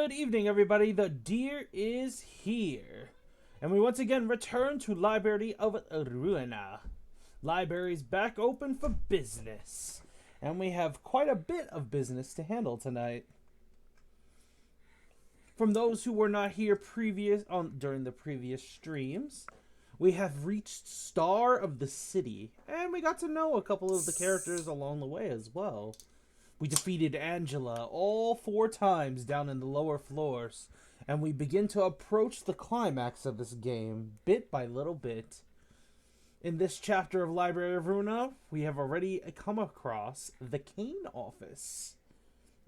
Good evening, everybody. The deer is here. And we once again return to Library of Ruina. Library's back open for business. And we have quite a bit of business to handle tonight. From those who were not here during the previous streams, we have reached Star of the City, and we got to know a couple of the characters along the way as well. We defeated Angela all 4 times down in the lower floors, and we begin to approach the climax of this game, bit by little bit. In this chapter of Library of Ruina, we have already come across the Cane Office,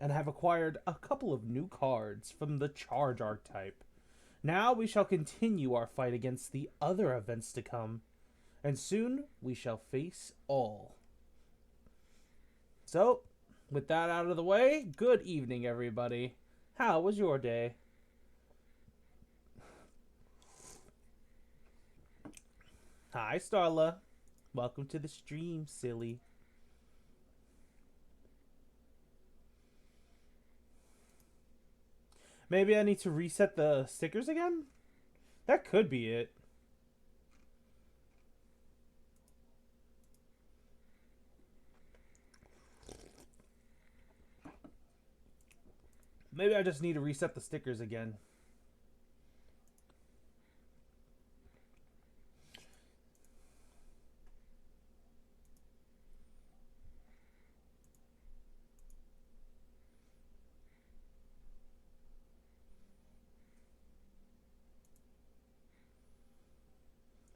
and have acquired a couple of new cards from the Charge archetype. Now we shall continue our fight against the other events to come, and soon we shall face all. So, with that out of the way, good evening, everybody. How was your day? Hi, Starla. Welcome to the stream, silly. Maybe I need to reset the stickers again? That could be it. Maybe I just need to reset the stickers again.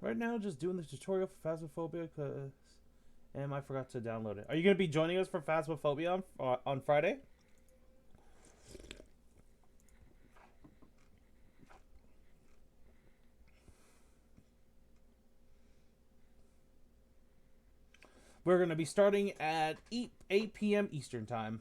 Right now, just doing the tutorial for Phasmophobia because I forgot to download it. Are you going to be joining us for Phasmophobia on Friday? We're going to be starting at 8 p.m. Eastern Time.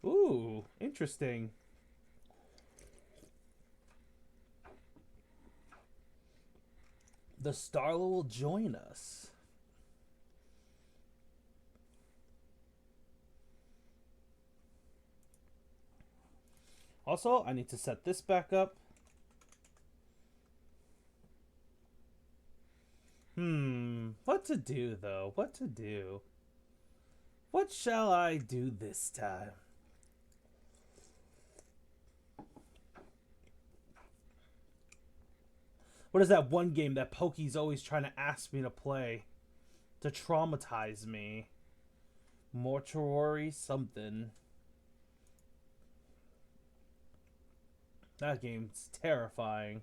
Ooh, interesting. The Starla will join us. Also, I need to set this back up. What to do, though? What to do? What shall I do this time? What is that one game that Pokey's always trying to ask me to play? To traumatize me. Mortuary something. That game's terrifying.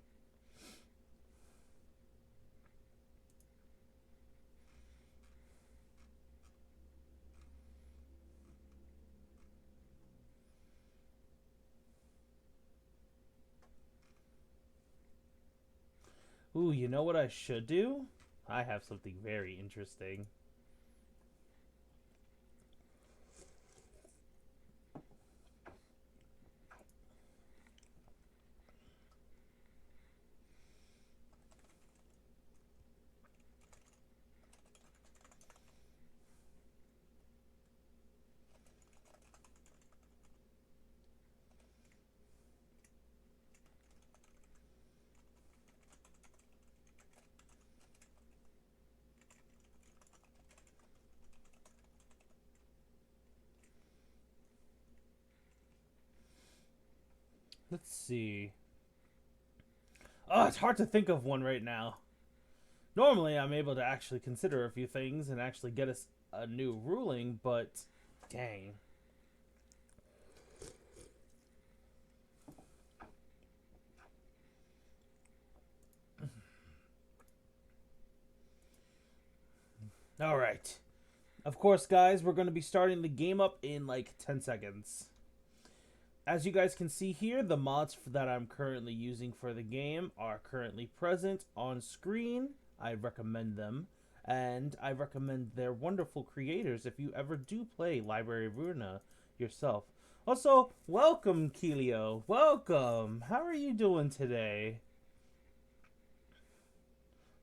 Ooh, you know what I should do? I have something very interesting. Let's see. Oh, it's hard to think of one right now. Normally, I'm able to actually consider a few things and actually get us a new ruling, but dang. Alright. Of course, guys, we're going to be starting the game up in like 10 seconds. As you guys can see here, the mods that I'm currently using for the game are currently present on screen. I recommend them. and I recommend their wonderful creators if you ever do play Library of Ruina yourself. Also, welcome, Keelio. Welcome. How are you doing today?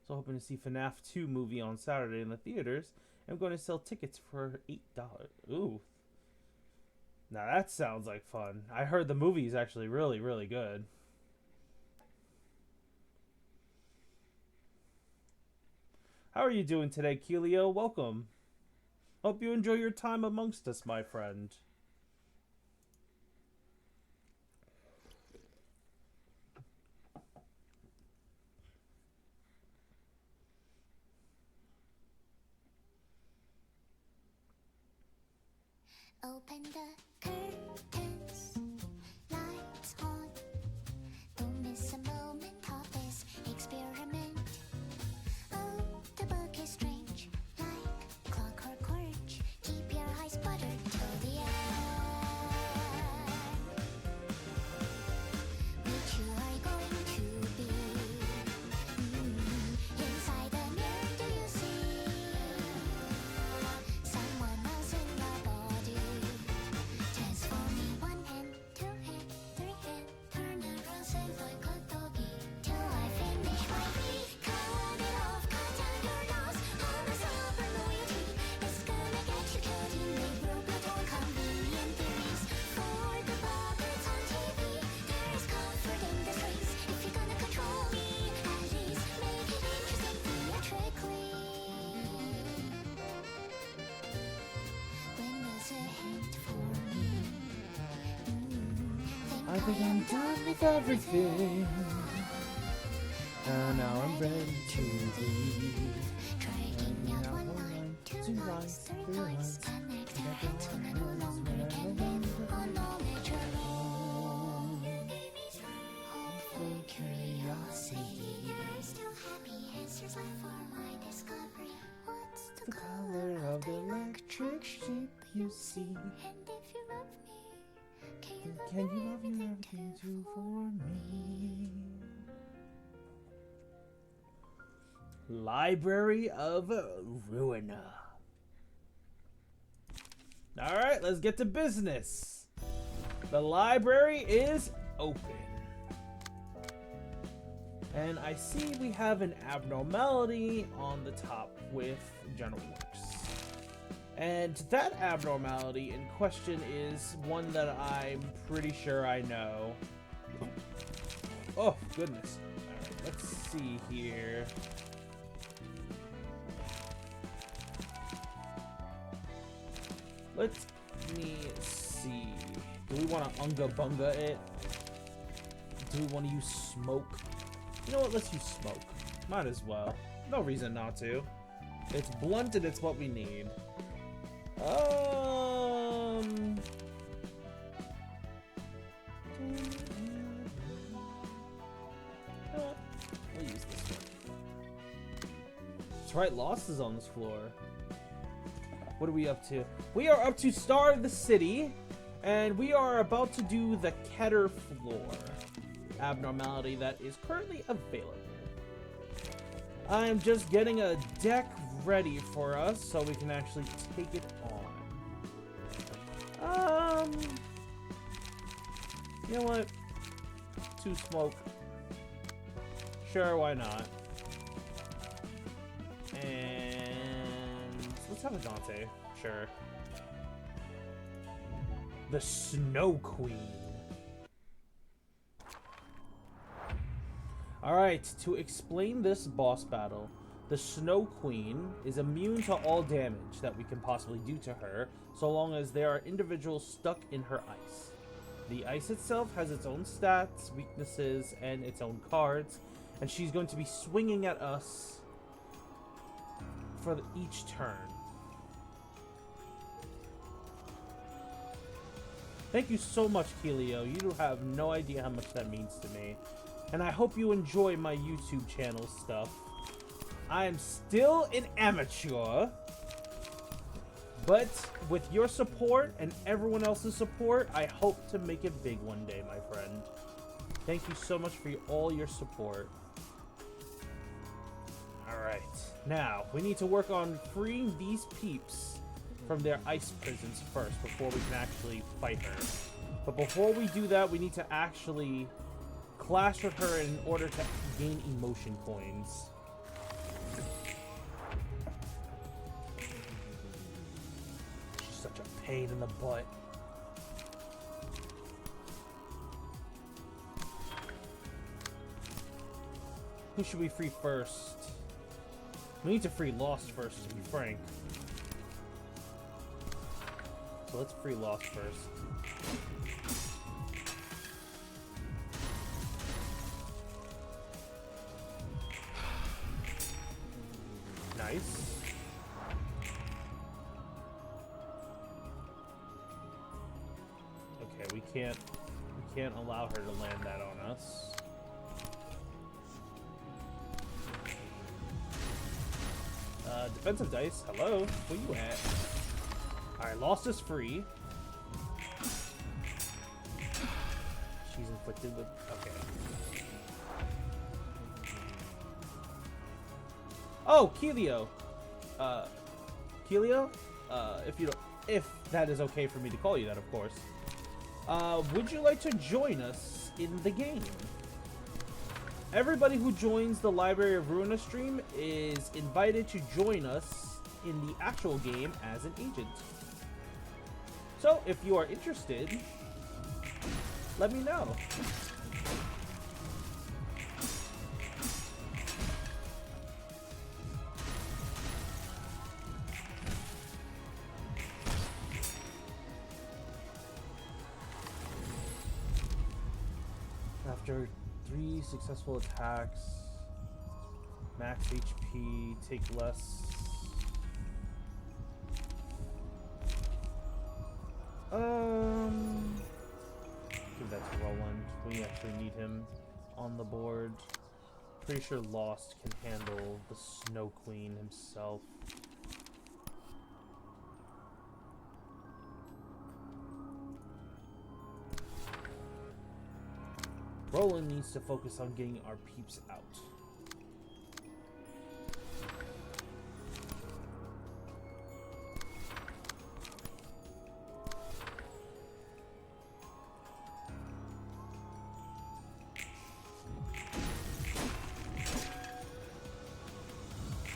So hoping to see FNAF 2 movie on Saturday in the theaters. I'm going to sell tickets for $8. Ooh. Now that sounds like fun. I heard the movie is actually really, really good. How are you doing today, Keelio? Welcome. Hope you enjoy your time amongst us, my friend. Open the curtains, lights on. Don't miss a moment of this experiment. Oh, the book is strange, like clockwork orange. Keep your eyes buttered till the end. Which you are going to be? Inside the mirror, do you see someone else in the body? Transform me 1 hand, 2 hand, 3 hand. Turn around, say like a doggy till I finish my beat. Cut it off, cut down your nose. All the silver loyalty is gonna get you killed. You make real good or convenient theories for the puppets on TV. There is comfort in this race. If you're gonna control me, at least make it interesting theatrically. When there's a hint for me, I think I'm done with everything. And now I'm ready to leave. Dragging out 1 line, 2 lines, 3 lines, connect our heads when I no longer can live on knowledge alone. You gave me hopeful curiosity. You're still happy, answers left for my discovery. What's the The color of the electric sheep you see. And if you love me, Can you love me everything do for me? Library of Ruina. Alright, let's get to business. The library is open. And I see we have an abnormality on the top with General Works. And that abnormality in question is one that I'm pretty sure I know. Oh, goodness. Alright, let's see here. Let me see. Do we want to unga bunga it? Do we want to use smoke? You know what? Let's use smoke. Might as well. No reason not to. It's blunt and it's what we need. We'll use this one. That's right, Lost is on this floor. What are we up to? We are up to Star of the City, and we are about to do the Keter floor abnormality that is currently available. I'm just getting a deck ready for us so we can actually take it on. You know what? 2 smoke. Sure, why not? And let's have a Dante. Sure. The Snow Queen. Alright, to explain this boss battle, the Snow Queen is immune to all damage that we can possibly do to her, so long as there are individuals stuck in her ice. The ice itself has its own stats, weaknesses, and its own cards, and she's going to be swinging at us for each turn. Thank you so much, Keelio. You have no idea how much that means to me. And I hope you enjoy my YouTube channel stuff. I am still an amateur, but with your support and everyone else's support, I hope to make it big one day, my friend. Thank you so much for all your support. Alright, Now, we need to work on freeing these peeps from their ice prisons first before we can actually fight her. But before we do that, we need to actually clash with her in order to gain emotion coins. She's such a pain in the butt. Who should we free first? We need to free Lost first, to be frank. So let's free Lost first. Nice. Okay, we can't allow her to land that on us. Defensive dice, hello, where you at? Alright, Lost is free. She's inflicted with, okay. Oh, Keelio. Keelio? If that is okay for me to call you that, of course. Would you like to join us in the game? Everybody who joins the Library of Ruina stream is invited to join us in the actual game as an agent. So, if you are interested, let me know. After 3 successful attacks, max HP, take less. Give that to Roland. We actually need him on the board. Pretty sure Lost can handle the Snow Queen himself. Roland needs to focus on getting our peeps out.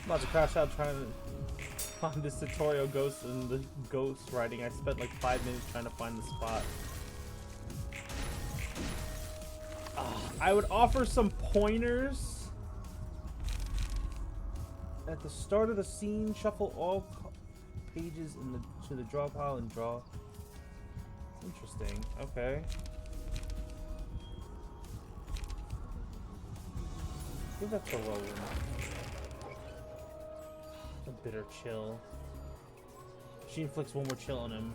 I'm about to crash out trying to find this tutorial ghost and the ghost writing. I spent like 5 minutes trying to find the spot. I would offer some pointers. At the start of the scene, shuffle all pages to the draw pile and draw. Interesting. Okay. Give that to Roland. A bitter chill. She inflicts one more chill on him.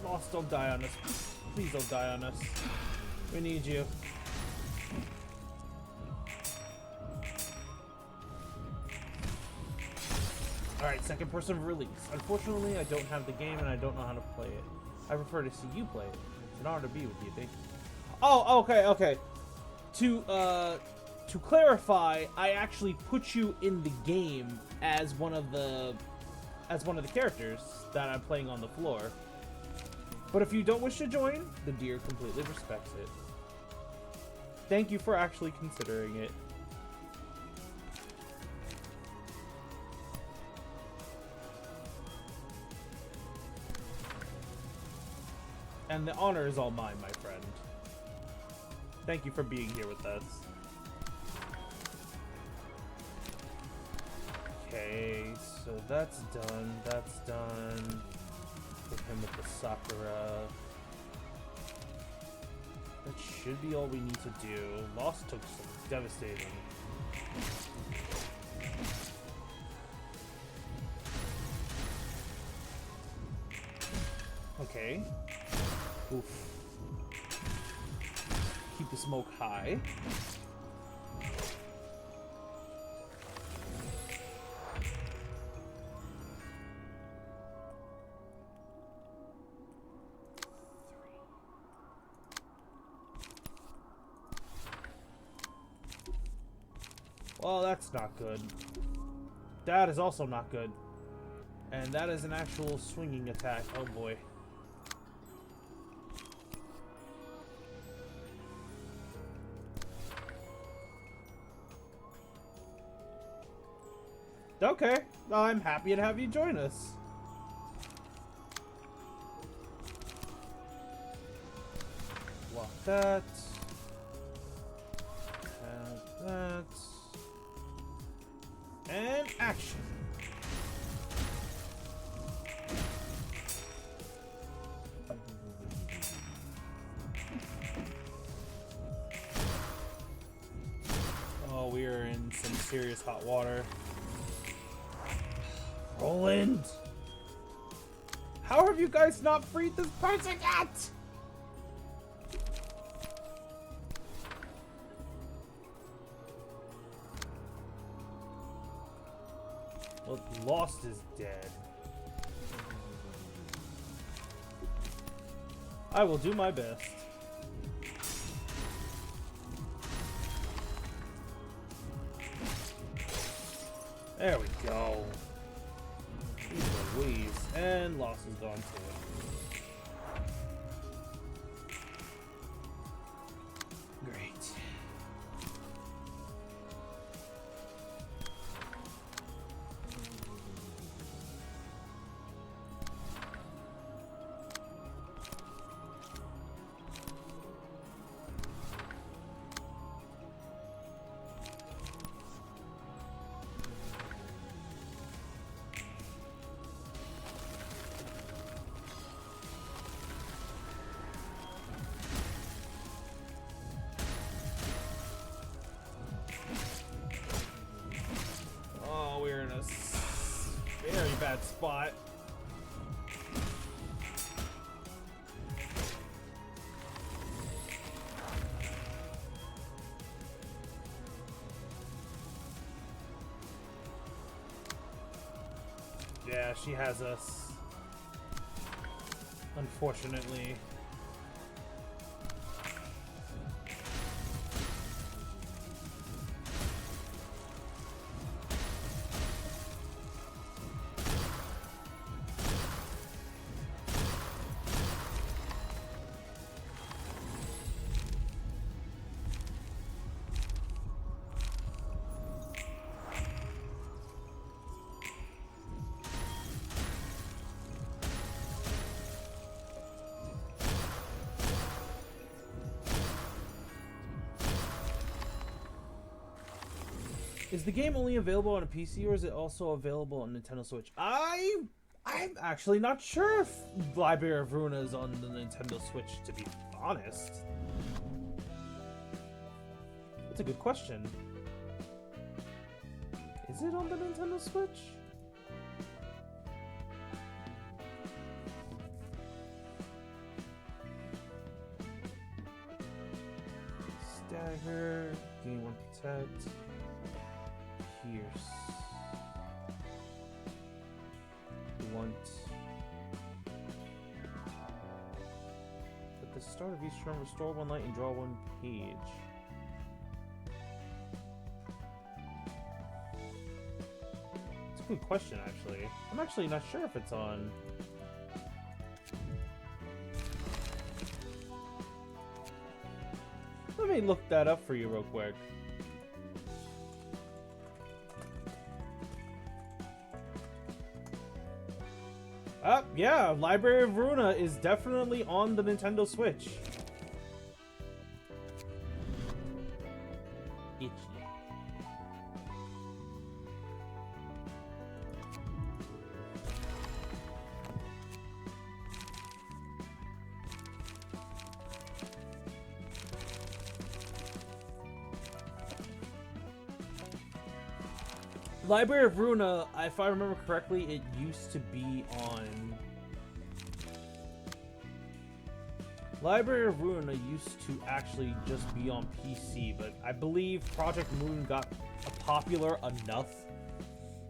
Lost, don't die on us. Please don't die on us. We need you. Alright, second person release. Unfortunately, I don't have the game and I don't know how to play it. I prefer to see you play it. It's an honor to be with you, Dave. Oh, okay. To clarify, I actually put you in the game as one of the characters that I'm playing on the floor. But if you don't wish to join, the deer completely respects it. Thank you for actually considering it. And the honor is all mine, my friend. Thank you for being here with us. Okay, so that's done. That's done. Put him with the Sakura. That should be all we need to do. Lost took some devastating. Okay. Oof. Keep the smoke high. Well, that's not good. That is also not good. And that is an actual swinging attack. Oh boy. Okay, I'm happy to have you join us. Block that. And that. And action. Oh, we are in some serious hot water. Roland! How have you guys not freed this person yet? Well, Lost is dead. I will do my best. There we go. Jeez Louise. And Lost is gone too. Great. Very bad spot. Yeah, she has us. Unfortunately. Is the game only available on a PC, or is it also available on Nintendo Switch? I'm actually not sure if Library of Ruina is on the Nintendo Switch, to be honest. That's a good question. Is it on the Nintendo Switch? Stagger, gain 1 protect. Pierce. Blunt. At the start of each turn, restore 1 light and draw 1 page. It's a good question, actually. I'm actually not sure if it's on. Let me look that up for you real quick. Yeah, Library of Ruina is definitely on the Nintendo Switch. Itchy. Library of Ruina, if I remember correctly, it used to be on Library of Ruina used to actually just be on PC, but I believe Project Moon got popular enough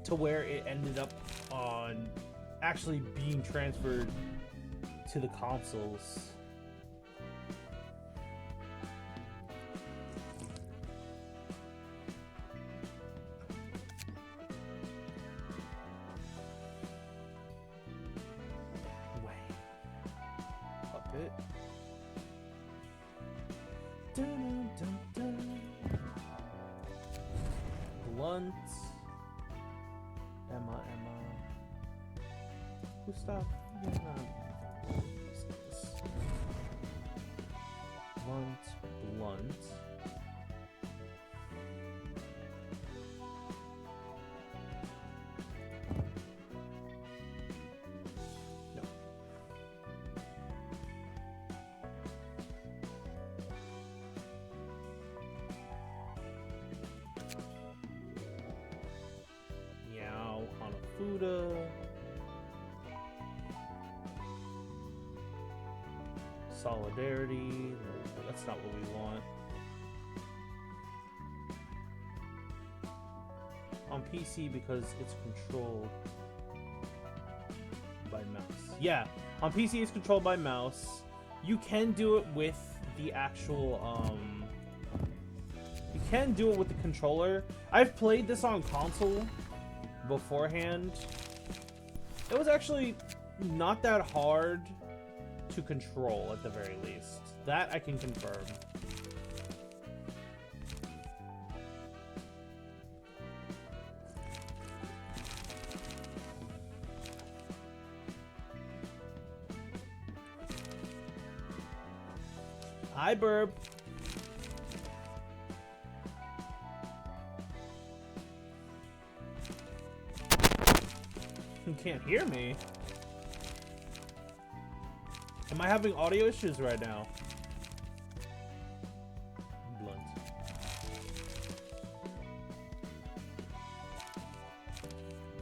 to where it ended up on actually being transferred to the consoles. Puppet. Dun, dun, dun. Blunt. Emma. Gustav. Blunt. No. Meow. Hanafuda. Solidarity. That's not what we want. On PC because it's controlled by mouse. Yeah, on PC it's controlled by mouse. You can do it with the actual you can do it with the controller. I've played this on console beforehand. It was actually not that hard to control, at the very least. That I can confirm. Hi, Burb. You can't hear me. Am I having audio issues right now? Blunt.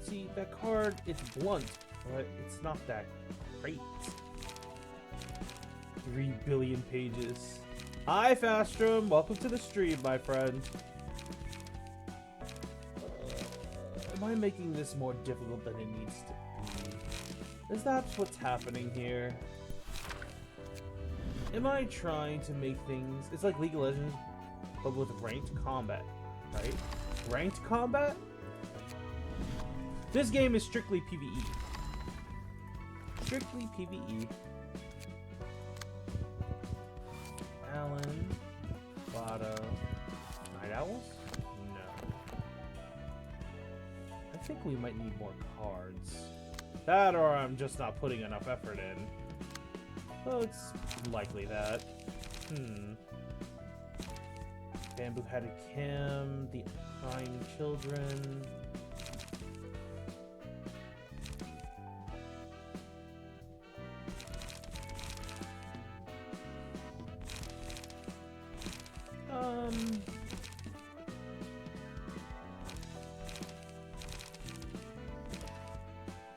See, that card, it's blunt, but it's not that great. 3 billion pages. Hi, Fastrum. Welcome to the stream, my friend. Am I making this more difficult than it needs to be? Is that what's happening here? Am I trying to make things... It's like League of Legends, but with ranked combat, right? Ranked combat? This game is strictly PvE. Strictly PvE. Alan, Vada, Night Owls? No. I think we might need more cards. That or I'm just not putting enough effort in. Well, it's likely that. Bamboo Hatted Kim, the Crying Children.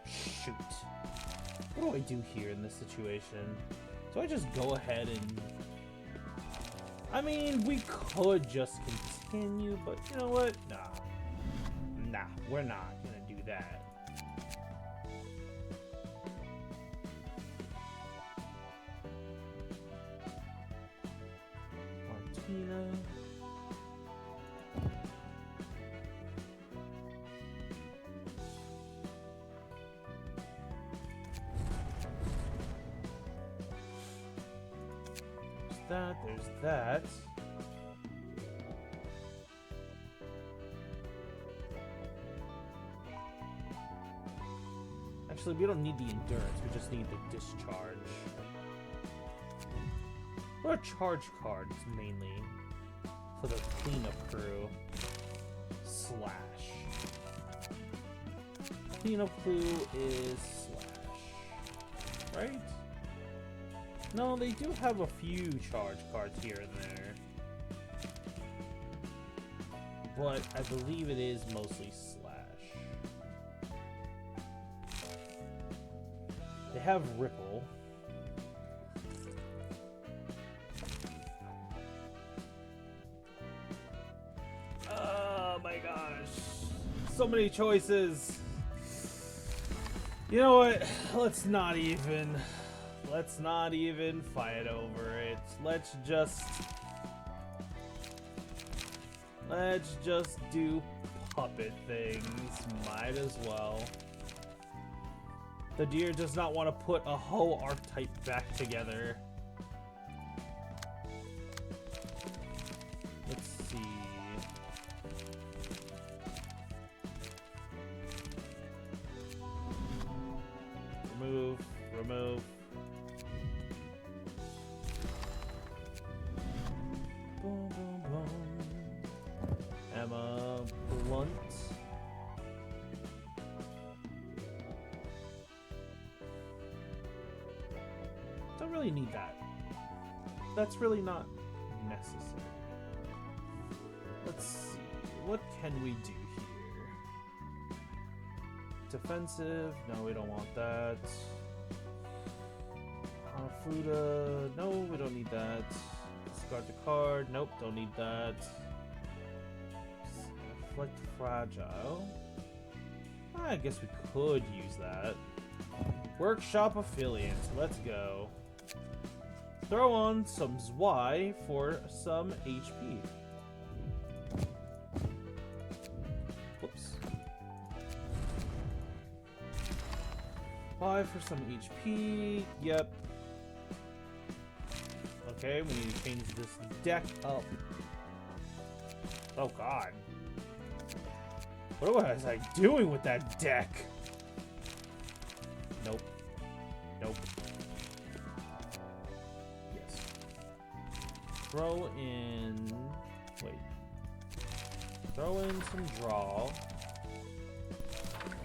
Shoot. What do I do here in this situation? Do I just go ahead and... I mean, we could just continue, but you know what? Nah, we're not gonna do that. Martina. There's that. Actually, we don't need the endurance, we just need the discharge. What are charge cards mainly? For the cleanup crew. Slash. Cleanup crew is slash. Right? No, they do have a few charge cards here and there. But I believe it is mostly slash. They have Ripple. So many choices. You know what? Let's not even fight over it. Let's just do puppet things. Might as well. The deer does not want to put a whole archetype back together. Let's see. Remove. Boom, boom, boom. Emma Blunt. Don't really need that. That's really not necessary. Let's see. What can we do here? Defensive. No, we don't want that. Hanafuda. No, we don't need that. Discard the card. Nope, don't need that. Reflect Fragile. I guess we could use that. Workshop Affiliate. Let's go. Throw on some Y for some HP. Whoops. Y for some HP. Yep. Okay, we need to change this deck up. Oh god. What was I doing with that deck? Nope. Nope. Yes. Throw in... Wait. Throw in some draw.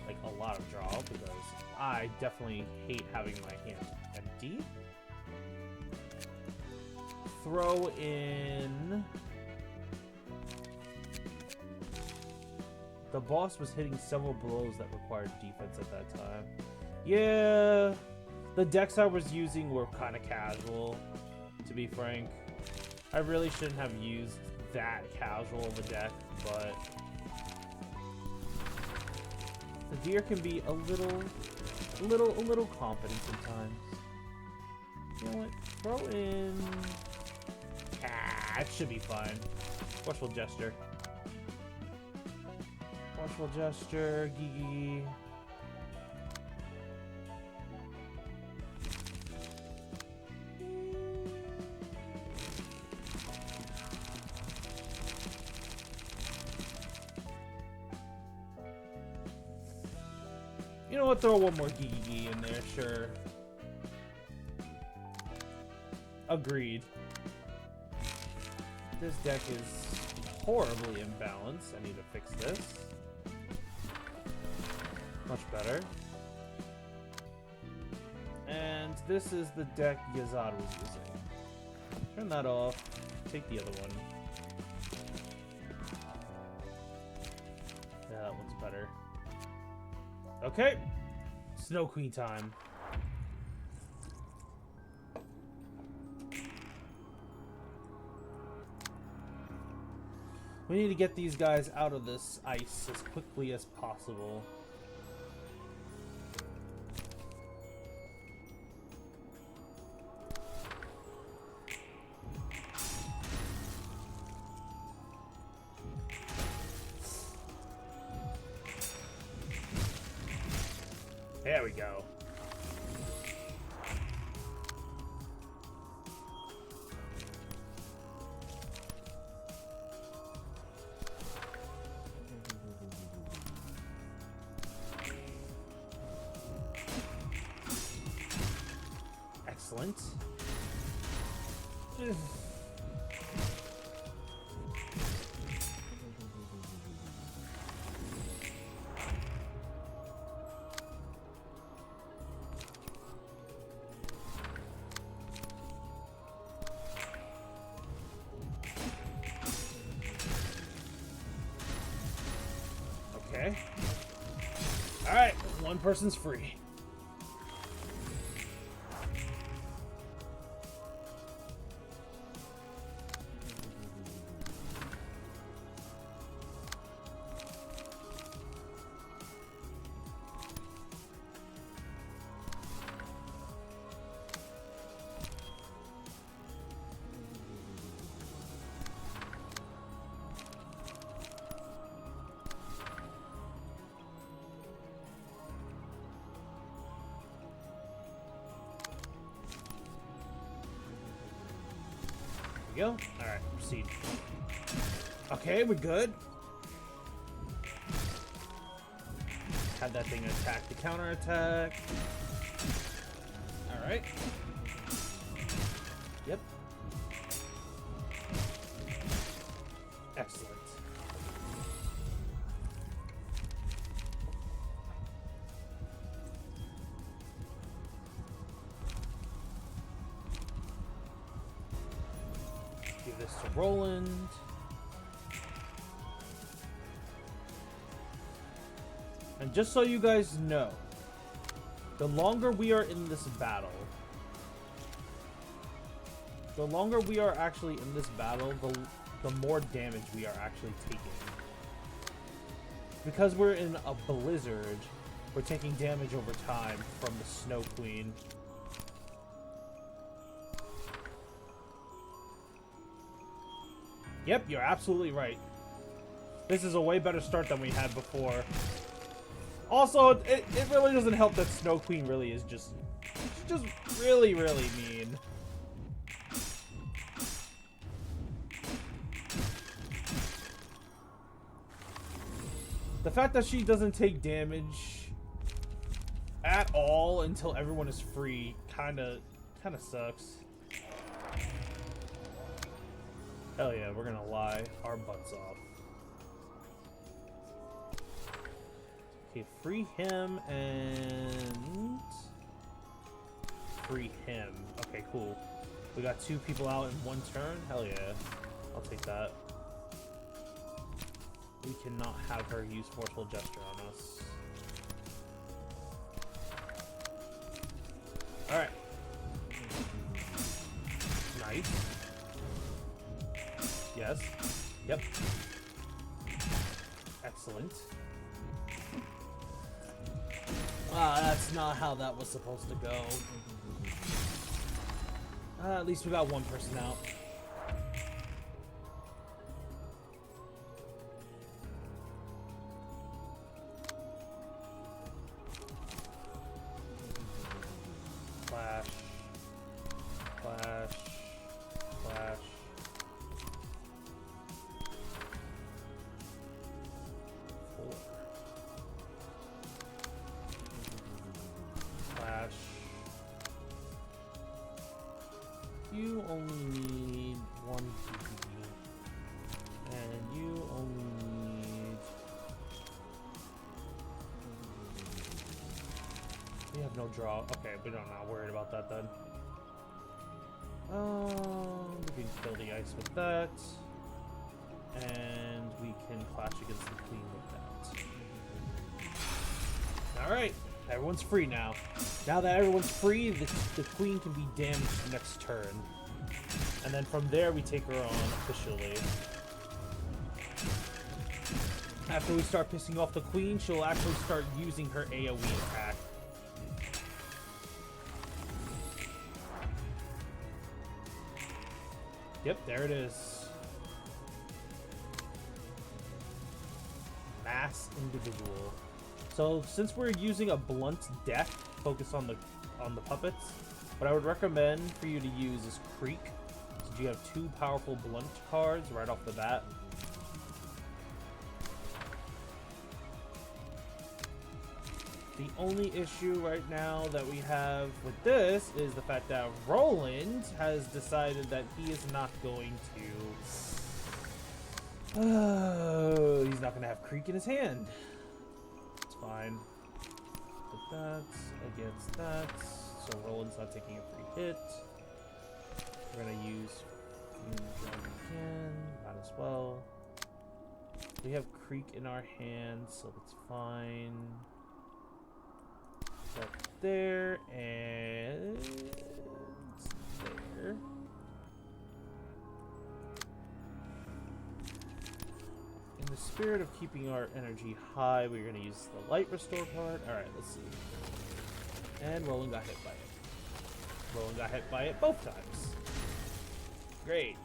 Like, a lot of draw, because I definitely hate having my hand empty. Throw in... The boss was hitting several blows that required defense at that time. Yeah, the decks I was using were kind of casual, to be frank. I really shouldn't have used that casual of a deck, but the deer can be a little confident sometimes. You know what? Throw in. It should be fine. Watchful Gesture. Watchful Gesture, Gigi. You know what? Throw one more Gigi in there, sure. Agreed. This deck is horribly imbalanced. I need to fix this. Much better. And this is the deck Yazad was using. Turn that off. Take the other one. Yeah, that one's better. Okay. Snow Queen time. We need to get these guys out of this ice as quickly as possible. There we go. Excellent. Okay. All right, one person's free. go. Alright, proceed. Okay, we're good. Have that thing attack the counterattack. Alright. Yep. Excellent. Give this to Roland. And just so you guys know, the longer we are in this battle, the more damage we are actually taking. Because we're in a blizzard, we're taking damage over time from the Snow Queen. Yep, you're absolutely right. This is a way better start than we had before. Also, it really doesn't help that Snow Queen really is just really, really mean. The fact that she doesn't take damage at all until everyone is free kinda sucks. Hell yeah, we're gonna lie our butts off. Okay, free him and free him. Okay, cool. We got 2 people out in 1 turn. Hell yeah. I'll take that. We cannot have her use forceful gesture on us. Alright. Nice. Yes. Yep. Excellent. That's not how that was supposed to go. At least we got 1 person out. Flash. Flash. Flash. Flash. You only need 1 PP. And you only need... We have no draw. Okay, we're not worried about that then. We can kill the ice with that. And we can clash against the queen with that. Alright, everyone's free now. Now that everyone's free, the queen can be damaged next turn. And then from there, we take her on officially. After we start pissing off the queen, she'll actually start using her AoE attack. Yep, there it is. Mass individual. So since we're using a blunt deck focused on the puppets, what I would recommend for you to use is Creek, since you have 2 powerful blunt cards right off the bat. The only issue right now that we have with this is the fact that Roland has decided that he is not going to... he's not going to have Creek in his hand. It's fine. Put that against that. So Roland's not taking a free hit. We're going to use again. Might as well. We have Creek in our hand, so that's fine. That there and there. In the spirit of keeping our energy high, we're going to use the light restore card. Alright, let's see. And Roland got hit by it. Roland got hit by it both times. Great.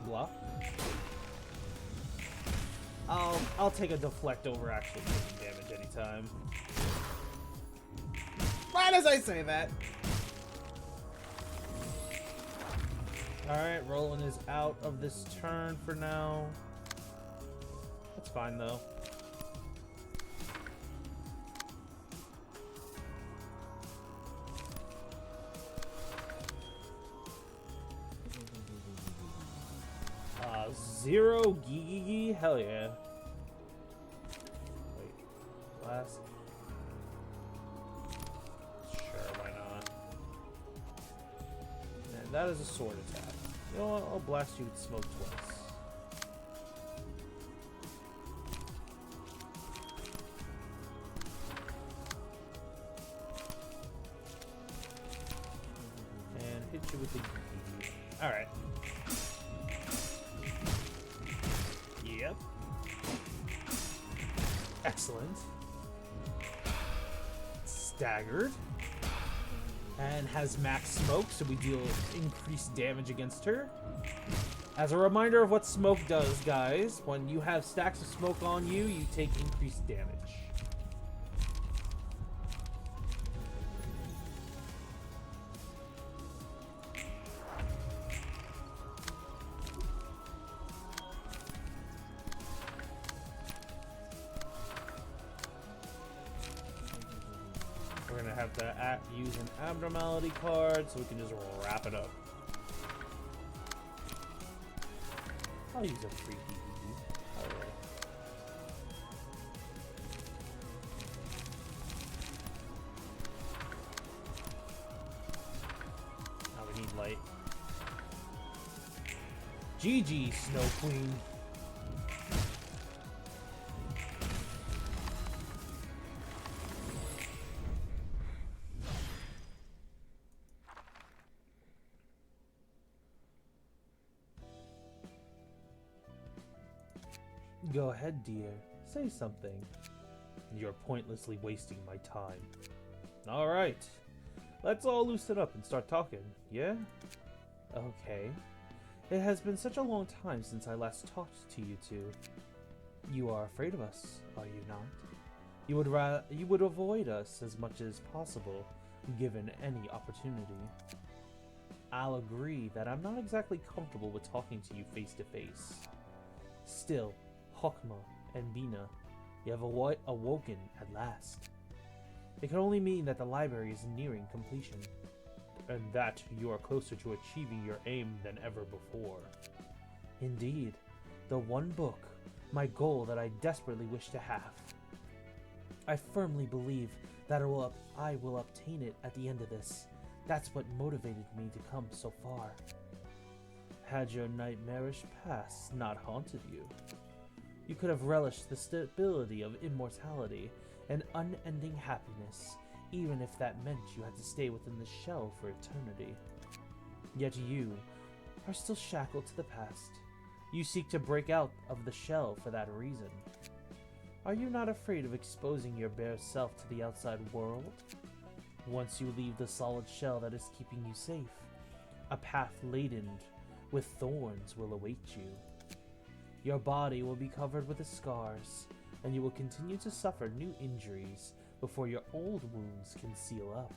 Bluff. I'll take a deflect over actually taking damage anytime. Right as I say that. Alright, Roland is out of this turn for now. That's fine though. Zero Gigi? Hell yeah. Wait, last. Sure, why not? And that is a sword attack. You know what? I'll blast you with smoke twice. And hit you with the Gigi. Alright. Yep. Excellent. Staggered. And has max smoke, so we deal increased damage against her. As a reminder of what smoke does, guys, when you have stacks of smoke on you, you take increased damage. We're gonna have to use an abnormality card so we can just wrap it up. I'll use a free DVD. Alright. Now we need light. GG, Snow Queen. Go ahead, dear. Say something. You're pointlessly wasting my time. Alright. Let's all loosen up and start talking, yeah? Okay. It has been such a long time since I last talked to you two. You are afraid of us, are you not? You would avoid us as much as possible, given any opportunity. I'll agree that I'm not exactly comfortable with talking to you face to face. Still, Hokma and Bina, you have awoken at last. It can only mean that the library is nearing completion, and that you are closer to achieving your aim than ever before. Indeed, the one book, my goal that I desperately wish to have. I firmly believe that I will obtain it at the end of this. That's what motivated me to come so far. Had your nightmarish past not haunted you, you could have relished the stability of immortality and unending happiness, even if that meant you had to stay within the shell for eternity. Yet you are still shackled to the past. You seek to break out of the shell for that reason. Are you not afraid of exposing your bare self to the outside world? Once you leave the solid shell that is keeping you safe, a path laden with thorns will await you. Your body will be covered with the scars, and you will continue to suffer new injuries before your old wounds can seal up.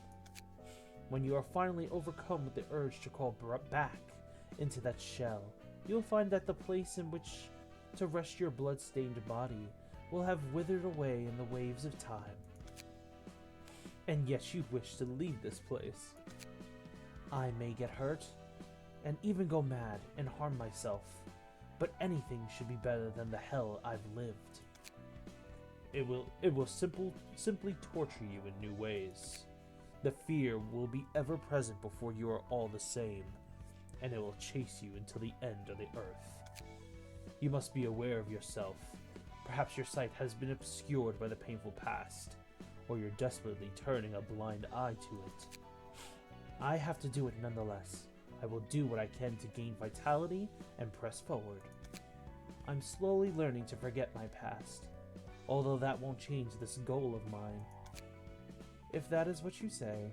When you are finally overcome with the urge to crawl back into that shell, you'll find that the place in which to rest your blood-stained body will have withered away in the waves of time. And yet you wish to leave this place. I may get hurt, and even go mad and harm myself, but anything should be better than the hell I've lived. It will simply torture you in new ways. The fear will be ever present before you are all the same, and it will chase you until the end of the earth. You must be aware of yourself. Perhaps your sight has been obscured by the painful past, or you're desperately turning a blind eye to it. I have to do it nonetheless. I will do what I can to gain vitality and press forward. I'm slowly learning to forget my past, although that won't change this goal of mine. If that is what you say.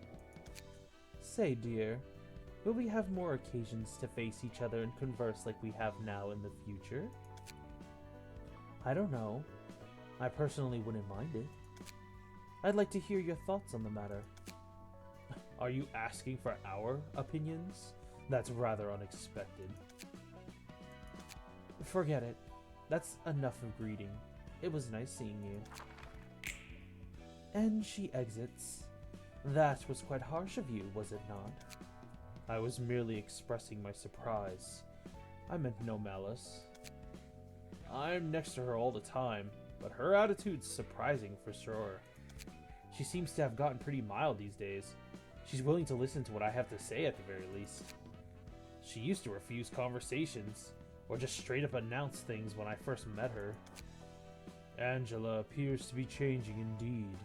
Say, dear, will we have more occasions to face each other and converse like we have now in the future? I don't know. I personally wouldn't mind it. I'd like to hear your thoughts on the matter. Are you asking for our opinions? That's rather unexpected. Forget it. That's enough of greeting. It was nice seeing you. And she exits. That was quite harsh of you, was it not? I was merely expressing my surprise. I meant no malice. I'm next to her all the time, but her attitude's surprising for sure. She seems to have gotten pretty mild these days. She's willing to listen to what I have to say at the very least. She used to refuse conversations, or just straight up announce things when I first met her. Angela appears to be changing indeed,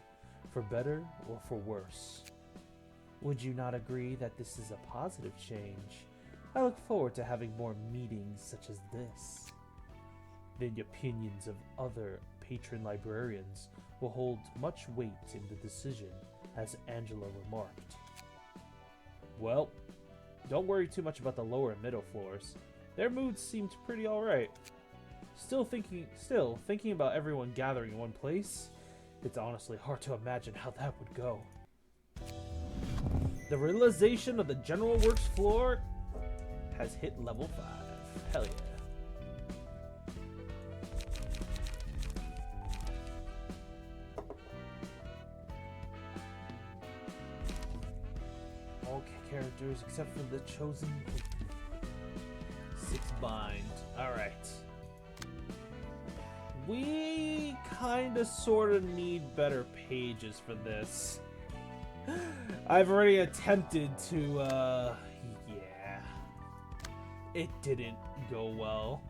for better or for worse. Would you not agree that this is a positive change? I look forward to having more meetings such as this. The opinions of other patron librarians will hold much weight in the decision, as Angela remarked. Well, don't worry too much about the lower and middle floors. Their moods seemed pretty alright. Still thinking about everyone gathering in one place, it's honestly hard to imagine how that would go. The realization of the general works floor has hit level 5. Hell yeah. All characters except for the chosen 6 bind. Alright. We kinda sorta need better pages for this. I've already attempted to, yeah. It didn't go well.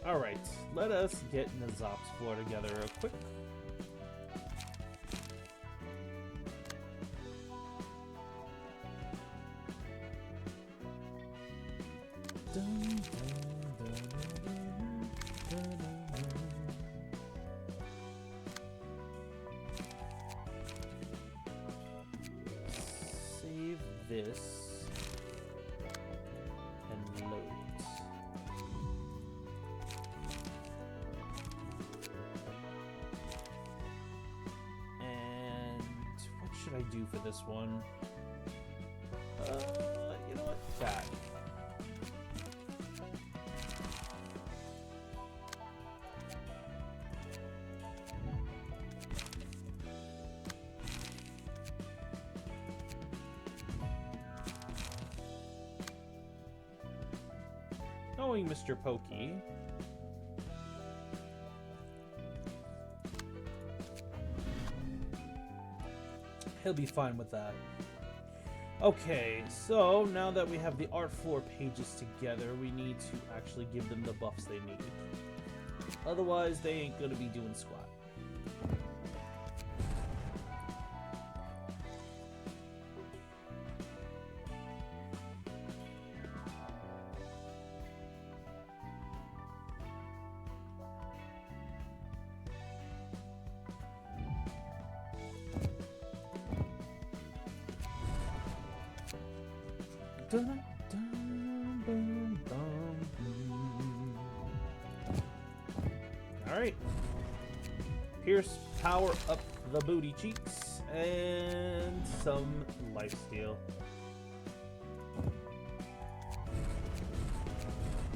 Alright, let us get Nazop's floor together real quick. Save this and load it. And what should I do for this one? You know what? That. Knowing Mr. Pokey, he'll be fine with that. Okay, so now that we have the art floor pages together, we need to actually give them the buffs they need. Otherwise, they ain't gonna be doing squat. Dun, dun, dun, dun. Alright. Pierce, power up the booty cheeks, and some lifesteal.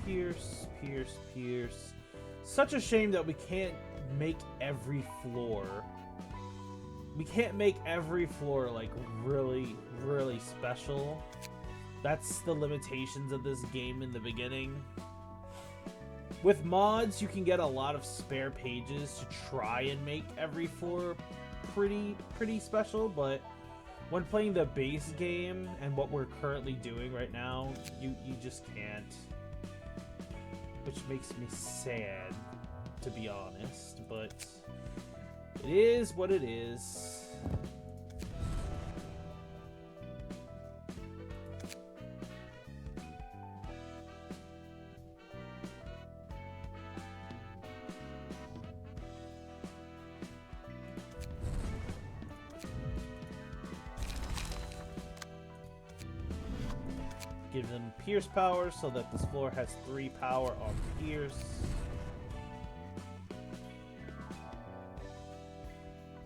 Pierce, pierce, pierce. Such a shame that we can't make every floor. We can't make every floor like really, really special. That's the limitations of this game in the beginning. With mods, you can get a lot of spare pages to try and make every floor pretty special, but when playing the base game and what we're currently doing right now, you just can't. Which makes me sad, to be honest, but it is what it is. Give them Pierce power so that this floor has 3 power on Pierce.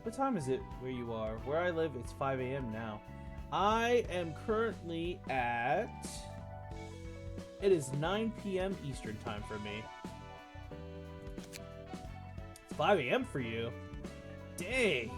What time is it where you are? Where I live, it's 5 a.m. now. I am currently at... It is 9 p.m. Eastern time for me. It's 5 a.m. for you. Dang.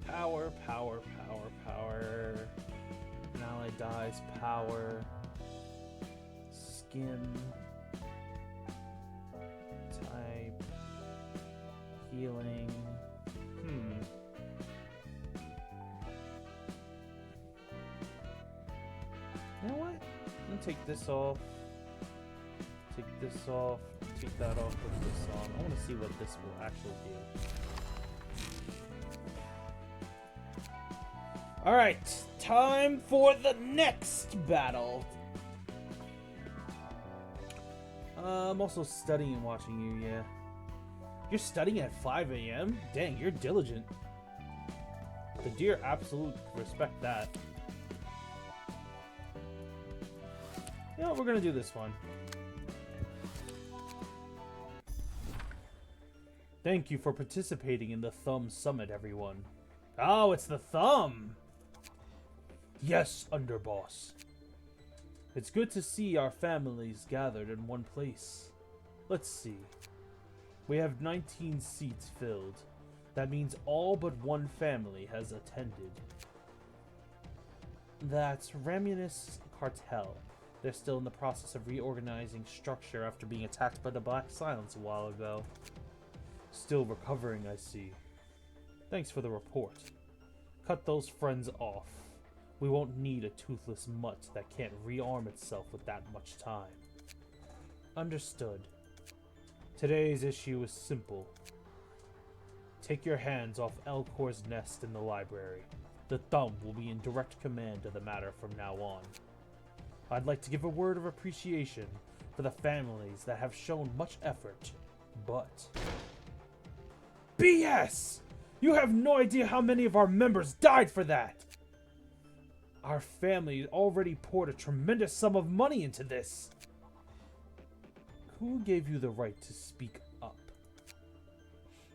Power, power, power, power. An ally dies, power. Skim. Type. Healing. You know what? I'm gonna take this off. Take this off. Take that off, put this on. I wanna see what this will actually do. Alright, time for the next battle. I'm also studying and watching you, yeah. You're studying at 5 a.m.? Dang, you're diligent. The deer absolute respect that. You know what, we're gonna do this one. Thank you for participating in the Thumb Summit, everyone. Oh, it's the Thumb! Yes, Underboss. It's good to see our families gathered in one place. Let's see. We have 19 seats filled. That means all but one family has attended. That's Ramunus Cartel. They're still in the process of reorganizing structure after being attacked by the Black Silence a while ago. Still recovering, I see. Thanks for the report. Cut those friends off. We won't need a toothless mutt that can't rearm itself with that much time. Understood. Today's issue is simple. Take your hands off Elcor's nest in the library. The Thumb will be in direct command of the matter from now on. I'd like to give a word of appreciation for the families that have shown much effort, but... BS! You have no idea how many of our members died for that! Our family already poured a tremendous sum of money into this. Who gave you the right to speak up?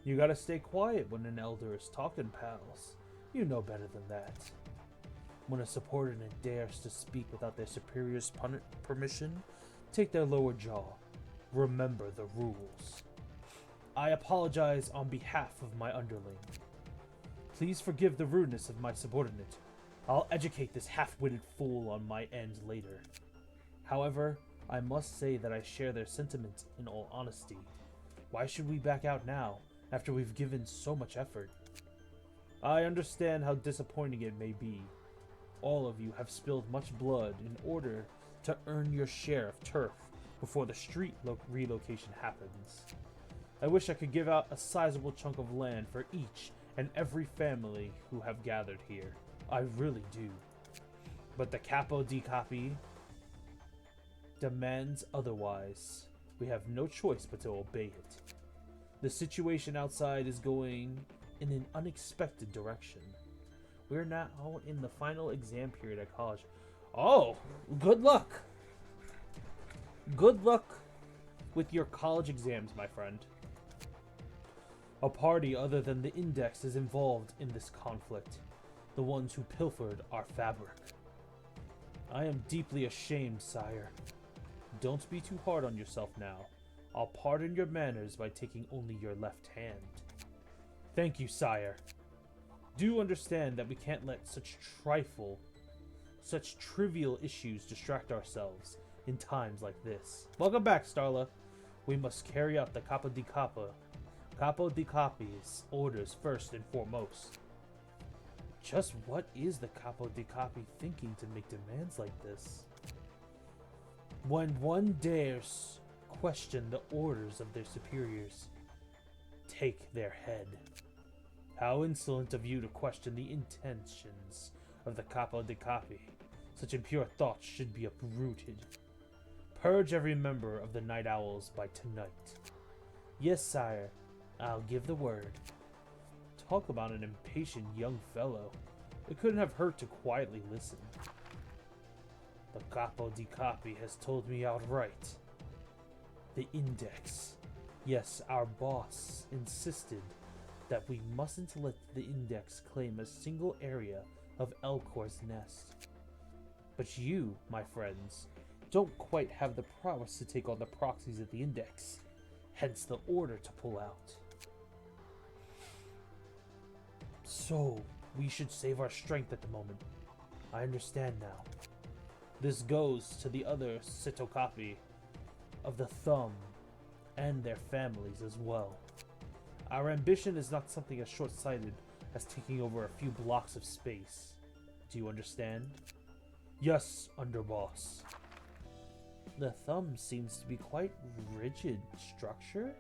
You gotta stay quiet when an elder is talking, pals. You know better than that. When a subordinate dares to speak without their superior's permission, take their lower jaw. Remember the rules. I apologize on behalf of my underling. Please forgive the rudeness of my subordinate. I'll educate this half-witted fool on my end later. However, I must say that I share their sentiments in all honesty. Why should we back out now, after we've given so much effort? I understand how disappointing it may be. All of you have spilled much blood in order to earn your share of turf before the street relocation happens. I wish I could give out a sizable chunk of land for each and every family who have gathered here. I really do. But the Capo di Capi demands otherwise. We have no choice but to obey it. The situation outside is going in an unexpected direction. We're now in the final exam period at college. Oh, good luck. Good luck with your college exams, my friend. A party other than the Index is involved in this conflict. The ones who pilfered our fabric. I am deeply ashamed, sire. Don't be too hard on yourself now. I'll pardon your manners by taking only your left hand. Thank you, sire. Do understand that we can't let such trivial issues distract ourselves in times like this. Welcome back, Starla. We must carry out the Capo di Capi's orders first and foremost. Just what is the Capo di Capi thinking to make demands like this? When one dares question the orders of their superiors, take their head. How insolent of you to question the intentions of the Capo di Capi. Such impure thoughts should be uprooted. Purge every member of the Night Owls by tonight. Yes, sire, I'll give the word. Talk about an impatient young fellow. It couldn't have hurt to quietly listen. The Capo di Capi has told me outright. The Index. Yes, our boss insisted that we mustn't let the Index claim a single area of Elcor's nest. But you, my friends, don't quite have the prowess to take on the proxies at the Index. Hence the order to pull out. So, we should save our strength at the moment. I understand now. This goes to the other Sitokapi of the Thumb and their families as well. Our ambition is not something as short-sighted as taking over a few blocks of space. Do you understand? Yes, Underboss. The Thumb seems to be quite rigid structure.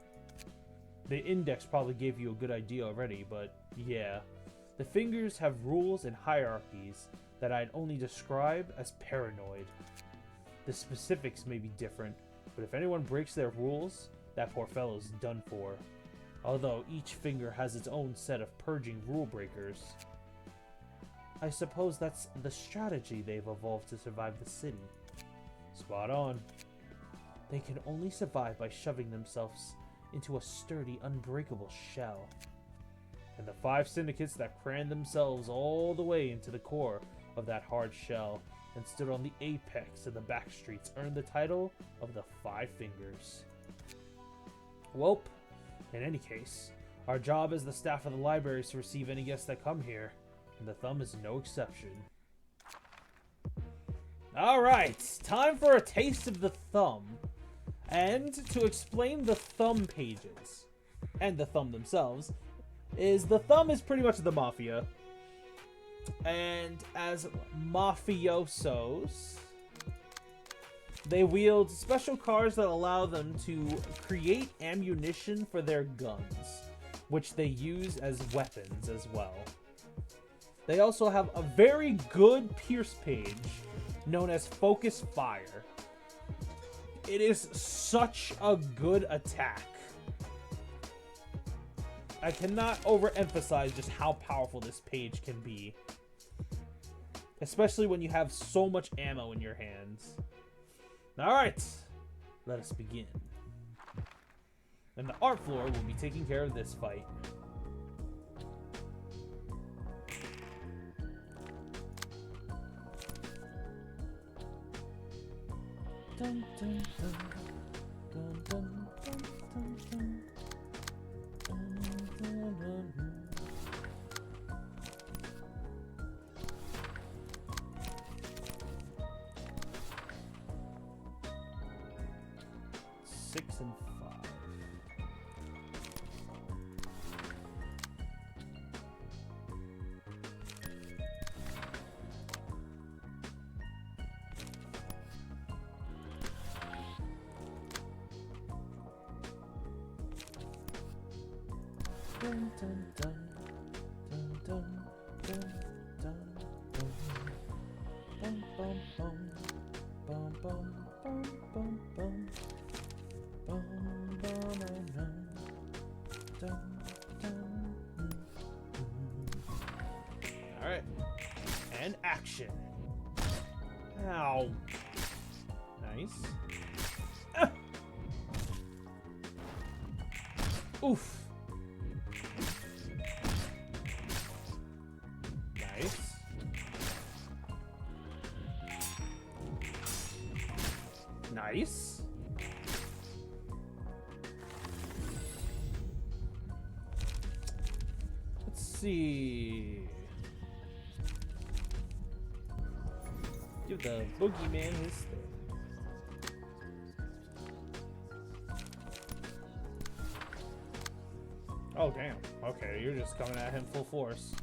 The Index probably gave you a good idea already, but yeah. The Fingers have rules and hierarchies that I'd only describe as paranoid. The specifics may be different, but if anyone breaks their rules, that poor fellow's done for. Although each finger has its own set of purging rule breakers. I suppose that's the strategy they've evolved to survive the city. Spot on. They can only survive by shoving themselves into a sturdy, unbreakable shell. And the 5 syndicates that crammed themselves all the way into the core of that hard shell and stood on the apex of the back streets earned the title of the 5 Fingers. Welp, in any case, our job as the staff of the library is to receive any guests that come here, and the Thumb is no exception. Alright, time for a taste of the Thumb. And to explain the Thumb pages, and the Thumb themselves, is the Thumb is pretty much the Mafia. And as mafiosos, they wield special cars that allow them to create ammunition for their guns, which they use as weapons as well. They also have a very good Pierce page known as Focus Fire. It is such a good attack. I cannot overemphasize just how powerful this page can be. Especially when you have so much ammo in your hands. Alright, let us begin. And the art floor will be taking care of this fight. Dun, dun, dun. Dun, dun, dun, dun, dun. Dun, dun, dun, dun. 6 and 5. Dun, dun, dun, dun, dun, dun, dun, dun. Bum, bum, bum. Bum, bum, bum, bum, bum. Bum, bum, bum, bum. Dun, dun, Alright. And action. Ow. Nice. Ah. Oof. Nice. Nice. Let's see. Give the boogeyman his thing. Oh, damn. Okay, you're just coming at him full force.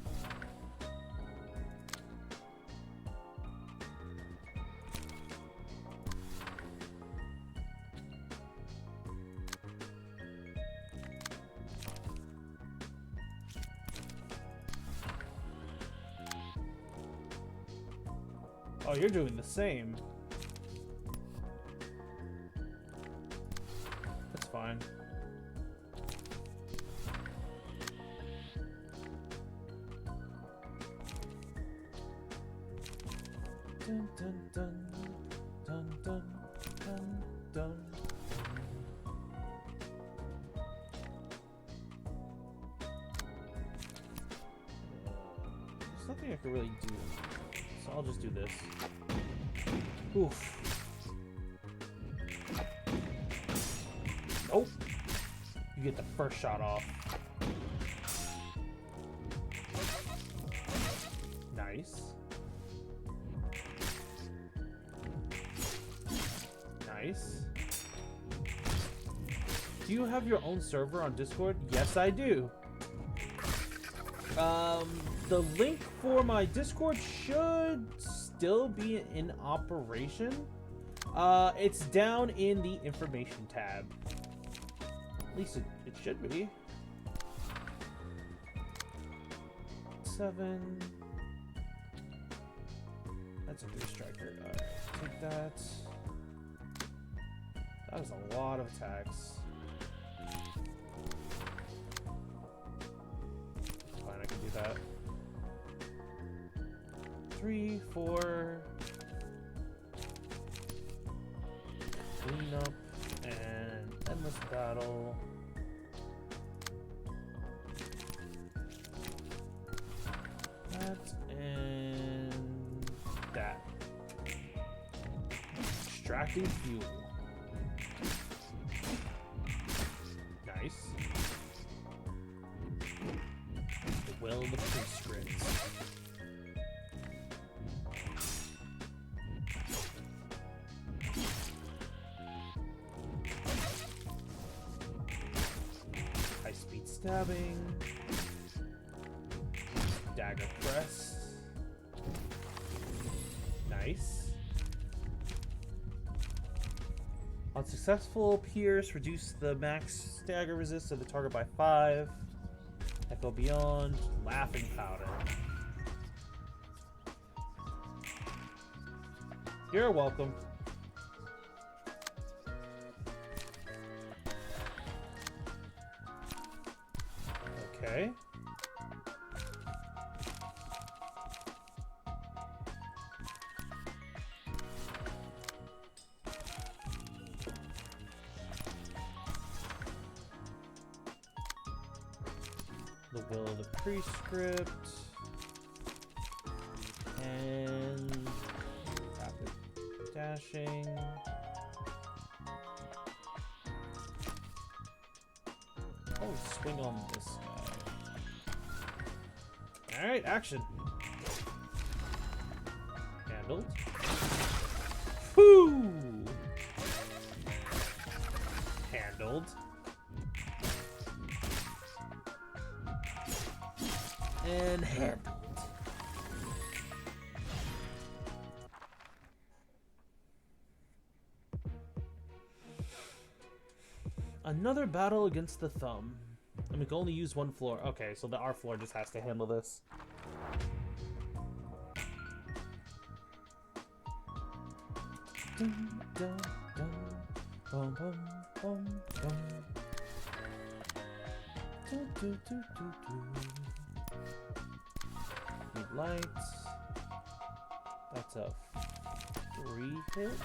Oh, you're doing the same. That's fine. Dun, dun, dun, dun, dun, dun, dun. There's nothing I can really do, so I'll just do this. Oof. Nope. You get the first shot off. Nice. Nice. Do you have your own server on Discord? Yes, I do. The link for my Discord should still be in operation. It's down in the information tab. At least it should be. 7. That's a 3-striker. Alright, take that. That was a lot of attacks. Fine, I can do that. 3, 4. Clean up and endless battle. That and that. Extracting fuel. Nice. The will of the prescripts. High-speed stabbing. Dagger press. Nice. On successful pierce, reduce the max stagger resist of the target by 5. Echo Beyond, Laughing Powder. You're welcome. Okay. The will of the prescript and rapid dashing. Oh, swing on this guy. All right, action. Handled. Whoo! Handled. And handled. Another battle against the thumb. And we can only use one floor. Okay, so our floor just has to handle this. Dun, dun, dun, bum, bum, bum, bum. Do, do, do, do, do. Need lights. That's a 3 hits.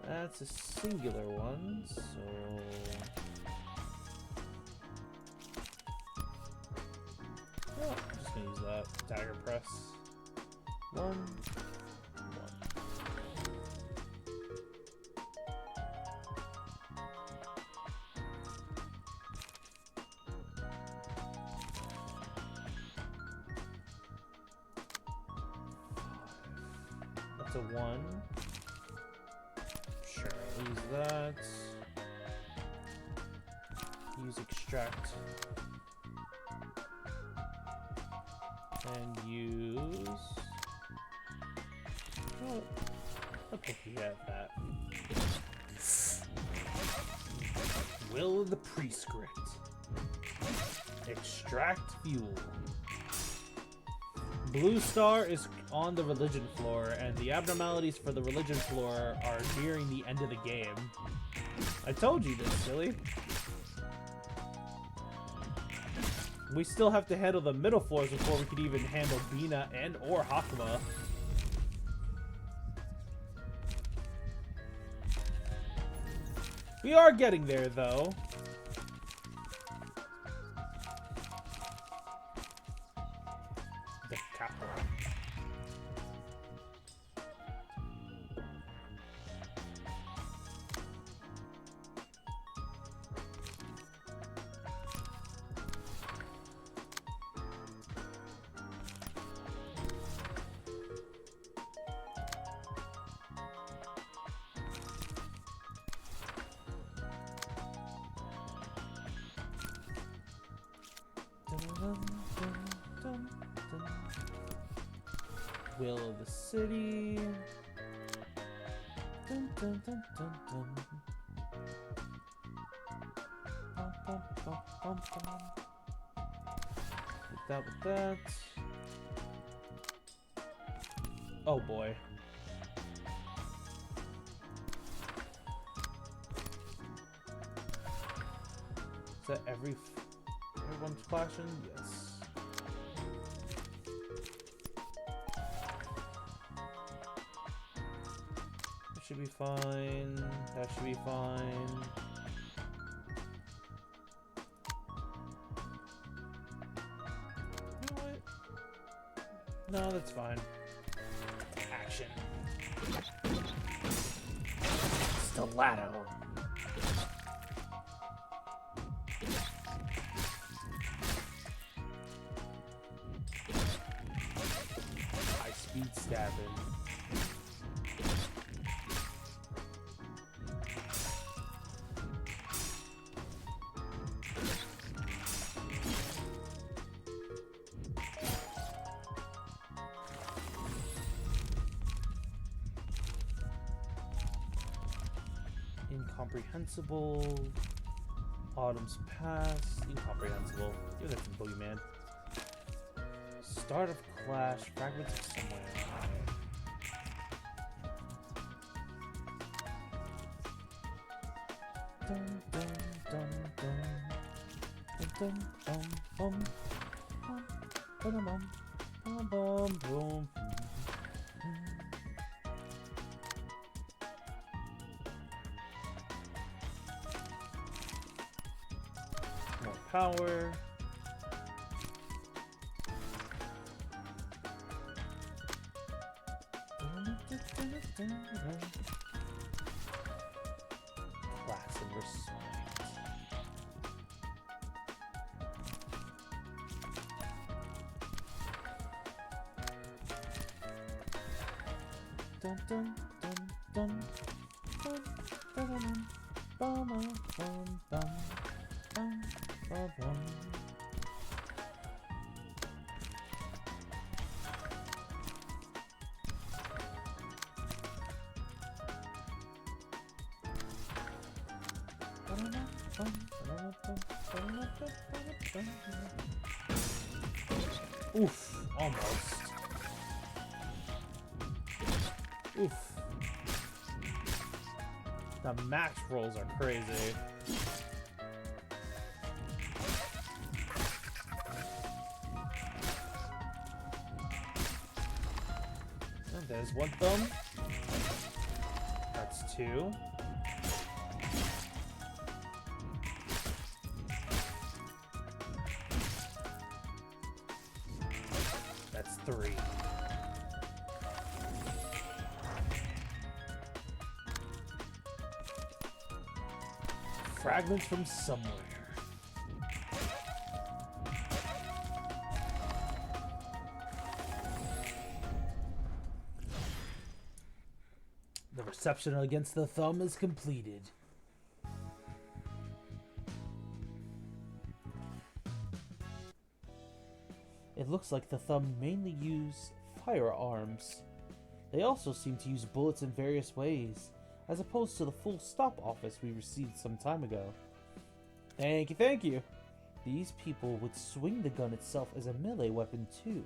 That's a singular one, so oh, I'm just gonna use that. Dagger press. 1. That's a 1. Sure, I'll use that. Use extract. And use... Oh, I'll put you at that. Will of the Prescript. Extract fuel. Blue Star is on the religion floor, and the abnormalities for the religion floor are nearing the end of the game. I told you this, silly. We still have to handle the middle floors before we could even handle Bina and or Hakuma. We are getting there, though. The capital. Will of the city. Dun, dun, dun, dun, dun. Bum, bum, bum, bum, bum. With that. Oh boy. Is that everyone's flashing? Yes. Should be fine. That should be fine. You know what? No, that's fine. Action. Stiletto. High speed stabbing. Incomprehensible. Autumn's Past. Incomprehensible. Give that some Boogeyman. Start of Clash. Fragments of Somewhere. Dun, dun, dun, dun. Dun, dun, bum, bum, bum, bum, bum, bum, bum. More power. Class and respect. Dun dun dun dun dun dun dun bum bum bum bum bum bum. Oof, almost. Oof. The max rolls are crazy. Oh, there's one thumb. That's two. That's three. Fragments from somewhere. The reception against the thumb is completed. It looks like the thumb mainly use firearms. They also seem to use bullets in various ways, as opposed to the full stop office we received some time ago. Thank you, thank you. These people would swing the gun itself as a melee weapon too.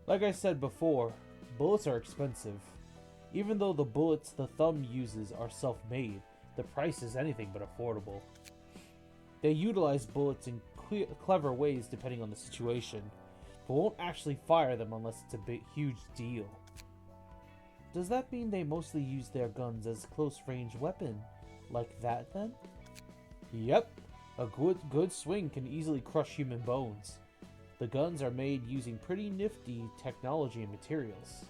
Like I said before, bullets are expensive. Even though the bullets the thumb uses are self-made, the price is anything but affordable. They utilize bullets in clever ways depending on the situation, but won't actually fire them unless it's a huge deal. Does that mean they mostly use their guns as close-range weapon, like that then? Yep, a good swing can easily crush human bones. The guns are made using pretty nifty technology and materials.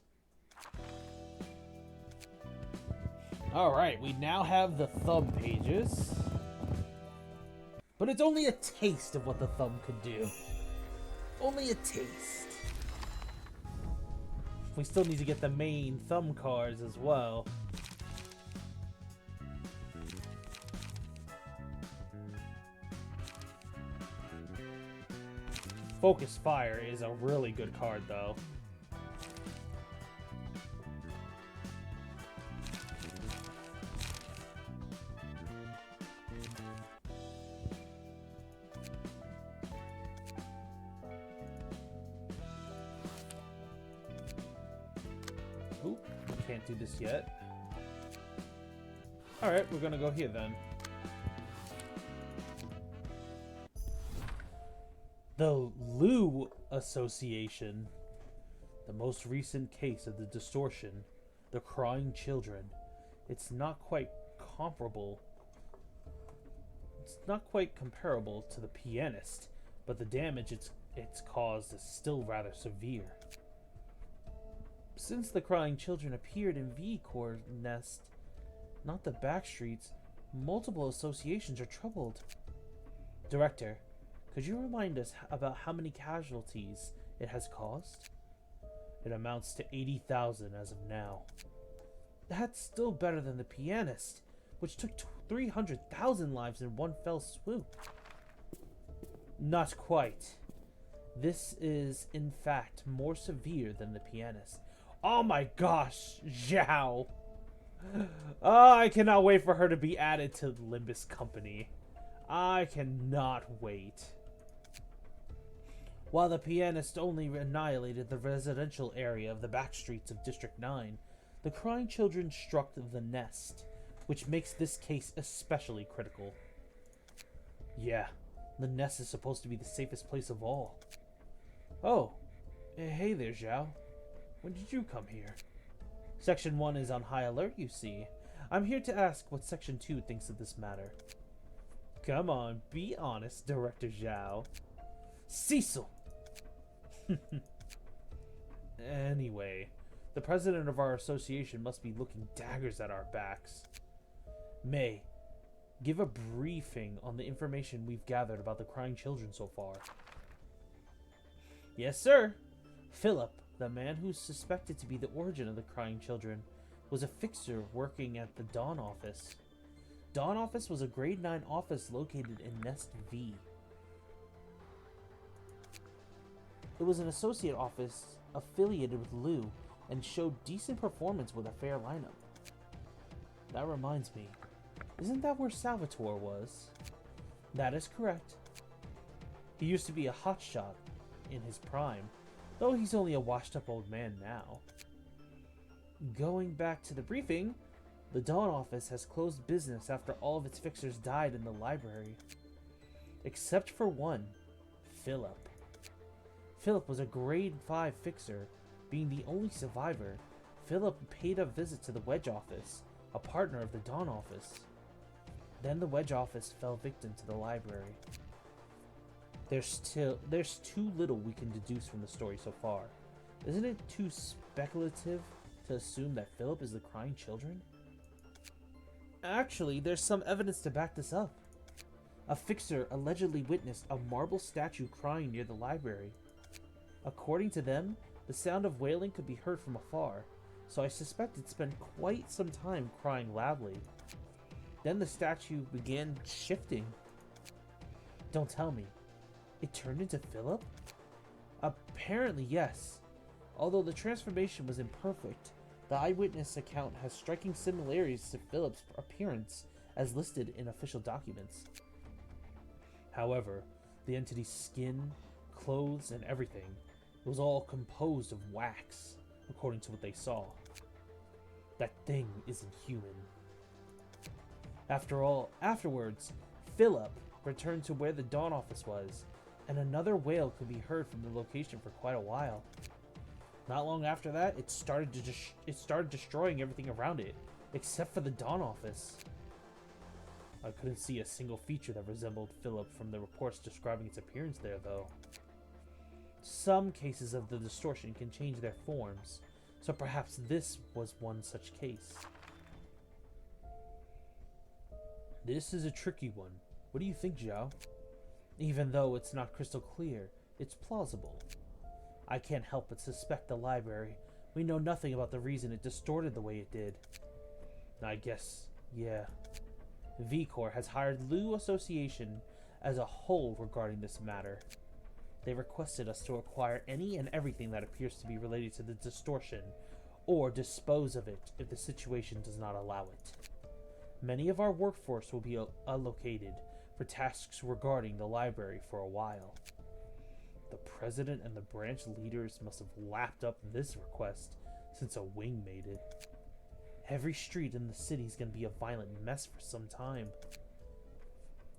Alright, we now have the thumb pages. But it's only a taste of what the thumb could do. Only a taste. We still need to get the main thumb cards as well. Focus Fire is a really good card though. Oop, can't do this yet. Alright, we're gonna go here then. The Lu Association. The most recent case of the distortion. The crying children. It's not quite comparable. It's not quite comparable to the pianist, but the damage it's caused is still rather severe. Since the crying children appeared in V-Core Nest, not the back streets, multiple associations are troubled. Director, could you remind us about how many casualties it has caused? It amounts to 80,000 as of now. That's still better than the pianist, which took 300,000 lives in one fell swoop. Not quite. This is, in fact, more severe than the pianist. Oh my gosh, Zhao! Oh, I cannot wait for her to be added to the Limbus Company. I cannot wait. While the pianist only annihilated the residential area of the back streets of District 9, the crying children struck the nest, which makes this case especially critical. Yeah, the nest is supposed to be the safest place of all. Oh, hey there, Zhao. When did you come here? Section 1 is on high alert, you see. I'm here to ask what Section 2 thinks of this matter. Come on, be honest, Director Zhao. Cecil! Anyway, the president of our association must be looking daggers at our backs. May, give a briefing on the information we've gathered about the crying children so far. Yes, sir. Philip, the man who's suspected to be the origin of the crying children, was a fixer working at the Dawn office. Dawn office was a grade 9 office located in Nest V. It was an associate office affiliated with Lu and showed decent performance with a fair lineup. That reminds me, isn't that where Salvatore was? That is correct. He used to be a hotshot in his prime, though he's only a washed-up old man now. Going back to the briefing, the Dawn office has closed business after all of its fixers died in the library. Except for one, Philip. Philip was a grade 5 fixer. Being the only survivor, Philip paid a visit to the Wedge office, a partner of the Dawn office. Then the Wedge office fell victim to the library. There's too little we can deduce from the story so far. Isn't it too speculative to assume that Philip is the crying children? Actually, there's some evidence to back this up. A fixer allegedly witnessed a marble statue crying near the library. According to them, the sound of wailing could be heard from afar, so I suspect it spent quite some time crying loudly. Then the statue began shifting. Don't tell me. It turned into Philip? Apparently, yes. Although the transformation was imperfect, the eyewitness account has striking similarities to Philip's appearance as listed in official documents. However, the entity's skin, clothes, and everything It was all composed of wax, according to what they saw. That thing isn't human. Afterwards, Philip returned to where the Dawn office was, and another wail could be heard from the location for quite a while. Not long after that, it started destroying everything around it, except for the Dawn office. I couldn't see a single feature that resembled Philip from the reports describing its appearance there, though. Some cases of the distortion can change their forms, so perhaps this was one such case. This is a tricky one. What do you think, Zhao? Even though it's not crystal clear, it's plausible. I can't help but suspect the library. We know nothing about the reason it distorted the way it did. I guess, yeah. V-Corps has hired Lu Association as a whole regarding this matter. They requested us to acquire any and everything that appears to be related to the distortion, or dispose of it if the situation does not allow it. Many of our workforce will be allocated for tasks regarding the library for a while. The president and the branch leaders must have lapped up this request since a wing made it. Every street in the city is going to be a violent mess for some time.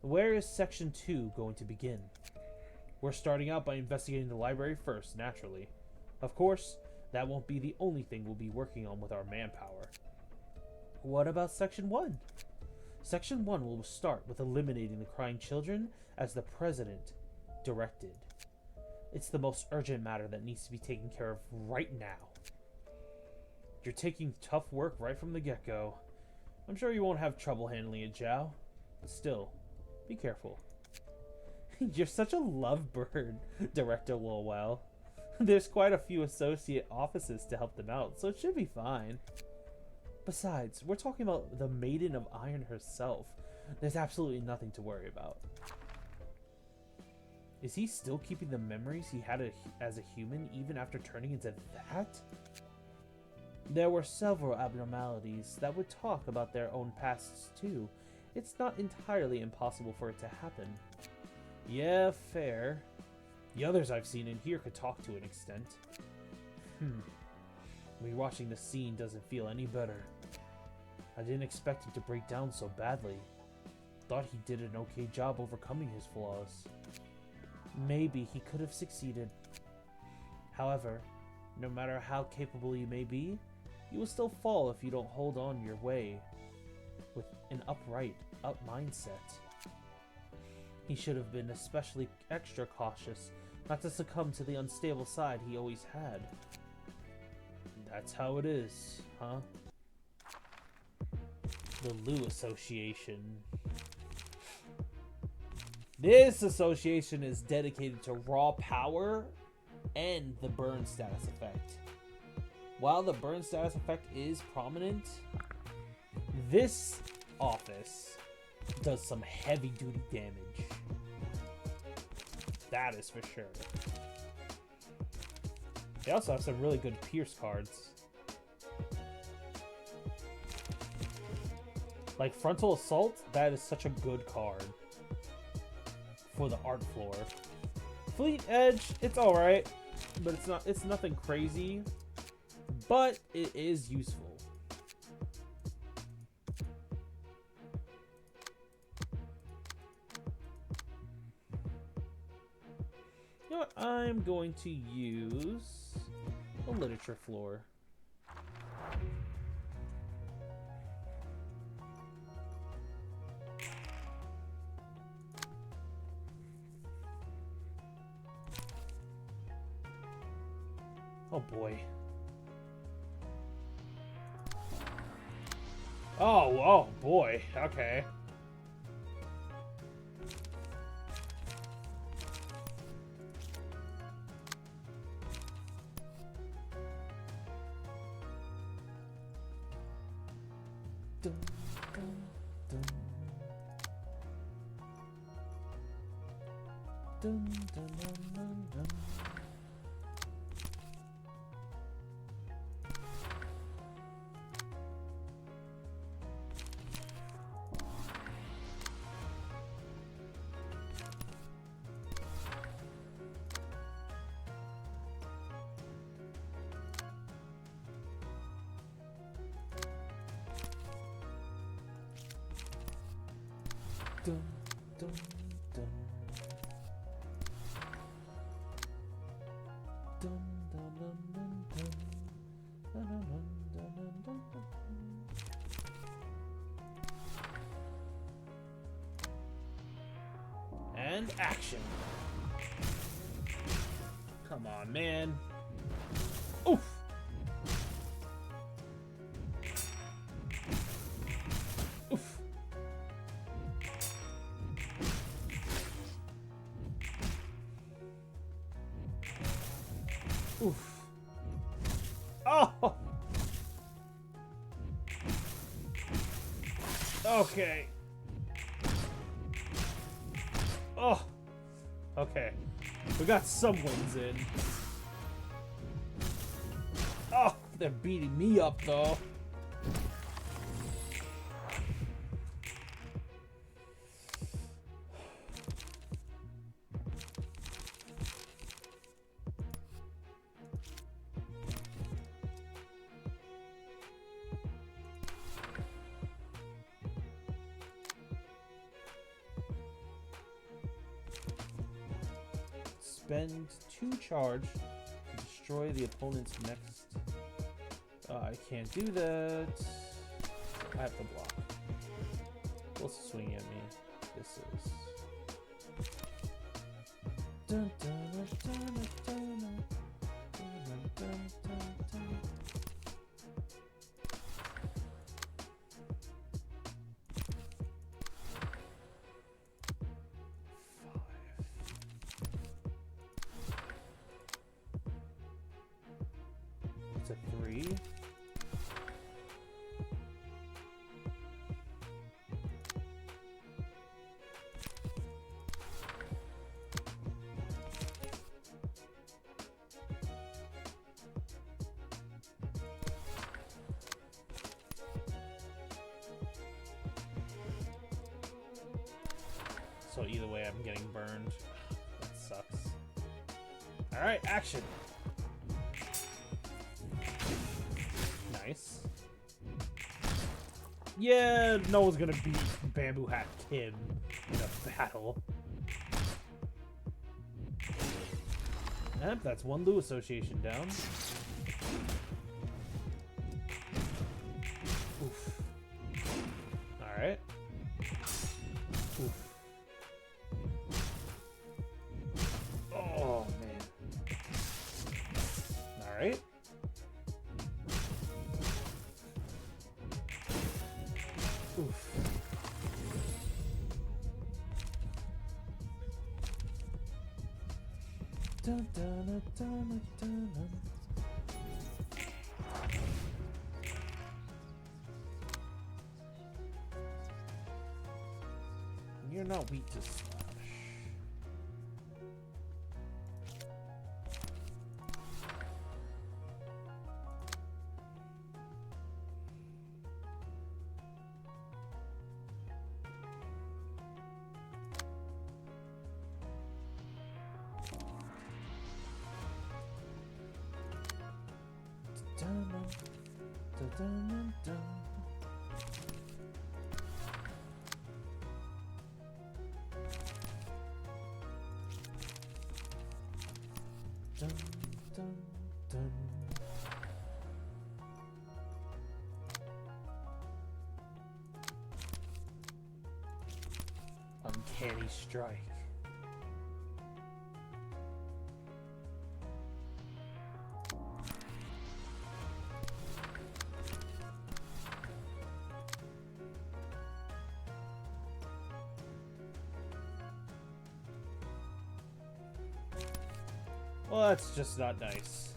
Where is Section 2 going to begin? We're starting out by investigating the library first, naturally. Of course, that won't be the only thing we'll be working on with our manpower. What about Section 1? Section 1 will start with eliminating the crying children as the president directed. It's the most urgent matter that needs to be taken care of right now. You're taking tough work right from the get-go. I'm sure you won't have trouble handling it, Zhao. But still, be careful. You're such a lovebird, Director Lowell. There's quite a few associate offices to help them out, so it should be fine. Besides, we're talking about the Maiden of Iron herself. There's absolutely nothing to worry about. Is he still keeping the memories he had as a human even after turning into that? There were several abnormalities that would talk about their own pasts too. It's not entirely impossible for it to happen. Yeah, fair. The others I've seen in here could talk to an extent. Rewatching the scene doesn't feel any better. I didn't expect him to break down so badly. Thought he did an okay job overcoming his flaws. Maybe he could have succeeded. However, no matter how capable you may be, you will still fall if you don't hold on your way with an up mindset. He should have been especially extra cautious not to succumb to the unstable side he always had. That's how it is, huh? The Lu Association. This association is dedicated to raw power and the burn status effect. While the burn status effect is prominent, this office does some heavy duty damage. That is for sure. They also have some really good Pierce cards. Like Frontal Assault, that is such a good card for the art floor. Fleet Edge, it's alright, but it's nothing crazy, but it is useful. You know what? I'm going to use the literature floor. Oh boy. Oh boy. Okay. Dun, dun, dun. Dun, dun, dun, dun, dun. Dun, dun. Dun, dun, dun, dun, dun. Dun, dun, dun, dun, dun, dun, dun. And action. Come on, man. Oof. Oof. Oof. Oh. Okay. Oh. Okay. We got some wins in. Oh, they're beating me up though. Spend 2 charge to destroy the opponent's next. I can't do that. I have to block. What's swinging at me? This is. Dun, dun, dun, dun, dun, dun, dun, dun, dun. It's a 3. So either way, I'm getting burned. That sucks. Alright, action. Nice. Yeah, no one's gonna beat Bamboo Hat Kim in a battle. Yep, that's 1 Lou Association down. Oof. Alright. Oof. Oh, man. Alright. Oof. Dun, dun, dun, dun, dun. You're not weak to slash. Dun, dun, dun, dun, dun. Dun, dun, dun. Uncanny strike. Well, that's just not nice.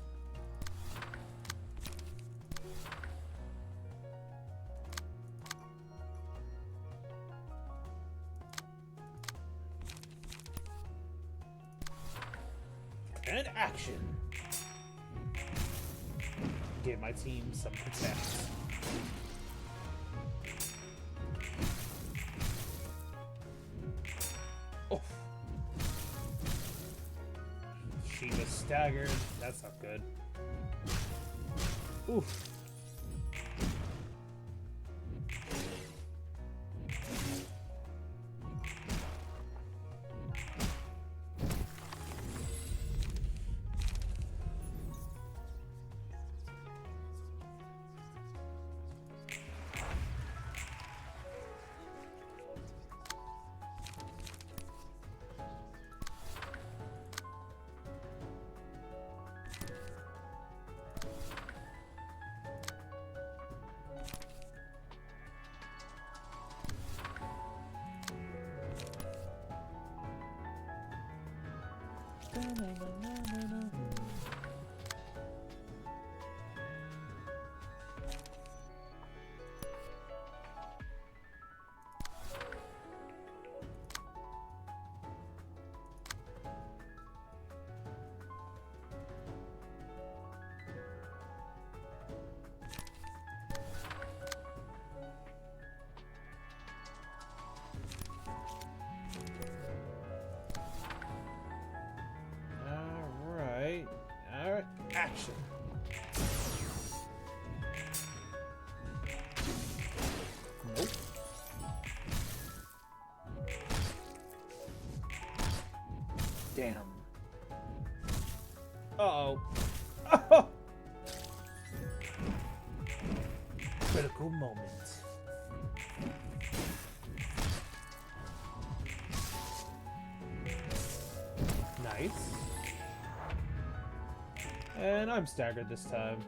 And action. Give my team some protect. Oh. She was staggered. That's not good. Oof. Nope. Damn. Uh-oh. Oh! Critical moment. Nice. And I'm staggered this time.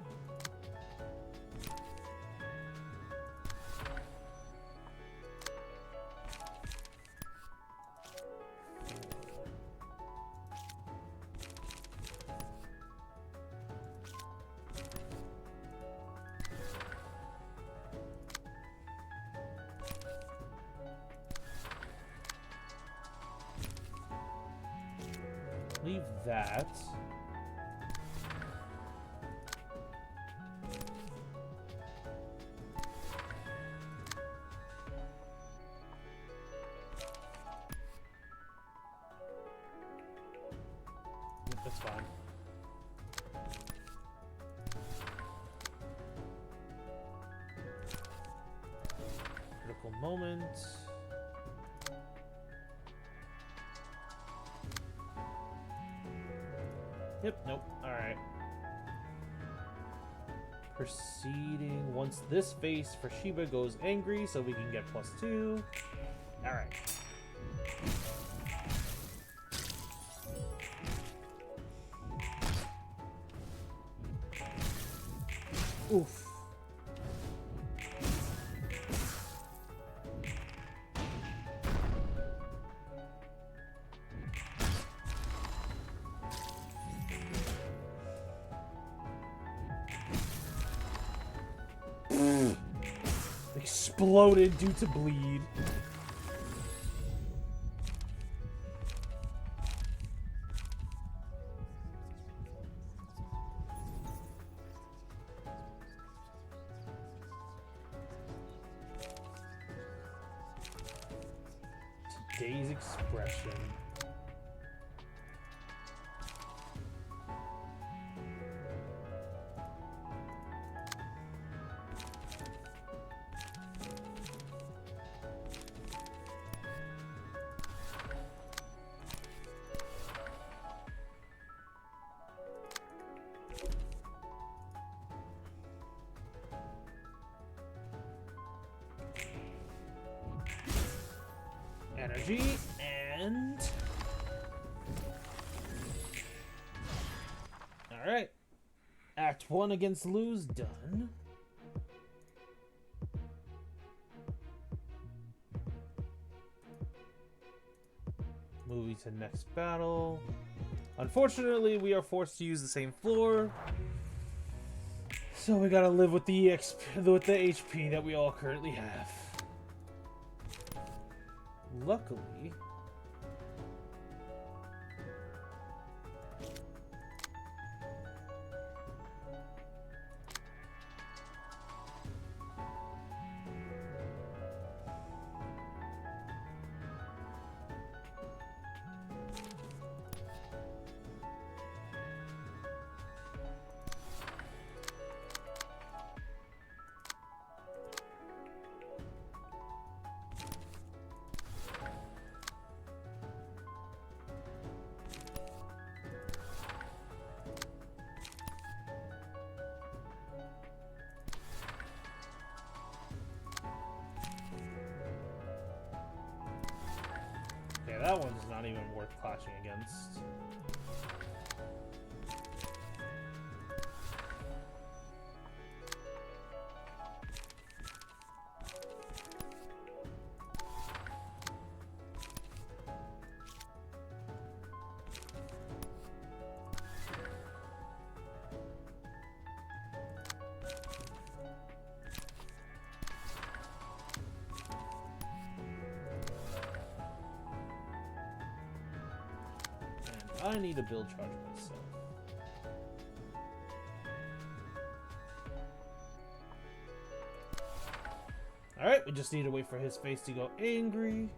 Leave that. Yep, that's fine. Critical moment. Yep, nope. Alright. Proceeding. Once this face for Shiba goes angry, so we can get +2. Alright. Oof. Exploded due to bleed. Today's expression. Energy and all right. Act 1 against Luz done. Moving to next battle. Unfortunately, we are forced to use the same floor, so we gotta live with the HP that we all currently have. Luckily, yeah, that one's not even worth clashing against. I need to build charge myself. Alright, we just need to wait for his face to go angry.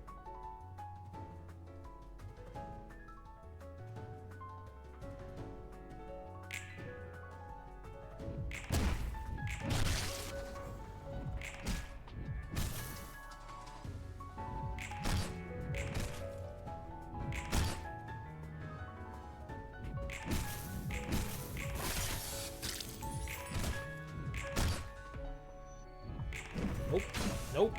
Nope.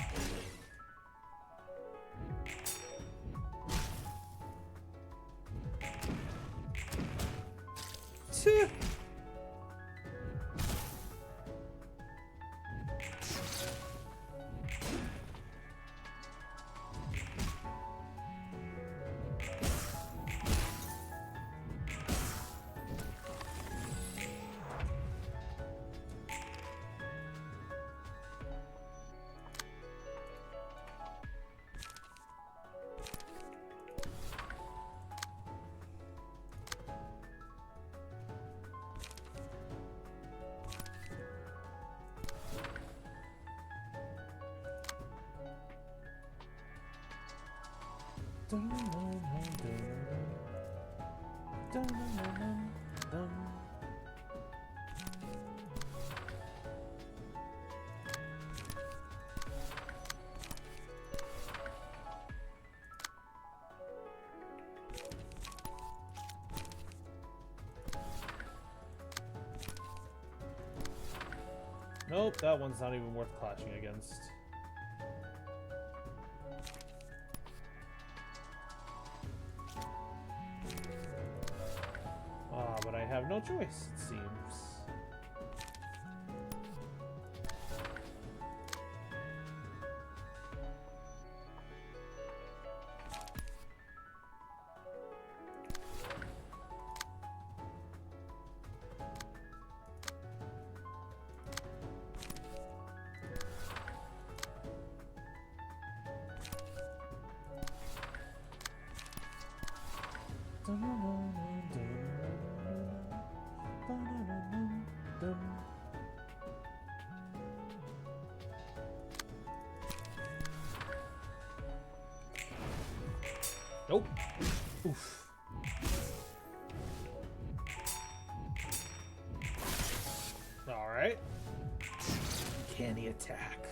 Tch. Nope, that one's not even worth clashing against. Ah, but I have no choice, it seems. Nope. Oof. Alright. Can he attack?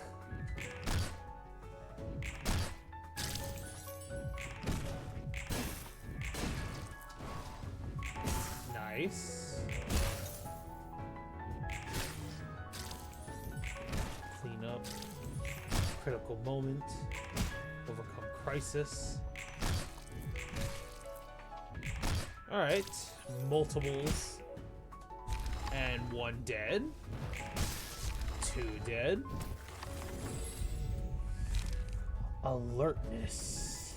Nice. Clean up. Critical moment. Overcome crisis. Alright. Multiples. And one dead. Two dead. Alertness.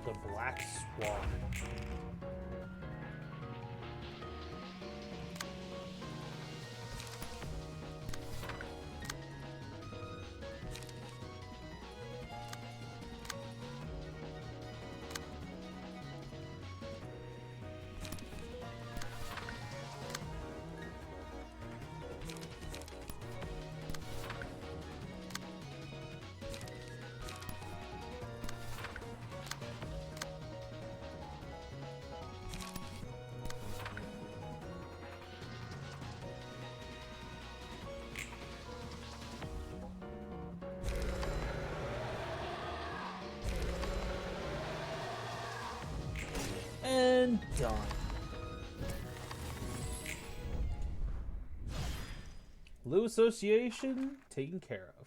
The Black Swan. And done. Lou Association taken care of.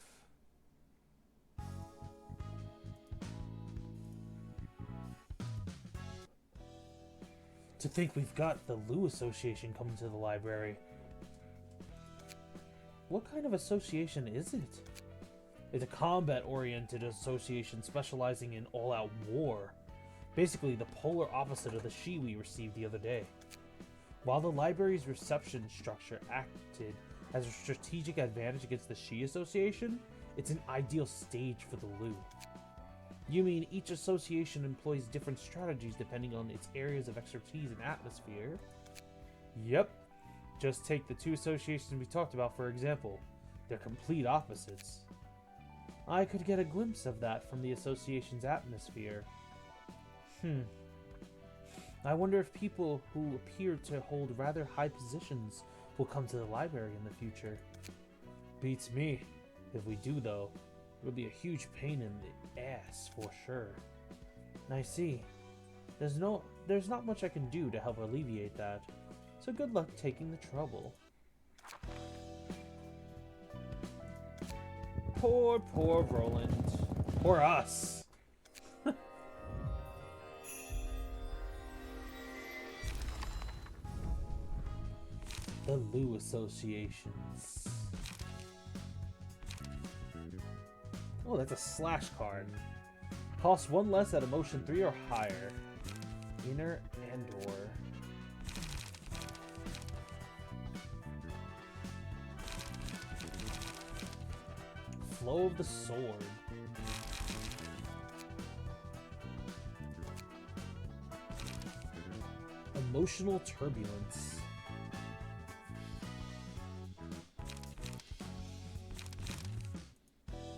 To think we've got the Lou Association coming to the library. What kind of association is it? It's a combat-oriented association specializing in all-out war. Basically, the polar opposite of the Shi we received the other day. While the library's reception structure acted as a strategic advantage against the Shi Association, it's an ideal stage for the Lu. You mean each association employs different strategies depending on its areas of expertise and atmosphere? Yep. Just take the two associations we talked about for example. They're complete opposites. I could get a glimpse of that from the association's atmosphere. I wonder if people who appear to hold rather high positions will come to the library in the future. Beats me. If we do, though, it'll be a huge pain in the ass for sure. I see. There's not much I can do to help alleviate that. So good luck taking the trouble. Poor Roland. Poor us. The Lou Associations. Oh, that's a slash card. Costs 1 less at emotion 3 or higher. Inner and/or. Flow of the Sword. Emotional Turbulence.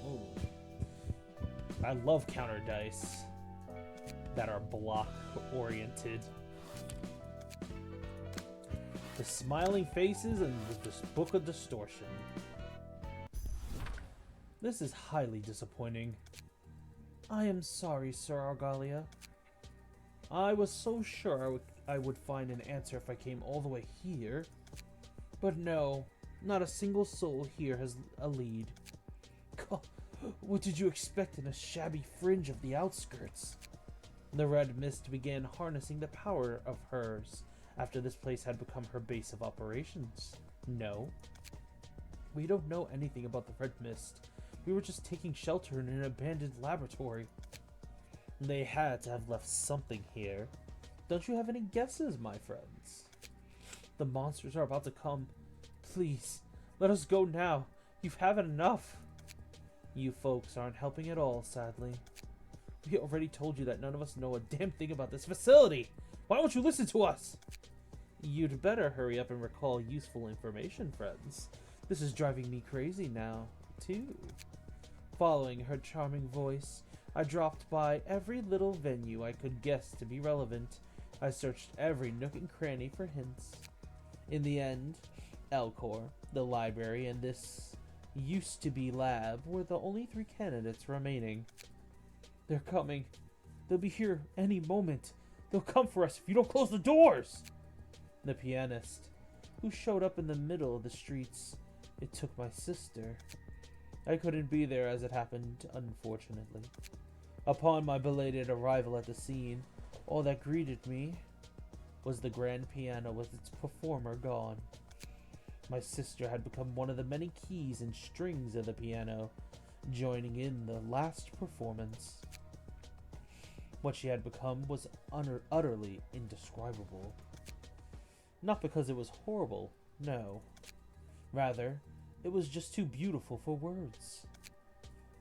Oh. I love counter dice that are block oriented. The Smiling Faces and the Book of Distortion. This is highly disappointing. I am sorry, Sir Argalia. I was so sure I would find an answer if I came all the way here. But no, not a single soul here has a lead. What did you expect in a shabby fringe of the outskirts? The red mist began harnessing the power of hers after this place had become her base of operations. No. We don't know anything about the red mist. We were just taking shelter in an abandoned laboratory. They had to have left something here. Don't you have any guesses, my friends? The monsters are about to come. Please, let us go now. You've had enough. You folks aren't helping at all, sadly. We already told you that none of us know a damn thing about this facility. Why won't you listen to us? You'd better hurry up and recall useful information, friends. This is driving me crazy now, too. Following her charming voice, I dropped by every little venue I could guess to be relevant. I searched every nook and cranny for hints. In the end, Elcor, the library, and this used-to-be lab were the only 3 candidates remaining. They're coming. They'll be here any moment. They'll come for us if you don't close the doors! The pianist, who showed up in the middle of the streets. It took my sister. I couldn't be there as it happened, unfortunately. Upon my belated arrival at the scene, all that greeted me was the grand piano with its performer gone. My sister had become one of the many keys and strings of the piano, joining in the last performance. What she had become was utterly indescribable. Not because it was horrible, no. Rather, it was just too beautiful for words.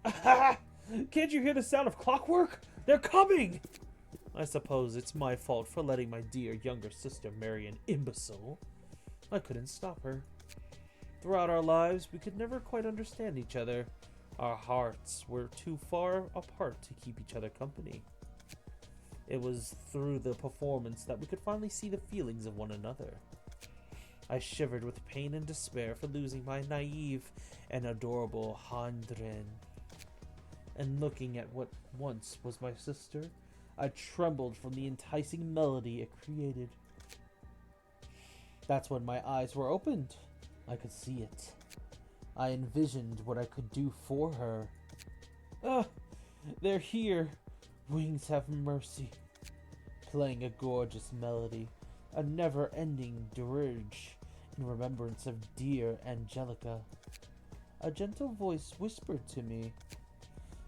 Ah! Can't you hear the sound of clockwork? They're coming! I suppose it's my fault for letting my dear younger sister marry an imbecile. I couldn't stop her. Throughout our lives, we could never quite understand each other. Our hearts were too far apart to keep each other company. It was through the performance that we could finally see the feelings of one another. I shivered with pain and despair for losing my naive and adorable Handren. And looking at what once was my sister, I trembled from the enticing melody it created. That's when my eyes were opened. I could see it. I envisioned what I could do for her. Ah, they're here. Wings have mercy. Playing a gorgeous melody, a never-ending dirge in remembrance of dear Angelica. A gentle voice whispered to me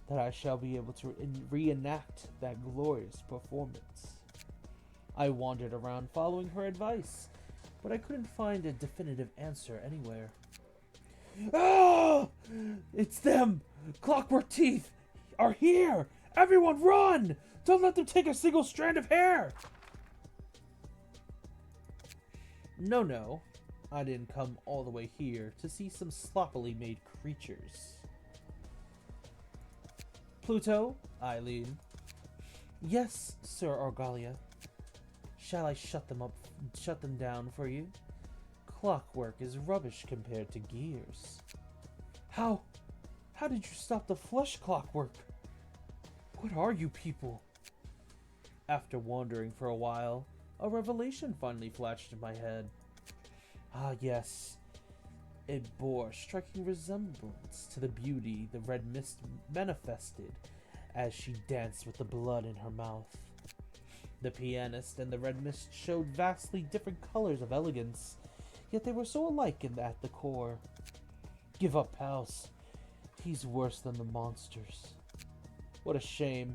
that I shall be able to reenact that glorious performance. I wandered around following her advice, but I couldn't find a definitive answer anywhere. Ah! It's them! Clockwork Teeth are here! Everyone run! Don't let them take a single strand of hair! No. I didn't come all the way here to see some sloppily made creatures. Pluto, Eileen. Yes, Sir Argalia. Shall I shut them down for you? Clockwork is rubbish compared to gears. How did you stop the flesh clockwork? What are you people? After wandering for a while, a revelation finally flashed in my head. Ah, yes. It bore striking resemblance to the beauty the red mist manifested as she danced with the blood in her mouth. The pianist and the red mist showed vastly different colors of elegance, yet they were so alike at the core. Give up, House. He's worse than the monsters. What a shame.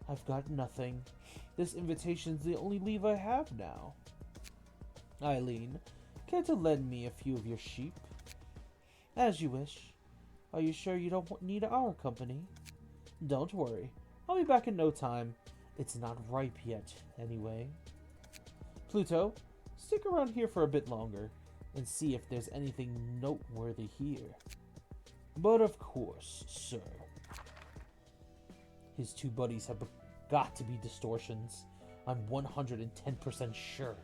I've got nothing. This invitation's the only leave I have now. Eileen, care to lend me a few of your sheep? As you wish. Are you sure you don't need our company? Don't worry. I'll be back in no time. It's not ripe yet, anyway. Pluto, stick around here for a bit longer and see if there's anything noteworthy here. But of course, sir. His two buddies have got to be distortions. I'm 110% sure.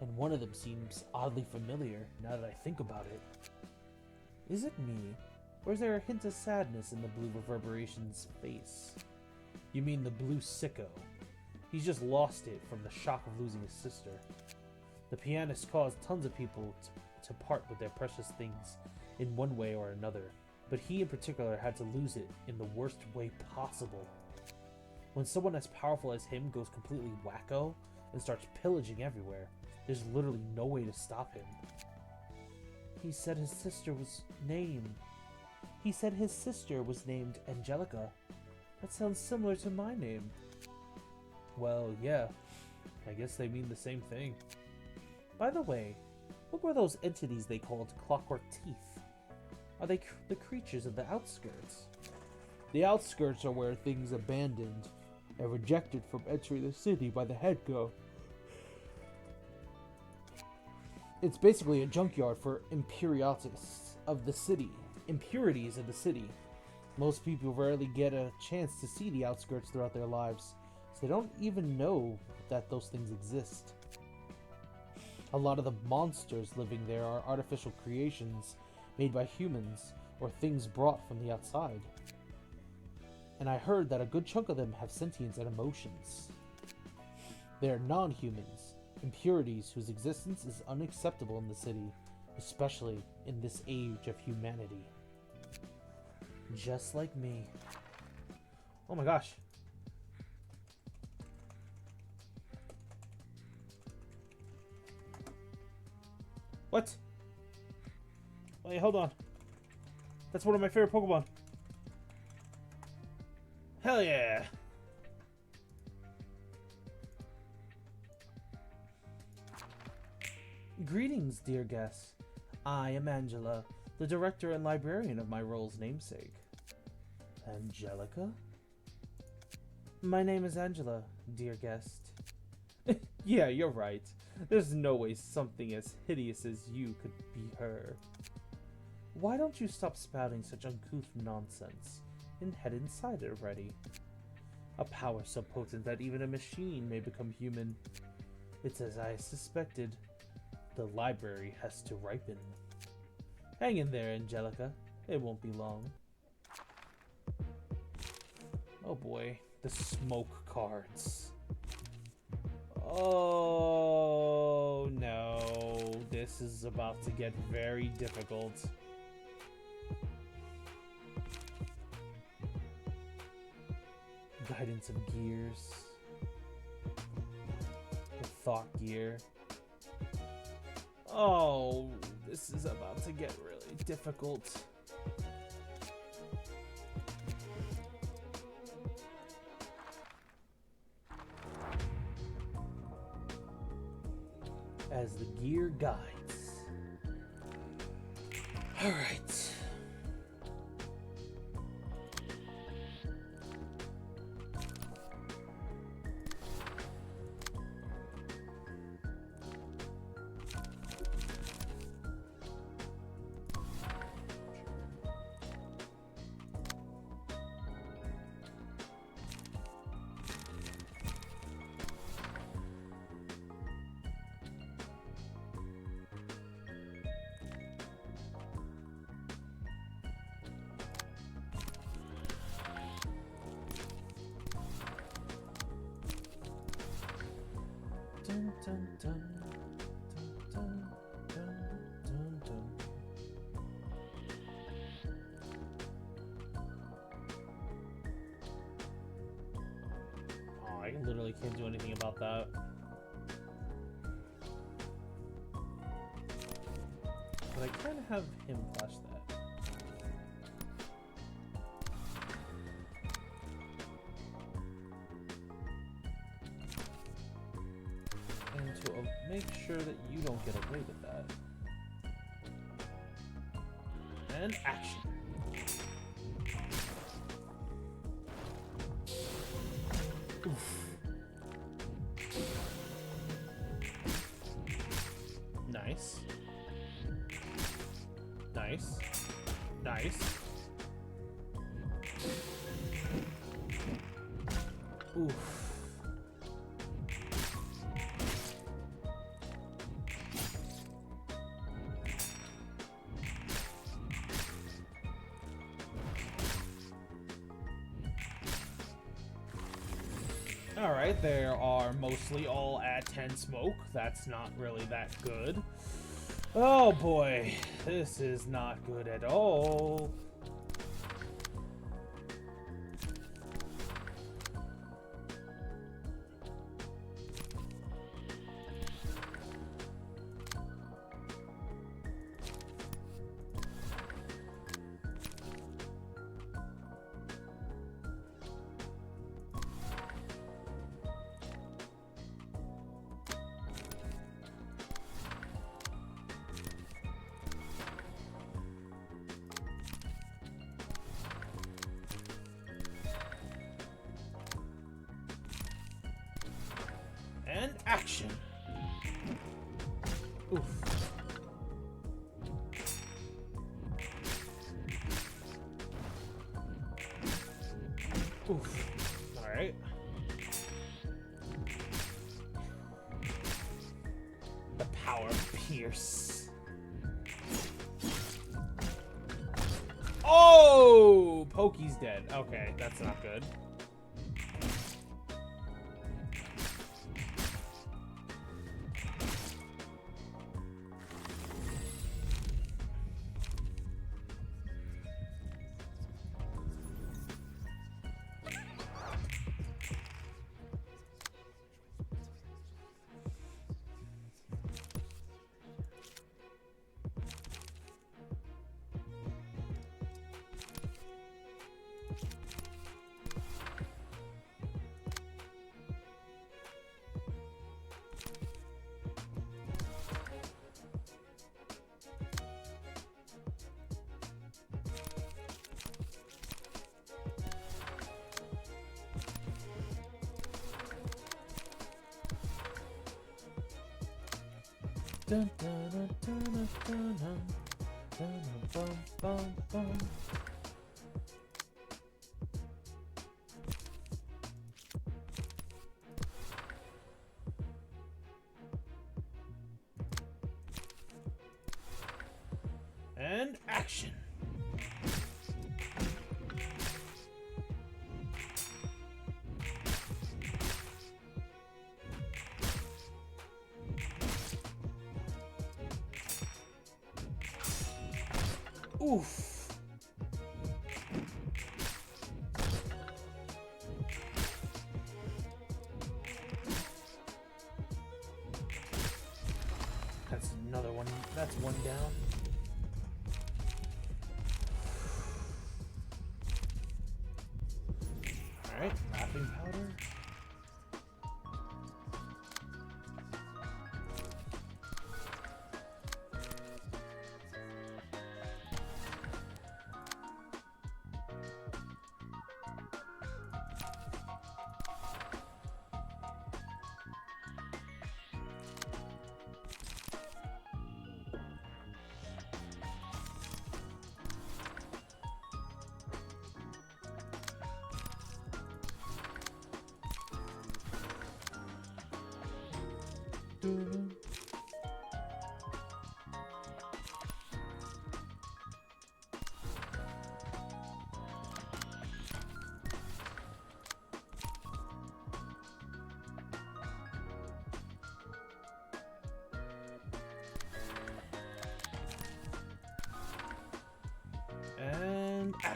And one of them seems oddly familiar now that I think about it. Is it me, or is there a hint of sadness in the blue reverberation's face? You mean the blue sicko. He's just lost it from the shock of losing his sister. The pianist caused tons of people to part with their precious things in one way or another, but he in particular had to lose it in the worst way possible. When someone as powerful as him goes completely wacko and starts pillaging everywhere, there's literally no way to stop him. He said his sister was named Angelica. That sounds similar to my name. Well, yeah. I guess they mean the same thing. By the way, what were those entities they called clockwork teeth? Are they the creatures of the outskirts? The outskirts are where things abandoned and rejected from entering the city by the head go. It's basically a junkyard for impurities of the city. Most people rarely get a chance to see the outskirts throughout their lives, so they don't even know that those things exist. A lot of the monsters living there are artificial creations made by humans or things brought from the outside. And I heard that a good chunk of them have sentience and emotions. They're non-humans, impurities whose existence is unacceptable in the city, especially in this age of humanity. Just like me. Oh my gosh. What? Wait, hold on. That's one of my favorite Pokemon. Hell yeah! Greetings, dear guests. I am Angela, the director and librarian of my role's namesake. Angelica? My name is Angela, dear guest. Yeah, you're right. There's no way something as hideous as you could be her. Why don't you stop spouting such uncouth nonsense and head inside already? A power so potent that even a machine may become human. It's as I suspected. The library has to ripen. Hang in there, Angelica. It won't be long. Oh boy, the smoke cards. Oh no, this is about to get very difficult. Guidance of gears. The thought gear. Oh, this is about to get really difficult. As the gear guides. All right. Dun, dun, dun, dun, dun, dun. Oh, I literally can't do anything about that. But I can have him flash that. And to make sure that you don't get away with that. And action. Oof. Nice. Nice. Nice. Oof. Alright, there are mostly all at 10 smoke. That's not really that good. Oh boy, this is not good at all. And action. Oof. Oof. All right. The power of Pierce. Oh, Pokey's dead. Okay, that's not good. Dun, dun, dun, dun, dun, dun, dun, dun, bum, bum, bum. And action. Oof. That's another one. That's one down. All right, laughing powder.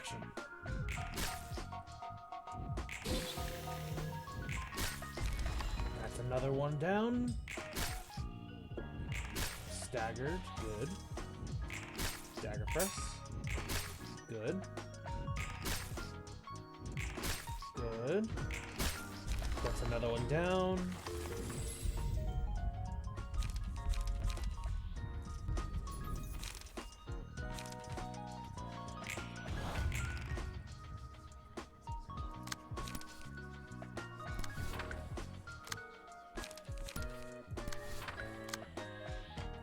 Action. That's another one down. Staggered. Good. Dagger press. Good. Good. That's another one down.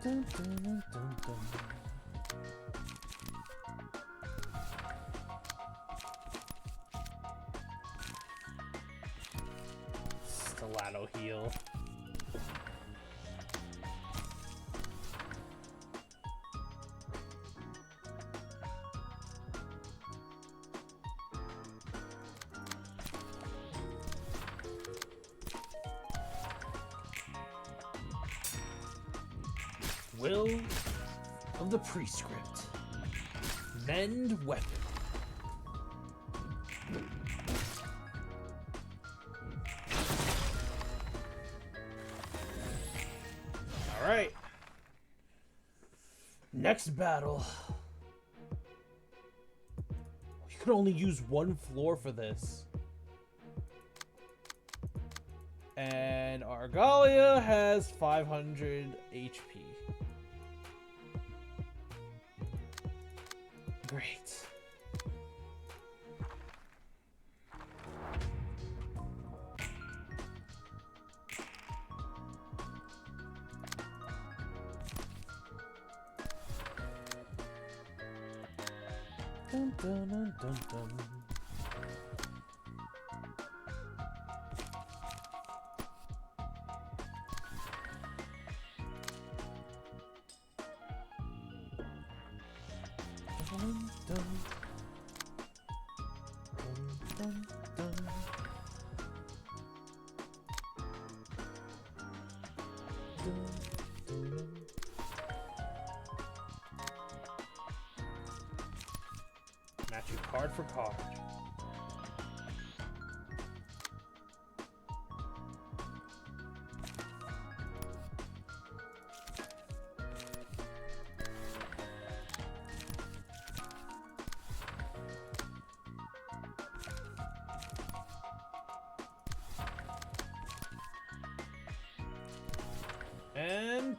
Dun, dun, dun, dun, dun. Stiletto heal. Will of the Prescript. Mend weapon. Alright. Next battle. You could only use one floor for this. And Argalia has 500 HP. Great. Dun, dun, dun, dun, dun. Dun, dun. Dun, dun, dun. Dun, dun. Match you card for card. And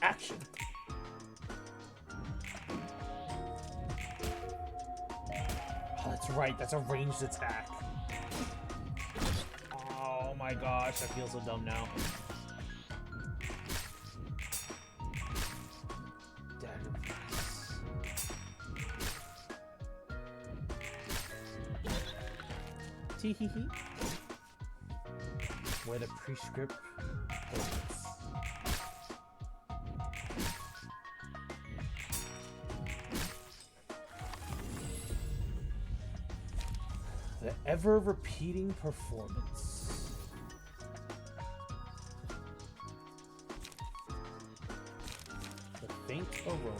action. Oh, that's right. That's a ranged attack. Oh my gosh, I feel so dumb now. Dagger press. Tee-hee-hee. Where the Prescript opens. The ever-repeating performance. The faint aroma.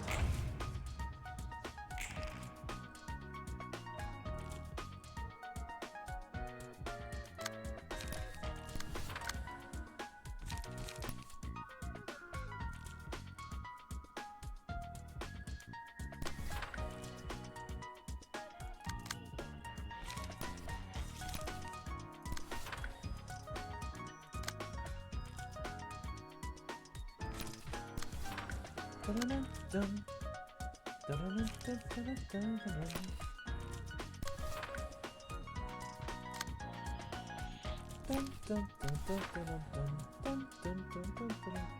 Dun-dun-dun-dun. Dun-dun-dun-dun-dun-dun-dun.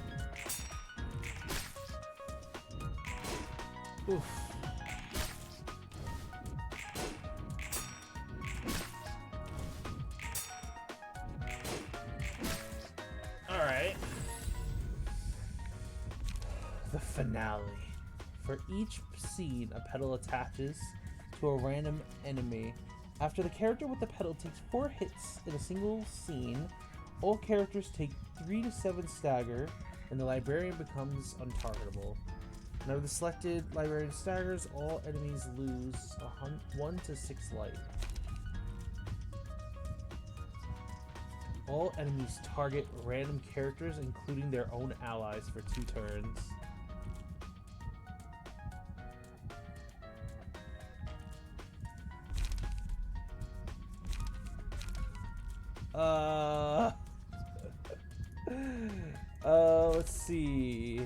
Oof. Alright. The finale. For each scene, a petal attaches to a random enemy. After the character with the petal takes 4 hits in a single scene, all characters take 3 to 7 stagger, and the librarian becomes untargetable. Whenever the selected librarian staggers, all enemies lose 1 to 6 life. All enemies target random characters, including their own allies, for 2 turns. Let's see.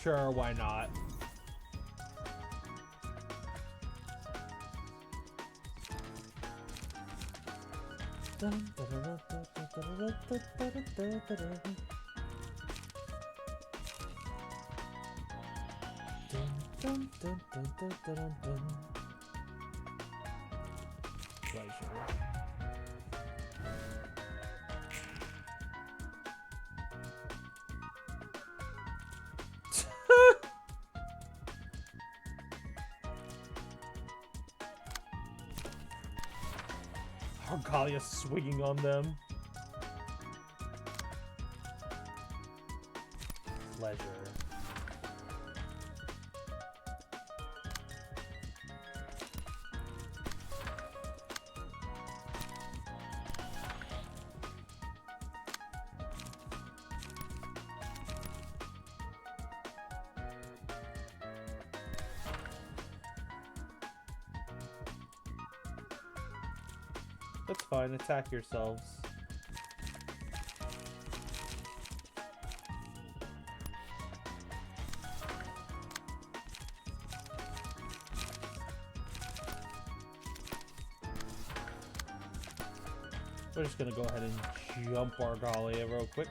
Sure, why not? Pleasure. Argalia swinging on them. Pleasure. That's fine, attack yourselves. We're just gonna go ahead and jump Argalia real quick.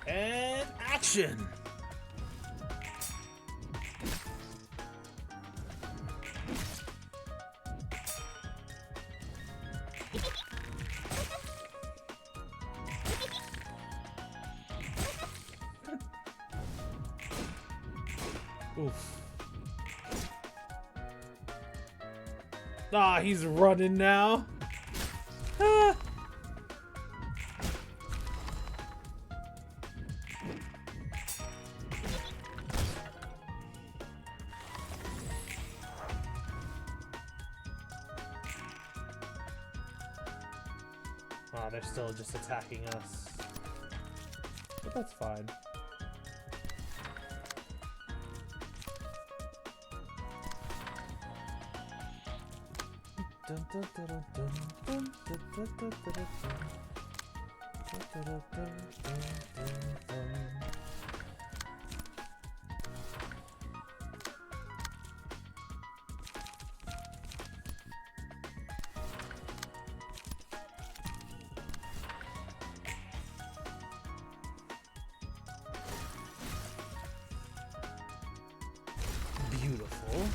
And action! Oof. Ah, he's running now. Ah. Oh, they're still just attacking us. But that's fine. Beautiful.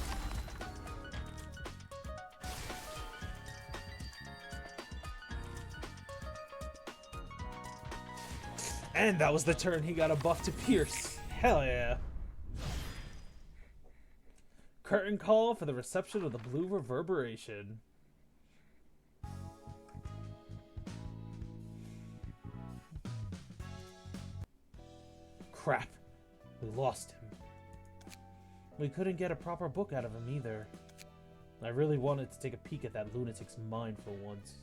And that was the turn he got a buff to pierce. Hell yeah. Curtain call for the reception of the blue reverberation. Crap. We lost him. We couldn't get a proper book out of him either. I really wanted to take a peek at that lunatic's mind for once.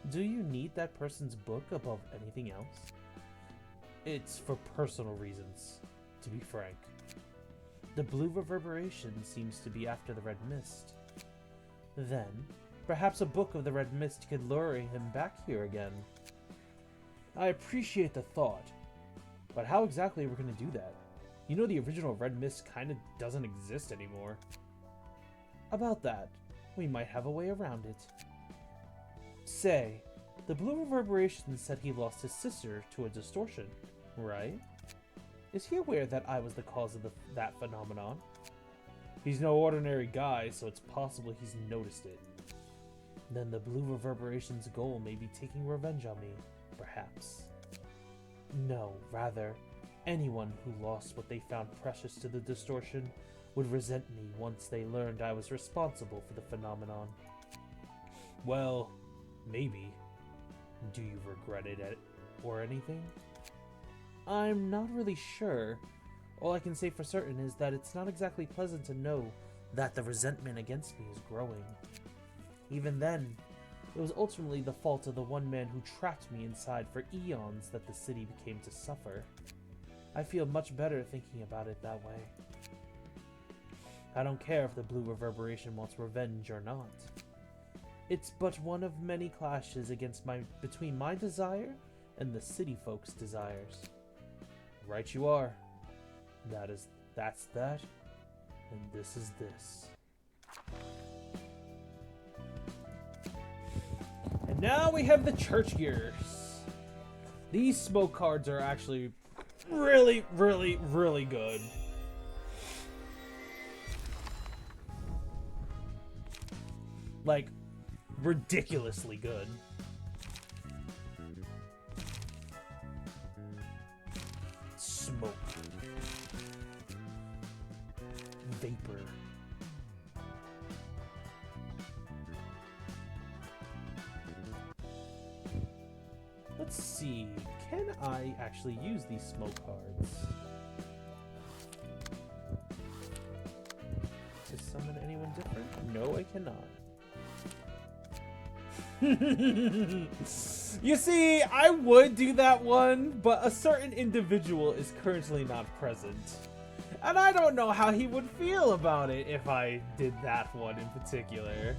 Do you need that person's book above anything else? It's for personal reasons, to be frank. The blue reverberation seems to be after the red mist. Then, perhaps a book of the red mist could lure him back here again. I appreciate the thought, but how exactly are we going to do that? You know, the original red mist kind of doesn't exist anymore. About that, we might have a way around it. Say, the blue reverberation said he lost his sister to a distortion, right? Is he aware that I was the cause of that phenomenon? He's no ordinary guy, so it's possible he's noticed it. Then the blue reverberation's goal may be taking revenge on me, perhaps. No, rather, anyone who lost what they found precious to the distortion would resent me once they learned I was responsible for the phenomenon. Well, maybe. Do you regret it or anything? I'm not really sure. All I can say for certain is that it's not exactly pleasant to know that the resentment against me is growing. Even then, it was ultimately the fault of the one man who trapped me inside for eons that the city became to suffer. I feel much better thinking about it that way. I don't care if the blue reverberation wants revenge or not. It's but one of many clashes between my desire and the city folks' desires. Right you are. That's that, and this is this. And now we have the church gears. These smoke cards are actually really, really, really good. Like, ridiculously good. Smoke. Vapor. Let's see. Can I actually use these smoke cards? To summon anyone different? No, I cannot. You see, I would do that one, but a certain individual is currently not present. And I don't know how he would feel about it if I did that one in particular.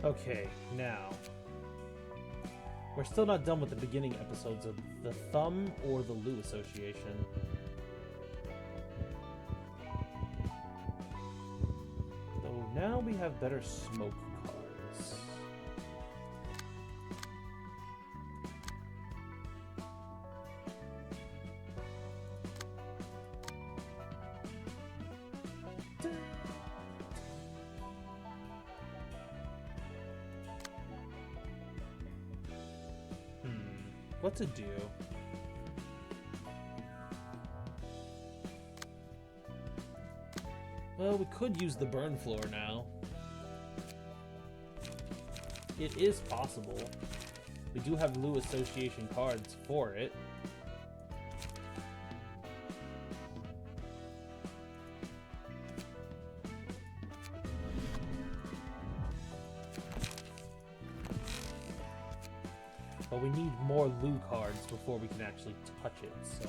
Okay, now, we're still not done with the beginning episodes of the Thumb or the Lou Association. Though now we have better smoke cards. What to do? Well, we could use the burn floor now. It is possible. We do have Lou Association cards for it. But we need more Lou cards before we can actually touch it, so...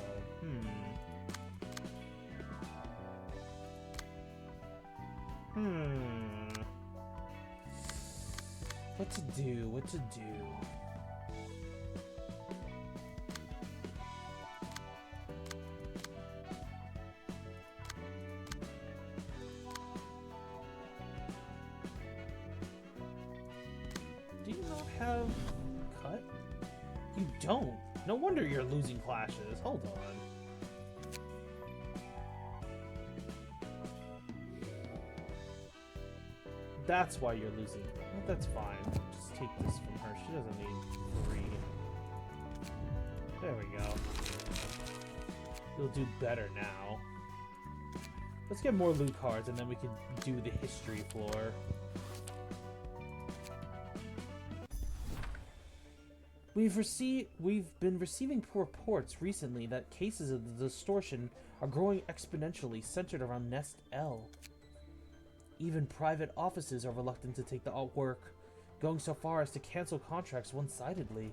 What to do? What to do? Do you not have cut? You don't. No wonder you're losing clashes. Hold on. That's why you're losing. Well, that's fine. Just take this from her. She doesn't need 3. There we go. You'll do better now. Let's get more loot cards, and then we can do the history floor. We've been receiving reports recently that cases of the distortion are growing exponentially, centered around Nest L. Even private offices are reluctant to take the work, going so far as to cancel contracts one-sidedly.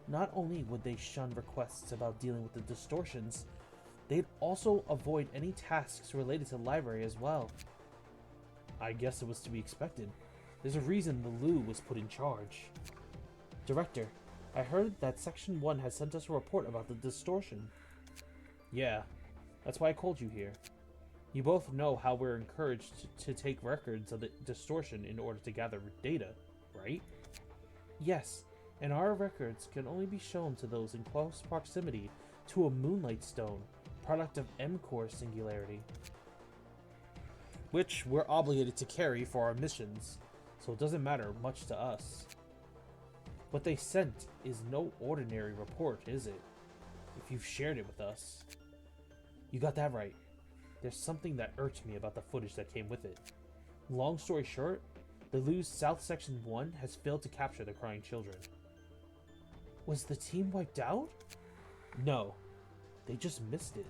Not only would they shun requests about dealing with the distortions, they'd also avoid any tasks related to the library as well. I guess it was to be expected. There's a reason the Lou was put in charge. Director, I heard that Section 1 has sent us a report about the distortion. Yeah, that's why I called you here. You both know how we're encouraged to take records of the distortion in order to gather data, right? Yes, and our records can only be shown to those in close proximity to a moonlight stone, product of M-Core singularity, which we're obligated to carry for our missions, so it doesn't matter much to us. What they sent is no ordinary report, is it? If you've shared it with us. You got that right. There's something that irked me about the footage that came with it. Long story short, the Lou's South Section 1 has failed to capture the crying children. Was the team wiped out? No, they just missed it.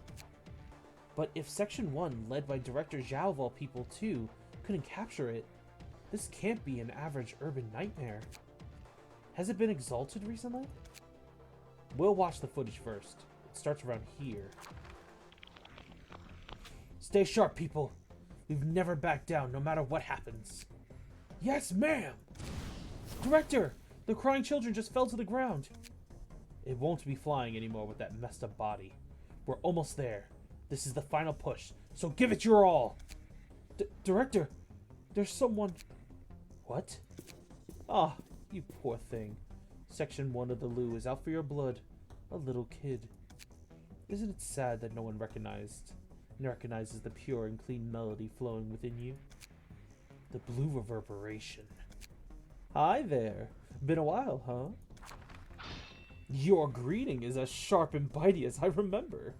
But if Section 1, led by Director Zhao of all people too, couldn't capture it, this can't be an average urban nightmare. Has it been exalted recently? We'll watch the footage first. It starts around here. Stay sharp, people. We've never backed down, no matter what happens. Yes, ma'am! Director! The crying children just fell to the ground. It won't be flying anymore with that messed up body. We're almost there. This is the final push, so give it your all! Director! There's someone... What? Ah, you poor thing. Section 1 of the Lou is out for your blood. A little kid. Isn't it sad that no one recognizes the pure and clean melody flowing within you? The blue reverberation. Hi there. Been a while, huh? Your greeting is as sharp and bitey as I remember.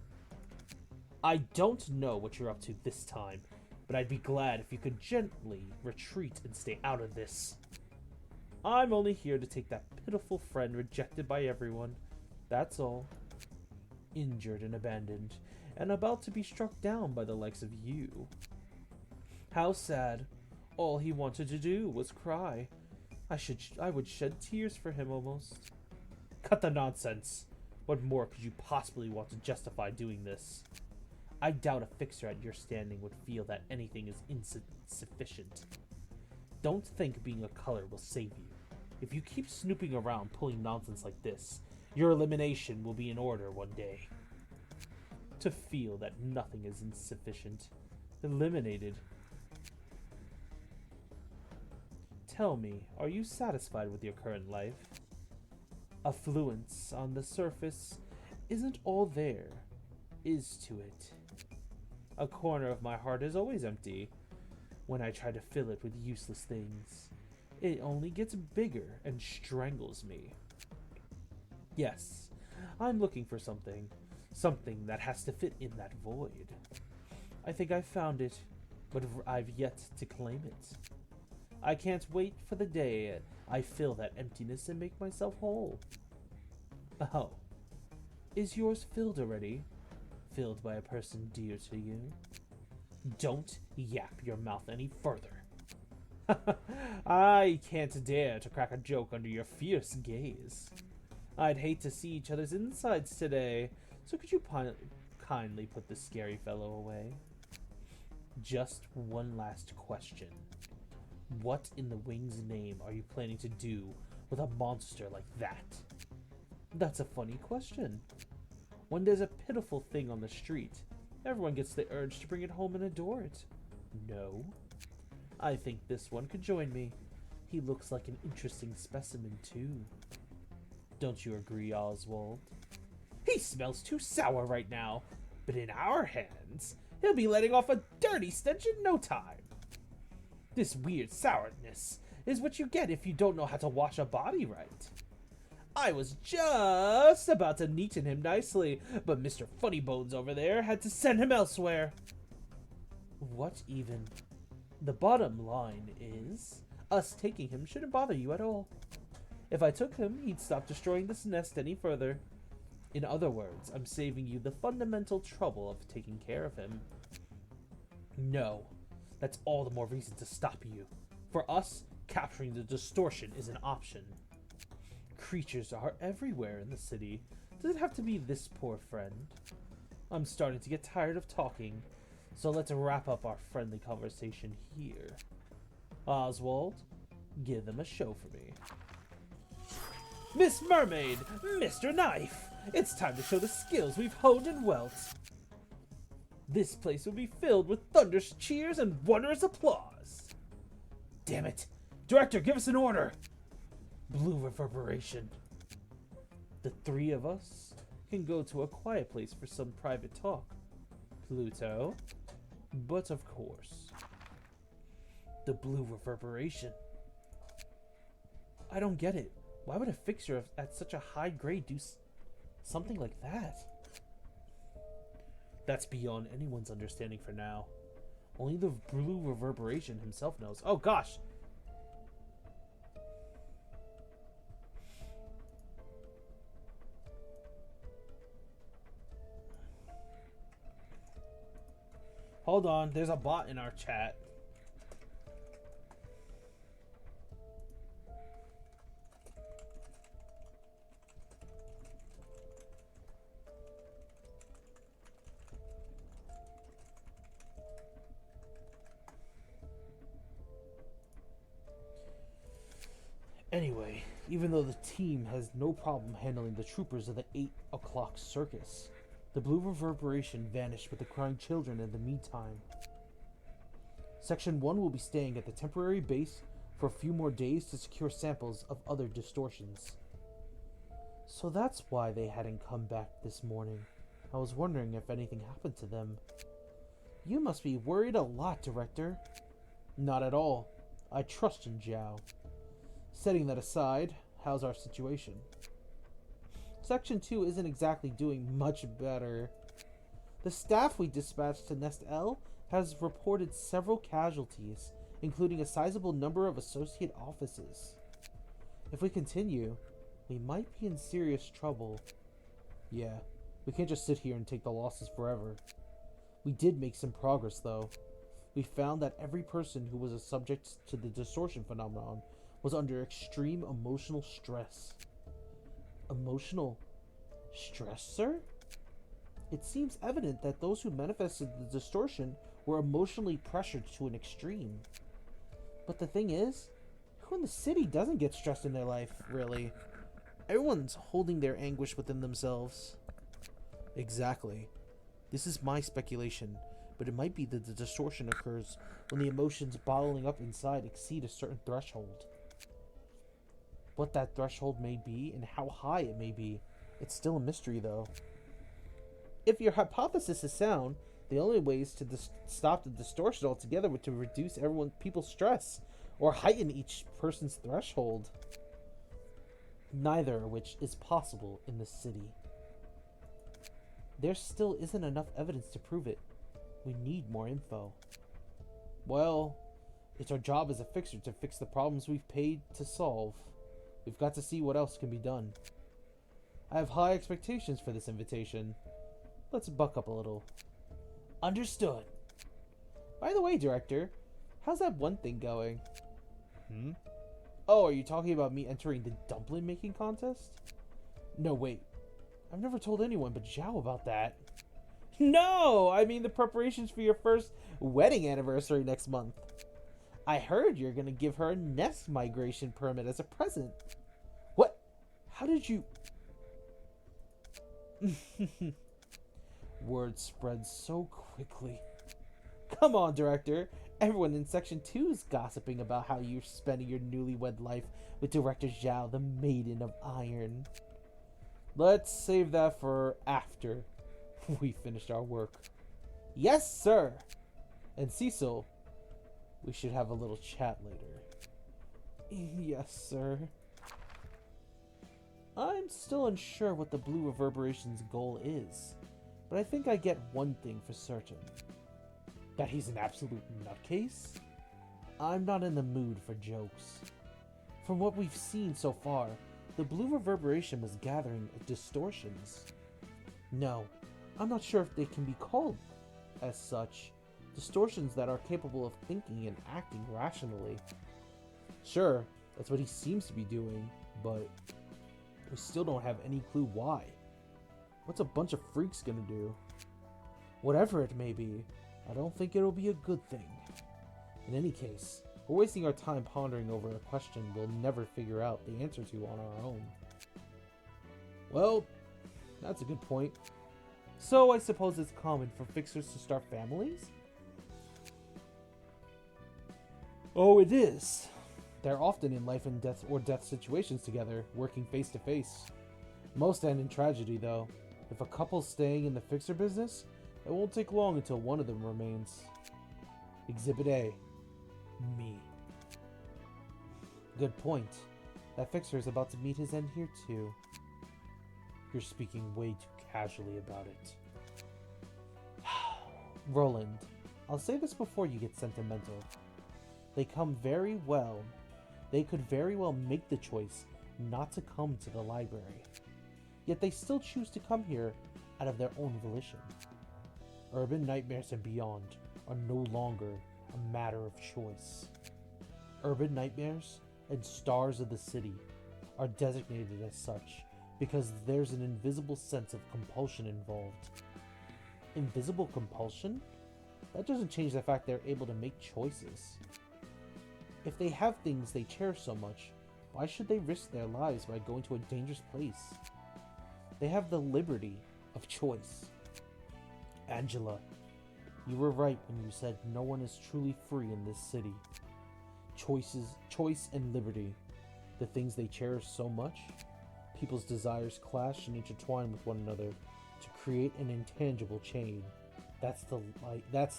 I don't know what you're up to this time, but I'd be glad if you could gently retreat and stay out of this. I'm only here to take that pitiful friend rejected by everyone. That's all. Injured and abandoned, and about to be struck down by the likes of you. How sad. All he wanted to do was cry. I would shed tears for him almost. Cut the nonsense. What more could you possibly want to justify doing this? I doubt a fixer at your standing would feel that anything is insufficient. Don't think being a color will save you. If you keep snooping around pulling nonsense like this, your elimination will be in order one day. To feel that nothing is insufficient. Eliminated. Tell me, are you satisfied with your current life? Affluence on the surface isn't all there is to it. A corner of my heart is always empty. When I try to fill it with useless things, it only gets bigger and strangles me. Yes, I'm looking for something. Something that has to fit in that void. I think I've found it, but I've yet to claim it. I can't wait for the day I fill that emptiness and make myself whole. Oh, is yours filled already? Filled by a person dear to you? Don't yap your mouth any further. I can't dare to crack a joke under your fierce gaze. I'd hate to see each other's insides today, so could you kindly put this scary fellow away? Just one last question. What in the wing's name are you planning to do with a monster like that? That's a funny question. When there's a pitiful thing on the street, everyone gets the urge to bring it home and adore it. No? I think this one could join me. He looks like an interesting specimen, too. Don't you agree, Oswald? He smells too sour right now, but in our hands, he'll be letting off a dirty stench in no time. This weird sourness is what you get if you don't know how to wash a body right. I was just about to neaten him nicely, but Mr. Funnybones over there had to send him elsewhere. What even? The bottom line is, us taking him shouldn't bother you at all. If I took him, he'd stop destroying this nest any further. In other words, I'm saving you the fundamental trouble of taking care of him. No, that's all the more reason to stop you. For us, capturing the distortion is an option. Creatures are everywhere in the city. Does it have to be this poor friend? I'm starting to get tired of talking, so let's wrap up our friendly conversation here. Oswald, give them a show for me. Miss Mermaid, Mr. Knife, it's time to show the skills we've honed in Welt. This place will be filled with thunderous cheers and wondrous applause. Damn it. Director, give us an order. Blue reverberation. The three of us can go to a quiet place for some private talk. Pluto. But of course. The blue reverberation. I don't get it. Why would a fixer at such a high grade do something like that? That's beyond anyone's understanding for now. Only the blue reverberation himself knows. Oh gosh! Hold on, there's a bot in our chat. Anyway, even though the team has no problem handling the troopers of the 8 o'clock circus, the blue reverberation vanished with the crying children in the meantime. Section 1 will be staying at the temporary base for a few more days to secure samples of other distortions. So that's why they hadn't come back this morning. I was wondering if anything happened to them. You must be worried a lot, Director. Not at all. I trust in Zhao. Setting that aside, how's our situation? Section 2 isn't exactly doing much better. The staff we dispatched to Nest L has reported several casualties, including a sizable number of associate offices. If we continue, we might be in serious trouble. Yeah, we can't just sit here and take the losses forever. We did make some progress, though. We found that every person who was a subject to the distortion phenomenon was under extreme emotional stress. Emotional stress, sir? It seems evident that those who manifested the distortion were emotionally pressured to an extreme. But the thing is, who in the city doesn't get stressed in their life, really? Everyone's holding their anguish within themselves. Exactly. This is my speculation, but it might be that the distortion occurs when the emotions bottling up inside exceed a certain threshold. What that threshold may be and how high it may be, it's still a mystery, though. If your hypothesis is sound, the only ways to stop the distortion altogether would to reduce people's stress, or heighten each person's threshold. Neither of which is possible in the city. There still isn't enough evidence to prove it. We need more info. Well, it's our job as a fixer to fix the problems we've paid to solve. We've got to see what else can be done. I have high expectations for this invitation. Let's buck up a little. Understood. By the way, Director, how's that one thing going? Oh, are you talking about me entering the dumpling making contest? No, wait. I've never told anyone but Zhao about that. No! I mean the preparations for your first wedding anniversary next month. I heard you're gonna give her a nest migration permit as a present. What? How did you... Word spreads so quickly. Come on, Director. Everyone in Section 2 is gossiping about how you're spending your newlywed life with Director Zhao, the Maiden of Iron. Let's save that for after we finished our work. Yes, sir. And Cecil, we should have a little chat later. Yes, sir. I'm still unsure what the Blue Reverberation's goal is, but I think I get one thing for certain. That he's an absolute nutcase? I'm not in the mood for jokes. From what we've seen so far, the blue reverberation was gathering distortions. No, I'm not sure if they can be called as such. Distortions that are capable of thinking and acting rationally. Sure, that's what he seems to be doing, but we still don't have any clue why. What's a bunch of freaks gonna do? Whatever it may be, I don't think it'll be a good thing. In any case, we're wasting our time pondering over a question we'll never figure out the answer to on our own. Well, that's a good point. So I suppose it's common for fixers to start families? Oh, it is. They're often in life and death or death situations together, working face to face. Most end in tragedy, though. If a couple's staying in the fixer business, it won't take long until one of them remains. Exhibit A. Me. Good point. That fixer is about to meet his end here, too. You're speaking way too casually about it. Roland, I'll say this before you get sentimental. They could very well make the choice not to come to the library. Yet they still choose to come here out of their own volition. Urban nightmares and beyond are no longer a matter of choice. Urban nightmares and stars of the city are designated as such because there's an invisible sense of compulsion involved. Invisible compulsion? That doesn't change the fact they're able to make choices. If they have things they cherish so much, why should they risk their lives by going to a dangerous place? They have the liberty of choice. Angela, you were right when you said no one is truly free in this city. Choice and liberty, the things they cherish so much, people's desires clash and intertwine with one another to create an intangible chain. That's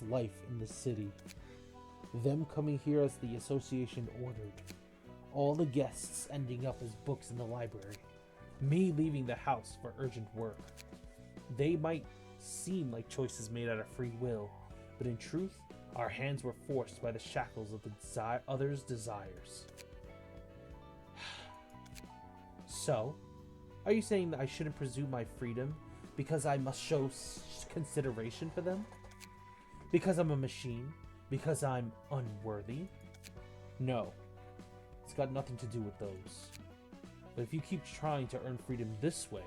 life in the city. Them coming here as the association ordered. All the guests ending up as books in the library. Me leaving the house for urgent work. They might seem like choices made out of free will, but in truth, our hands were forced by the shackles of the others' desires. So, are you saying that I shouldn't presume my freedom because I must show consideration for them? Because I'm a machine? Because I'm unworthy? No, it's got nothing to do with those. But if you keep trying to earn freedom this way,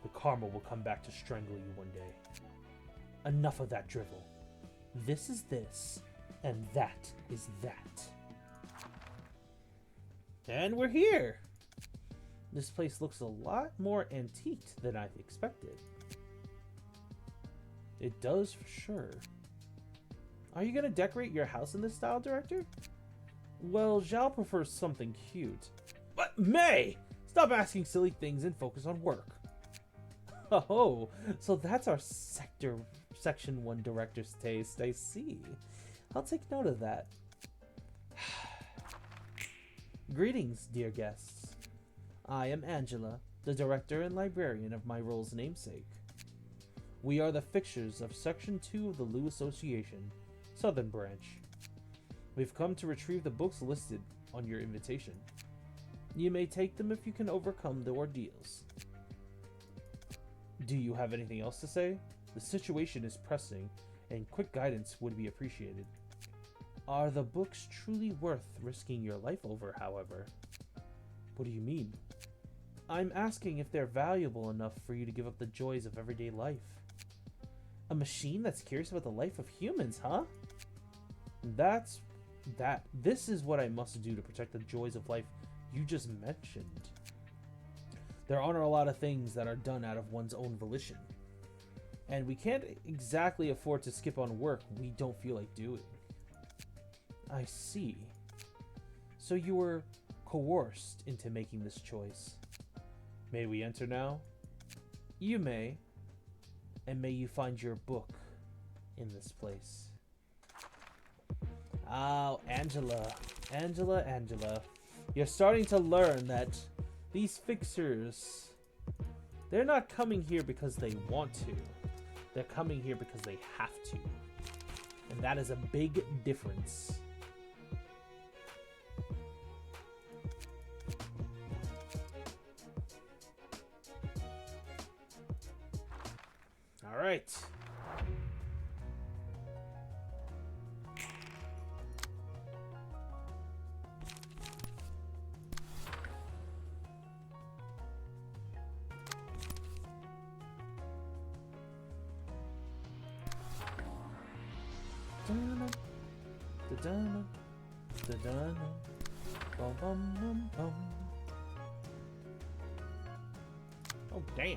the karma will come back to strangle you one day. Enough of that drivel. This is this, and that is that. And we're here! This place looks a lot more antiqued than I expected. It does for sure. Are you gonna decorate your house in this style, Director? Well, Zhao prefers something cute. But May! Stop asking silly things and focus on work. Oh, so that's our Section 1 Director's taste, I see. I'll take note of that. Greetings, dear guests. I am Angela, the Director and Librarian of my role's namesake. We are the fixtures of Section 2 of the Lu Association, Southern Branch. We've come to retrieve the books listed on your invitation. You may take them if you can overcome the ordeals. Do you have anything else to say? The situation is pressing, and quick guidance would be appreciated. Are the books truly worth risking your life over, however? What do you mean? I'm asking if they're valuable enough for you to give up the joys of everyday life. A machine that's curious about the life of humans, huh? This is what I must do to protect the joys of life you just mentioned. There aren't a lot of things that are done out of one's own volition. And we can't exactly afford to skip on work we don't feel like doing. I see. So you were coerced into making this choice. May we enter now? You may. And may you find your book in this place. Oh, Angela. Angela. You're starting to learn that these fixers, they're not coming here because they want to. They're coming here because they have to. And that is a big difference. All right. Oh, damn.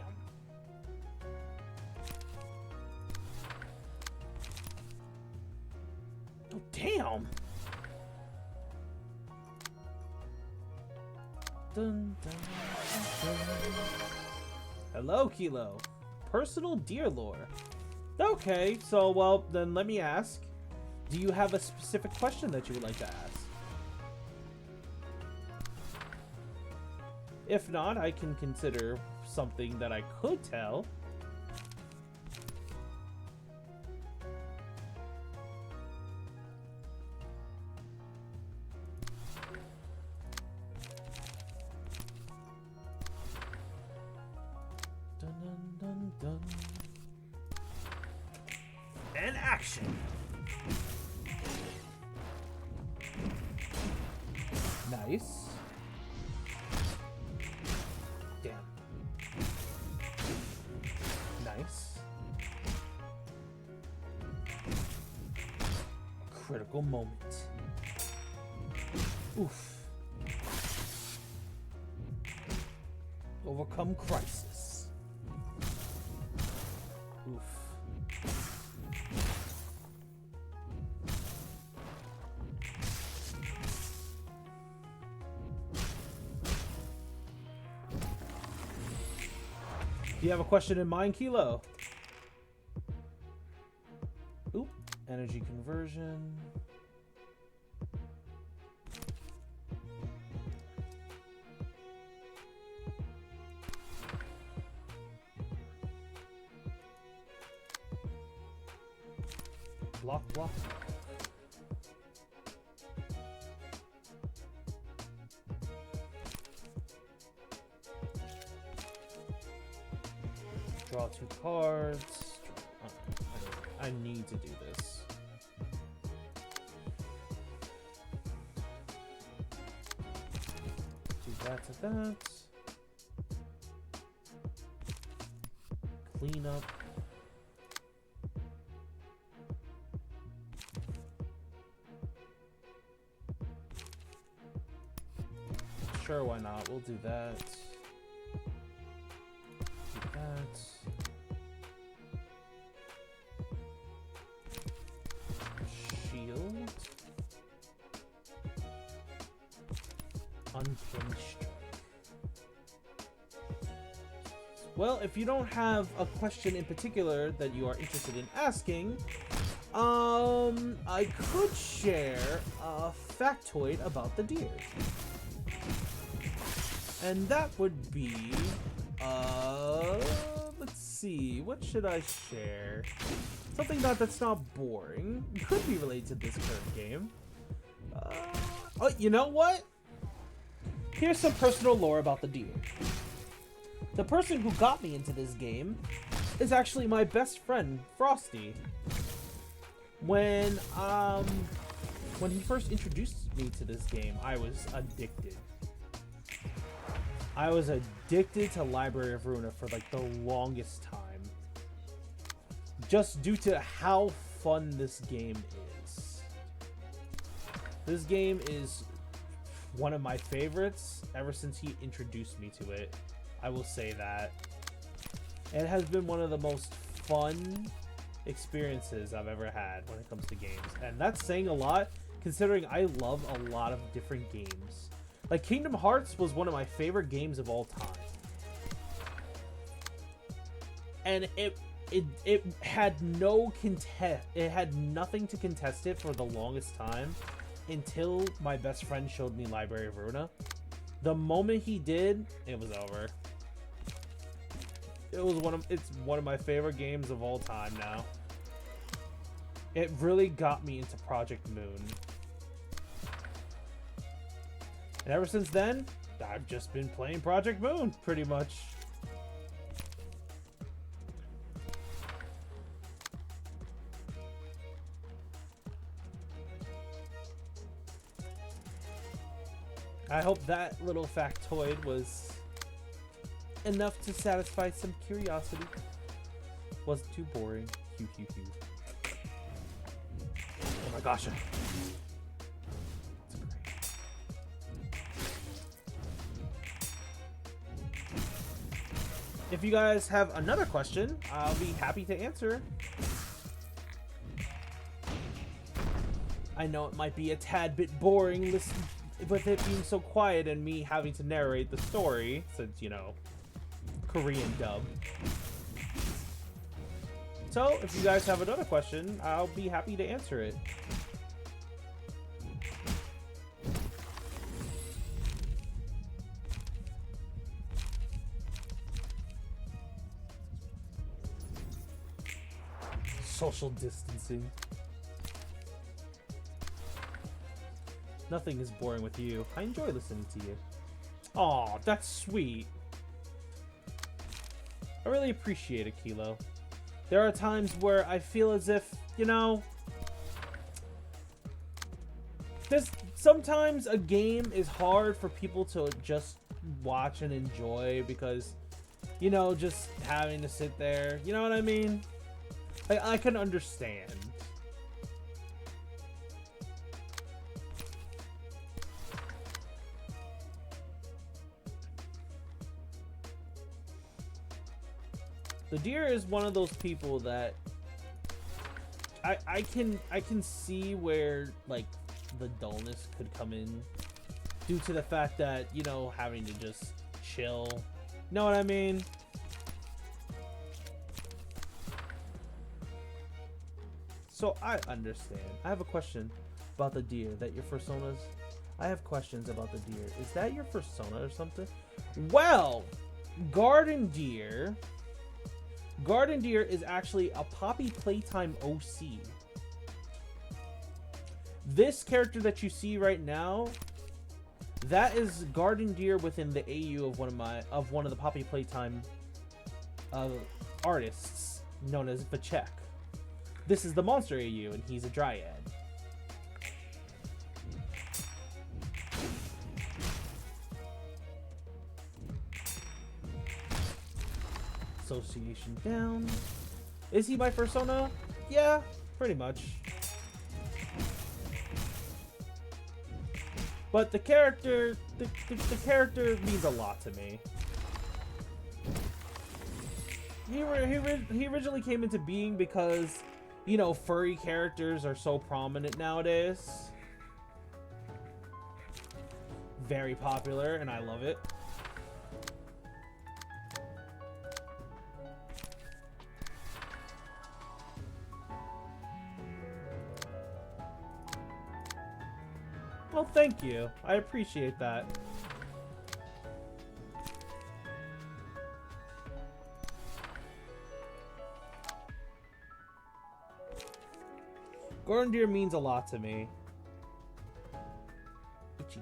Oh, damn. Dun, dun, dun, dun. Hello, Kilo. Personal deer lore. Okay, so, well, then let me ask. Do you have a specific question that you would like to ask? If not, I can consider something that I could tell. Dun, dun, dun, dun. And action. Nice. Damn. Nice. Critical moment. Oof. Overcome crisis. Oof. Do you have a question in mind, Kilo? Oop. Energy conversion. Block, block. Draw 2 cards. I need to do this. Do that to that. Clean up. Sure, why not? We'll do that. Do that. Shield. Unhinged strike. Well, if you don't have a question in particular that you are interested in asking, I could share a factoid about the deer. And that would be, let's see, what should I share? Something that's not boring. Could be related to this current game. Oh, you know what? Here's some personal lore about the deer. The person who got me into this game is actually my best friend, Frosty. When he first introduced me to this game, I was addicted. I was addicted to Library of Ruina for like the longest time. Just due to how fun this game is. This game is one of my favorites ever since he introduced me to it. I will say that. It has been one of the most fun experiences I've ever had when it comes to games. And that's saying a lot, considering I love a lot of different games. Like, Kingdom Hearts was one of my favorite games of all time. And it had it had nothing to contest it for the longest time until my best friend showed me Library of Ruina. The moment he did, it was over. It's one of my favorite games of all time now. It really got me into Project Moon. And ever since then, I've just been playing Project Moon, pretty much. I hope that little factoid was enough to satisfy some curiosity. Wasn't too boring. Hugh, hugh, hugh. Oh my gosh. That's great. If you guys have another question, I'll be happy to answer. I know it might be a tad bit boring with it being so quiet and me having to narrate the story, since, you know, Korean dub. So, if you guys have another question, I'll be happy to answer it. Social distancing. Nothing is boring with you. I enjoy listening to you. Aw, that's sweet. I really appreciate it, Kilo. There are times where I feel as if, you know, sometimes a game is hard for people to just watch and enjoy because, you know, just having to sit there, you know what I mean? I can understand. The deer is one of those people that I can see where, like, the dullness could come in due to the fact that, you know, having to just chill. Know what I mean? So I understand. I have a question about the deer that your personas. I have questions about the deer. Is that your persona or something? Well, Garden Deer is actually a Poppy Playtime OC. This character that you see right now, that is Garden Deer within the AU of one of the Poppy Playtime artists known as Vachek. This is the monster AU, and he's a dryad. Association down. Is he my persona? Yeah, pretty much. But the character means a lot to me. He originally came into being because, you know, furry characters are so prominent nowadays. Very popular, and I love it. Well, thank you. I appreciate that. Garden Deer means a lot to me. Itchy.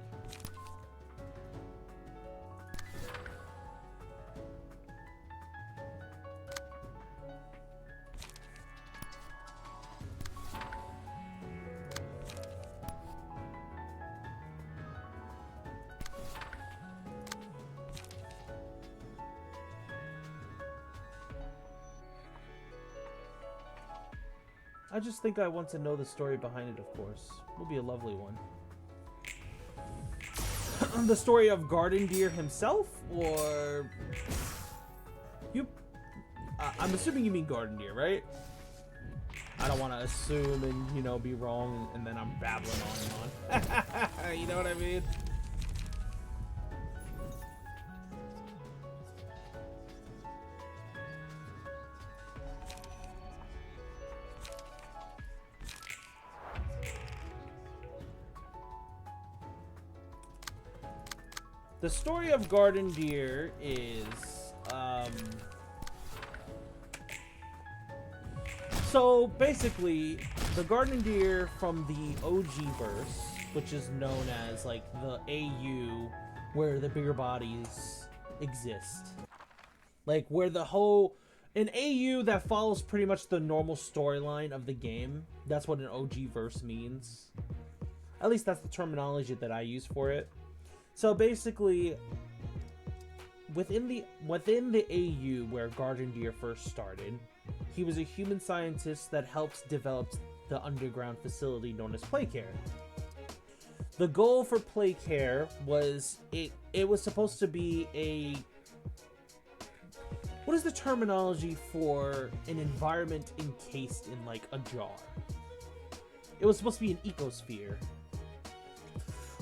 I just think I want to know the story behind it, of course. Will be a lovely one. The story of Garden Deer himself, or you? I'm assuming you mean Garden Deer, right? I don't want to assume and, you know, be wrong, and then I'm babbling on and on. You know what I mean? The story of Garden Deer is, so basically, the Garden Deer from the OG verse, which is known as like the AU, where the bigger bodies exist. Like where the whole an AU that follows pretty much the normal storyline of the game. That's what an OG verse means. At least that's the terminology that I use for it. So basically, within the AU where Garden Deer first started, he was a human scientist that helps develop the underground facility known as Playcare. The goal for Playcare was it was supposed to be a, what is the terminology for an environment encased in like a jar? It was supposed to be an ecosphere,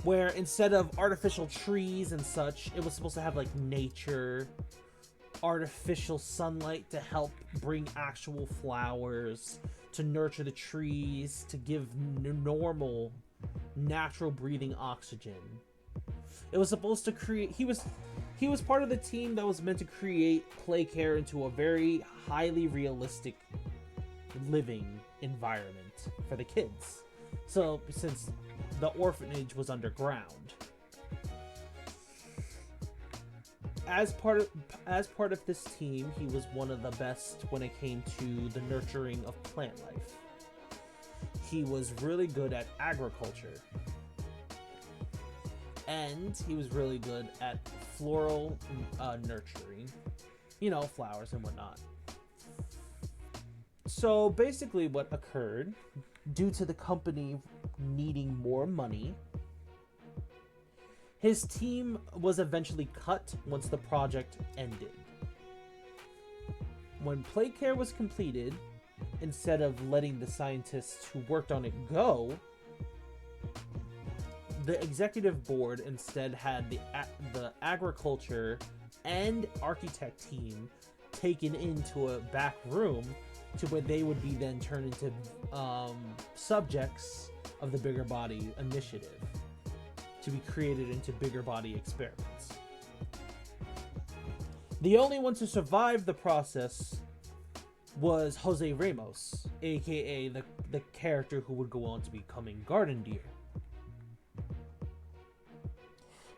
where instead of artificial trees and such, it was supposed to have like nature, artificial sunlight to help bring actual flowers, to nurture the trees, to give normal, natural breathing oxygen. It was supposed to create, he was part of the team that was meant to create Playcare into a very highly realistic living environment for the kids. So since the orphanage was underground, as part of this team, he was one of the best when it came to the nurturing of plant life. He was really good at agriculture, and he was really good at floral nurturing, you know, flowers and whatnot. So basically what occurred, due to the company needing more money, his team was eventually cut once the project ended. When Playcare was completed, instead of letting the scientists who worked on it go, the executive board instead had the agriculture and architect team taken into a back room to where they would be then turned into subjects of the Bigger Body initiative to be created into bigger body experiments. The only one to survive the process was Jose Ramos, aka the character who would go on to becoming Garden Deer.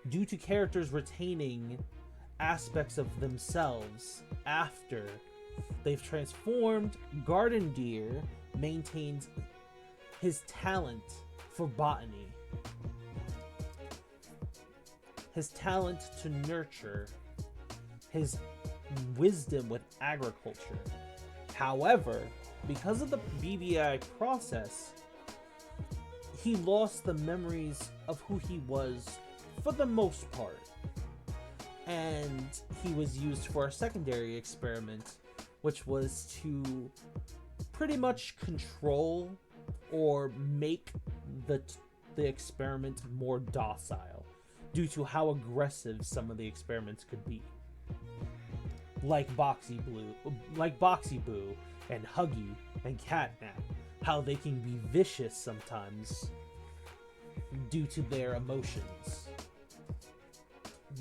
Due to characters retaining aspects of themselves after they've transformed, Garden Deer maintains his talent for botany, his talent to nurture, his wisdom with agriculture. However, because of the BBI process, he lost the memories of who he was for the most part, and he was used for a secondary experiment, which was to pretty much control or make the experiment more docile, due to how aggressive some of the experiments could be. Like Boxy Boo and Huggy and Catnap, how they can be vicious sometimes due to their emotions.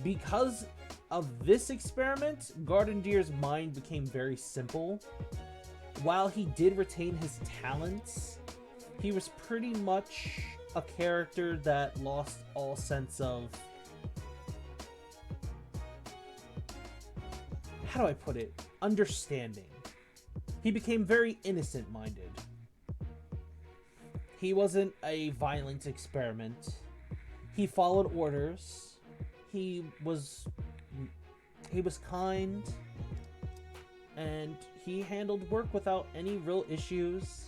Because of this experiment, Garden Deer's mind became very simple. While he did retain his talents, he was pretty much a character that lost all sense of, how do I put it, understanding. He became very innocent-minded. He wasn't a violent experiment. He followed orders. He was kind, and he handled work without any real issues.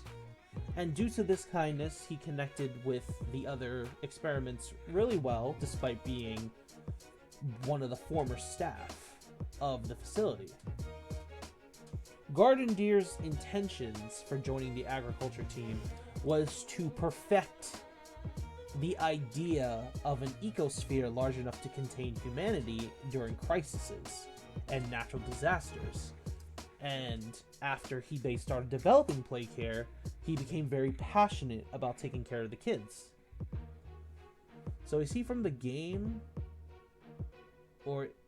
And due to this kindness, he connected with the other experiments really well, despite being one of the former staff of the facility. Garden Deer's intentions for joining the agriculture team was to perfect the idea of an ecosphere large enough to contain humanity during crises and natural disasters. And after they started developing Playcare, he became very passionate about taking care of the kids. So is he from the game?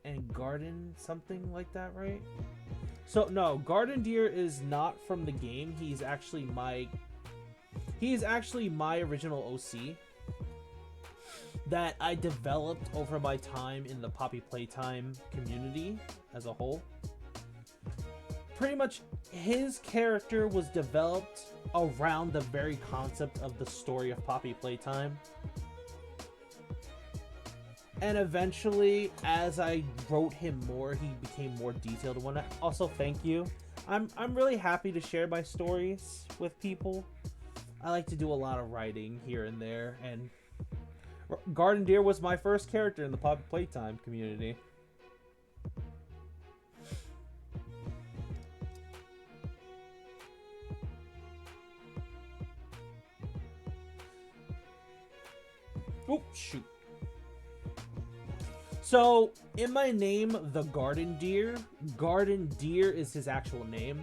And Garden something like that, right? So no, Garden Deer is not from the game. He's actually He's actually my original OC that I developed over my time in the Poppy Playtime community as a whole. Pretty much his character was developed around the very concept of the story of Poppy Playtime. And eventually, as I wrote him more, he became more detailed. Also, thank you. I'm really happy to share my stories with people. I like to do a lot of writing here and there, and Garden Deer was my first character in the Poppy Playtime community. Oh, shoot. So, in my name, the Garden Deer is his actual name.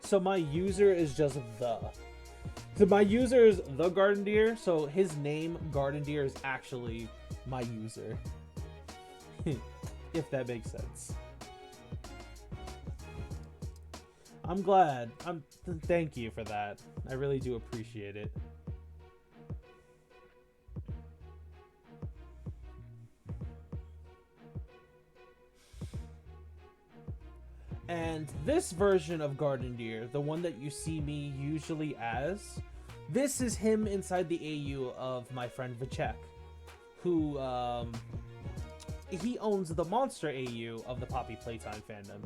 So my user is just the. So my user is the Garden Deer, so his name, Garden Deer, is actually my user. If that makes sense. I'm glad. Thank you for that. I really do appreciate it. And this version of Garden Deer, the one that you see me usually as, this is him inside the AU of my friend Vachek, who, he owns the Monster AU of the Poppy Playtime fandom.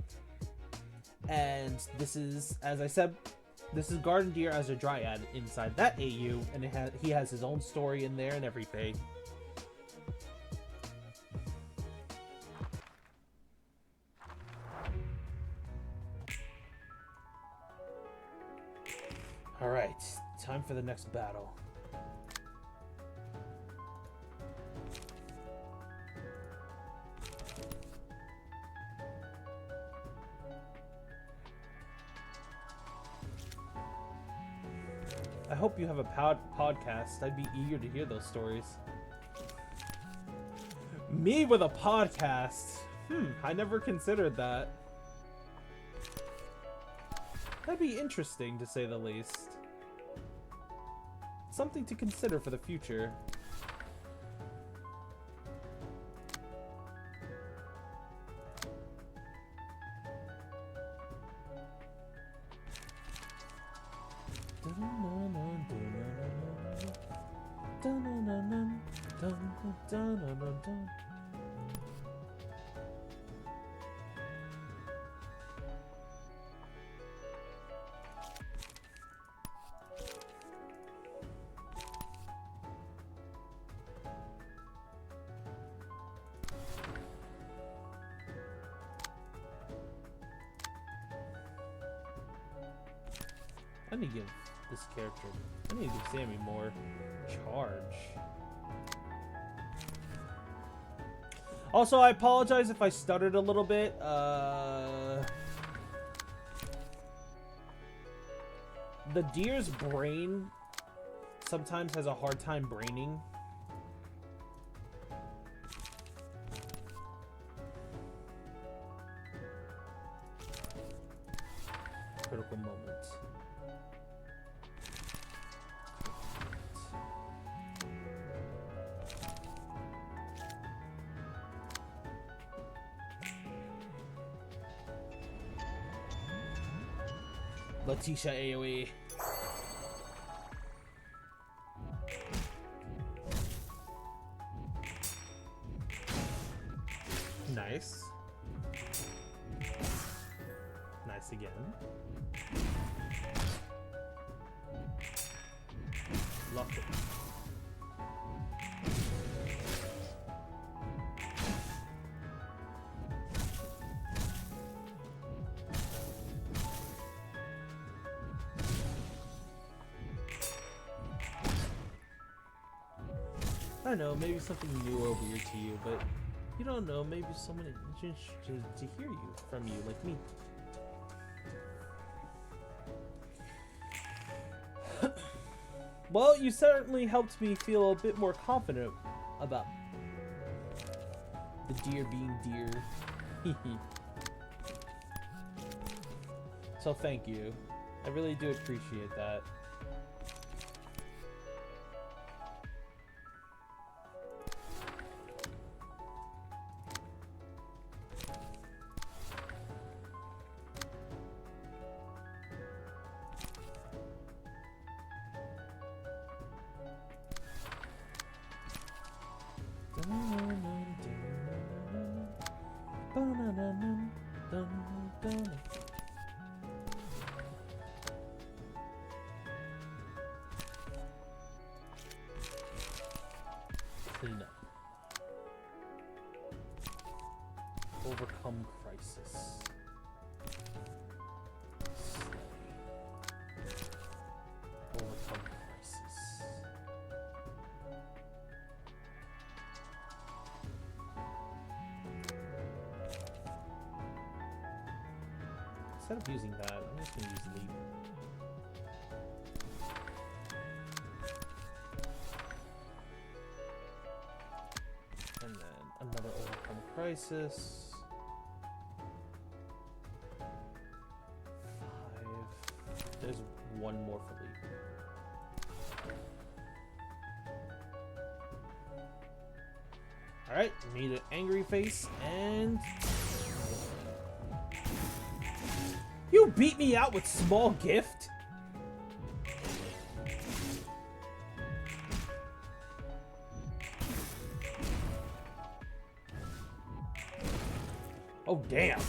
And this is, as I said, this is Garden Deer as a Dryad inside that AU, and he has his own story in there and everything. Alright, time for the next battle. I hope you have a podcast. I'd be eager to hear those stories. Me with a podcast? I never considered that. That'd be interesting, to say the least. Something to consider for the future. I need to give this character, I need to give Sammy more charge. Also, I apologize if I stuttered a little bit. The deer's brain sometimes has a hard time braining. Critical moment. Letitia AoE. Nice. Nice again. Love it. I know, maybe something new or weird to you, but you don't know, maybe someone interested to hear you from you, like me. Well, you certainly helped me feel a bit more confident about the deer being deer. So thank you. I really do appreciate that. Clean up. Overcome crisis. Slay. Overcome crisis. Instead of using that, I'm just gonna use leap. And then another overcome crisis. 5. There's one more for leap. Alright, need an angry face and... You beat me out with small gift? Oh, damn.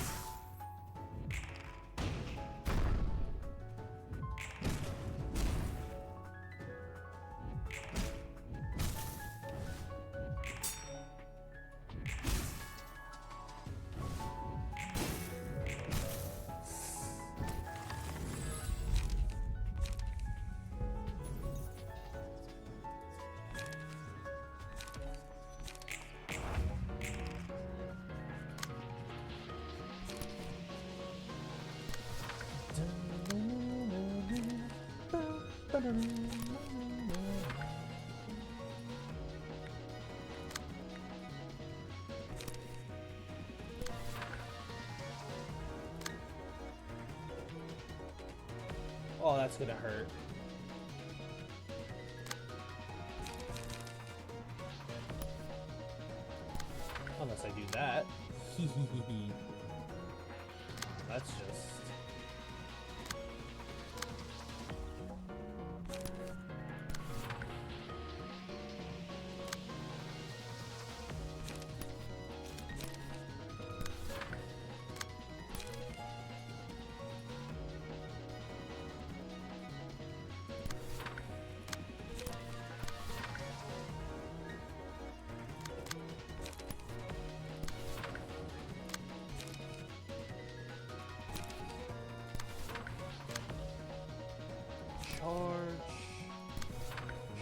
Oh, that's gonna hurt. Unless I do that. That's just...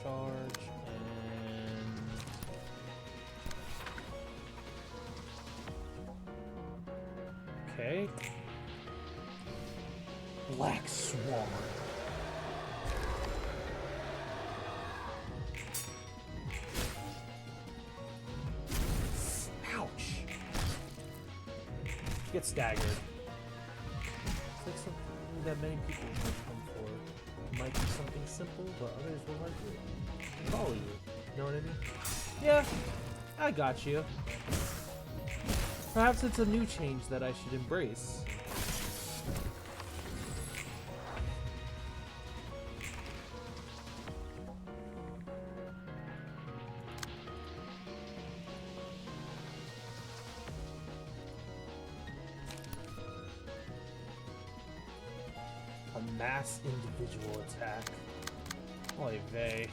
Charge, and... Okay. Black Swan. Ouch! Get staggered. It's like something that many people might come for. Might be something simple, but others will like it. Follow you. You know what I mean? Yeah, I got you. Perhaps it's a new change that I should embrace. A mass individual attack. Oy vey.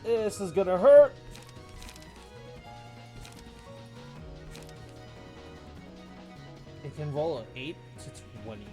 This is gonna hurt. It can roll an 8 to 20.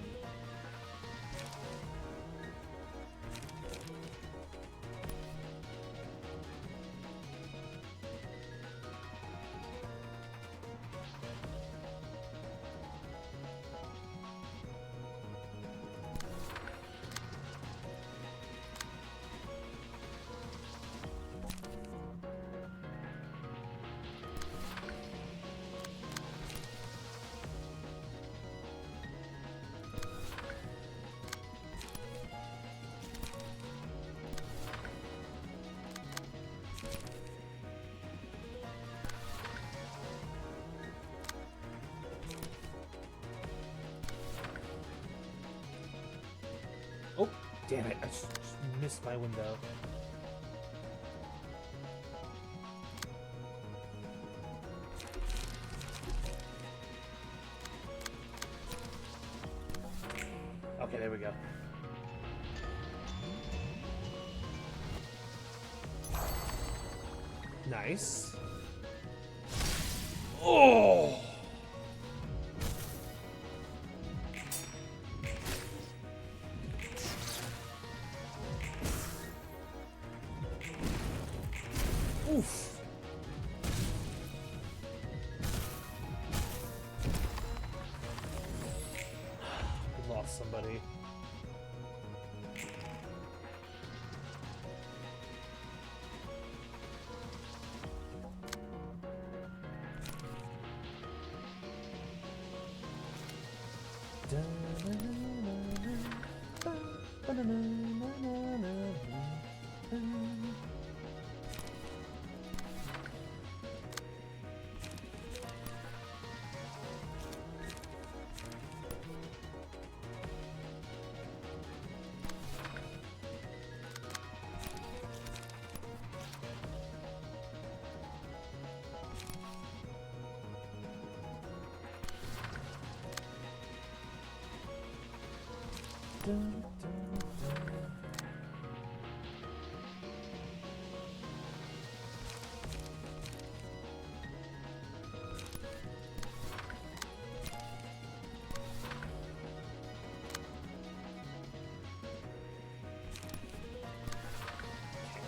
Damn it, I just missed my window. Okay, there we go. Nice. Oh! Oof. We lost somebody.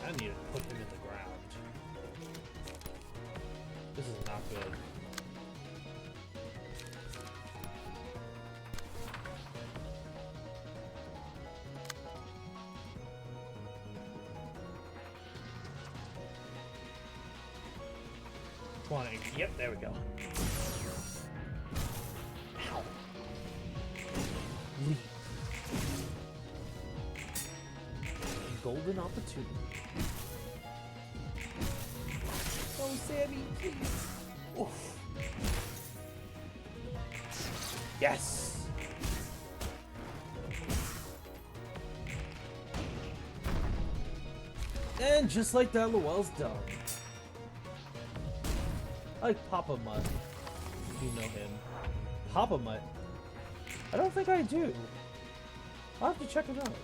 I need to put them in the ground. This is not good. Come on, yep, there we go. Ow. Leap. Golden opportunity. Oh, Sammy, please. Oof. Yes. And just like that, Llewell's done. I like Papa Mutt, if you know him. Papa Mutt? I don't think I do. I'll have to check him out.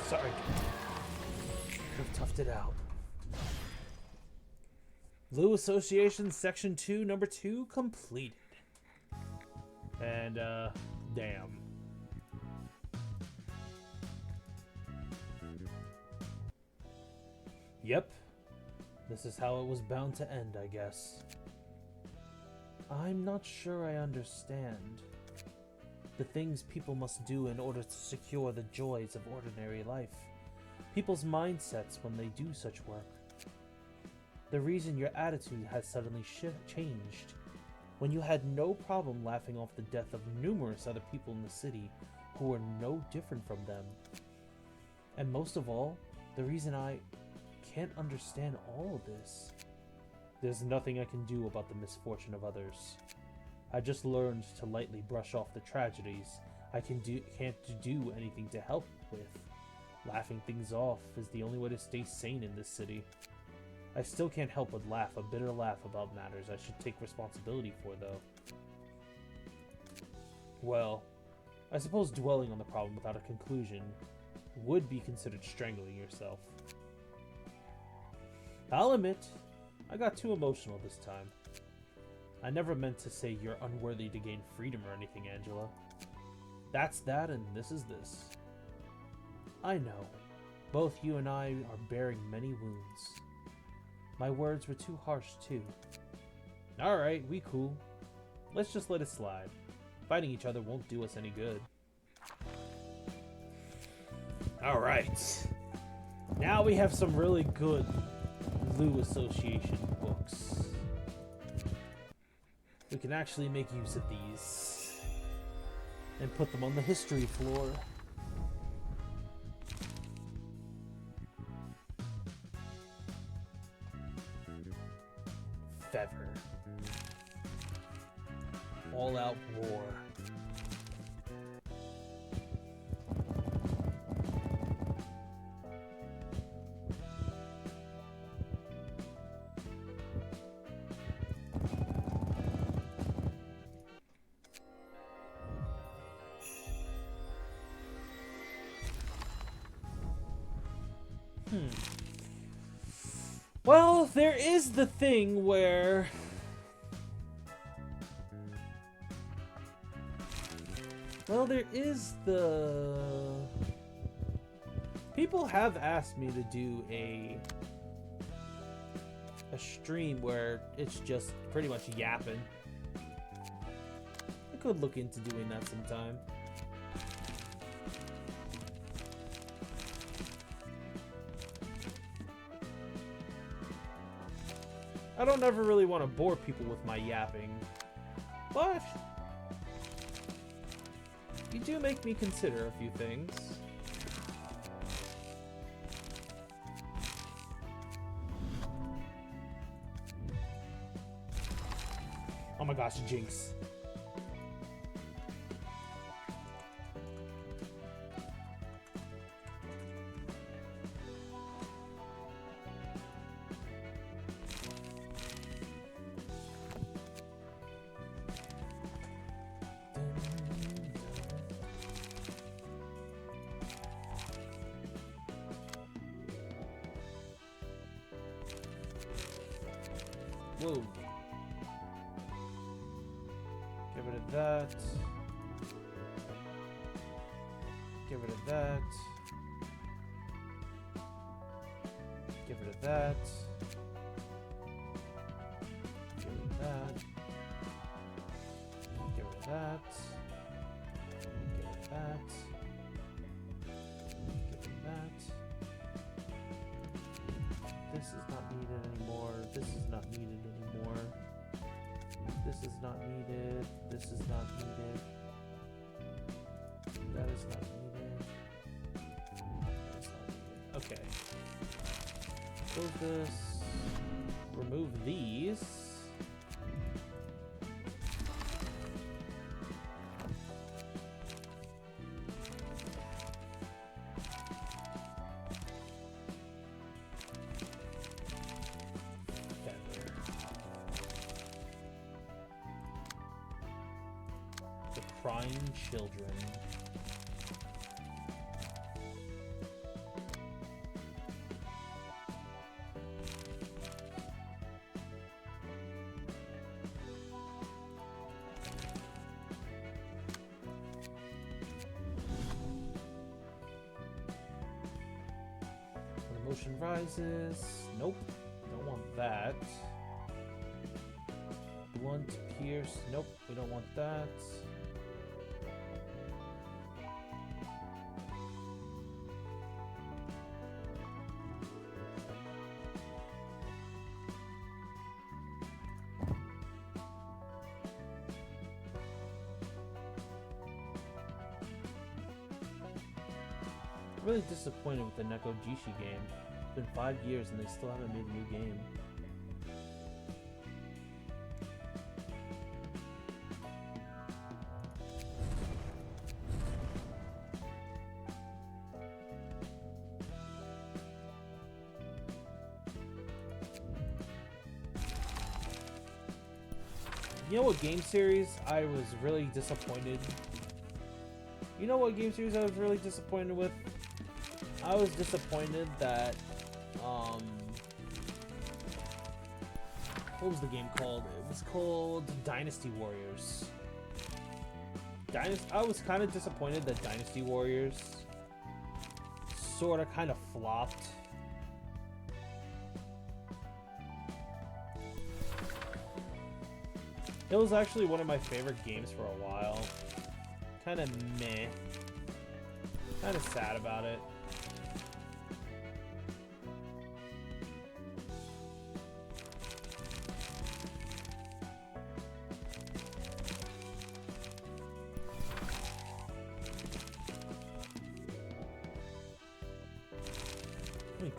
Sorry. I've toughed it out. Blue Association Section 2, Number 2 completed. And, damn. Yep. This is how it was bound to end, I guess. I'm not sure I understand. The things people must do in order to secure the joys of ordinary life. People's mindsets when they do such work. The reason your attitude has suddenly changed. When you had no problem laughing off the death of numerous other people in the city who were no different from them. And most of all, the reason I can't understand all of this. There's nothing I can do about the misfortune of others. I just learned to lightly brush off the tragedies I can't do anything to help with. Laughing things off is the only way to stay sane in this city. I still can't help but laugh a bitter laugh about matters I should take responsibility for, though. Well, I suppose dwelling on the problem without a conclusion would be considered strangling yourself. I'll admit, I got too emotional this time. I never meant to say you're unworthy to gain freedom or anything, Angela. That's that, and this is this. I know. Both you and I are bearing many wounds. My words were too harsh, too. Alright, we cool. Let's just let it slide. Fighting each other won't do us any good. Alright. Now we have some really good Lu Association books. We can actually make use of these. And put them on the history floor. Feather. All-out roar. Well, there is the thing where... Well, there is the... People have asked me to do a stream where it's just pretty much yapping. I could look into doing that sometime. I don't ever really want to bore people with my yapping, but you do make me consider a few things. Oh my gosh, Jinx. Whoa. Get rid of that. Get rid of that. Get rid of that. Get rid of that. Get rid of that. Get rid of that. Get rid of that. This is not needed anymore. This is not needed anymore. This is not needed. This is not needed. That is not needed. That's not needed. Okay. Close this. Remove these. Crying children. When emotion rises. Nope. Don't want that. Blunt pierce. Nope. We don't want that. Really disappointed with the Neko Jishi game. It's been 5 years and they still haven't made a new game. You know what game series I was really disappointed? You know what game series I was really disappointed with? I was disappointed that, what was the game called? It was called Dynasty Warriors. I was kind of disappointed that Dynasty Warriors sort of kind of flopped. It was actually one of my favorite games for a while. Kind of meh. Kind of sad about it.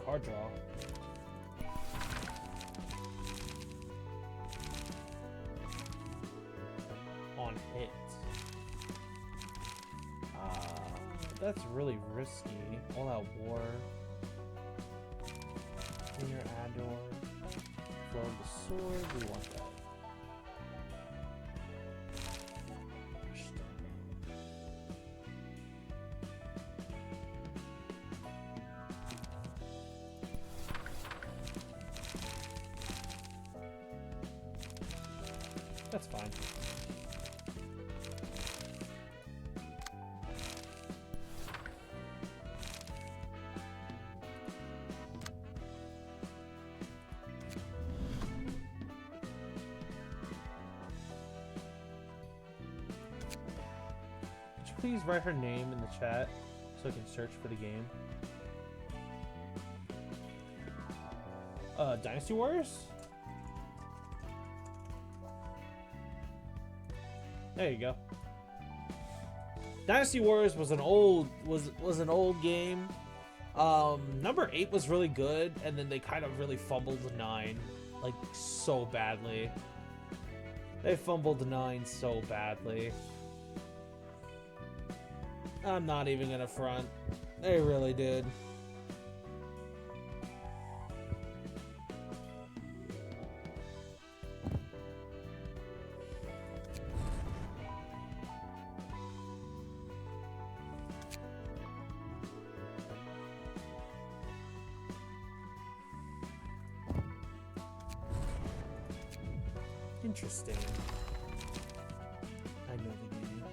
Card draw. On hit. That's really risky. All out war. Clear Ador. Flow of the sword. We want that. That's fine. Could you please write her name in the chat so I can search for the game? Dynasty Warriors? There you go. Dynasty Warriors was an old game. Number 8 was really good, and then they kind of really fumbled 9, like so badly. They fumbled 9 so badly. I'm not even gonna front. They really did. Interesting. I know the game.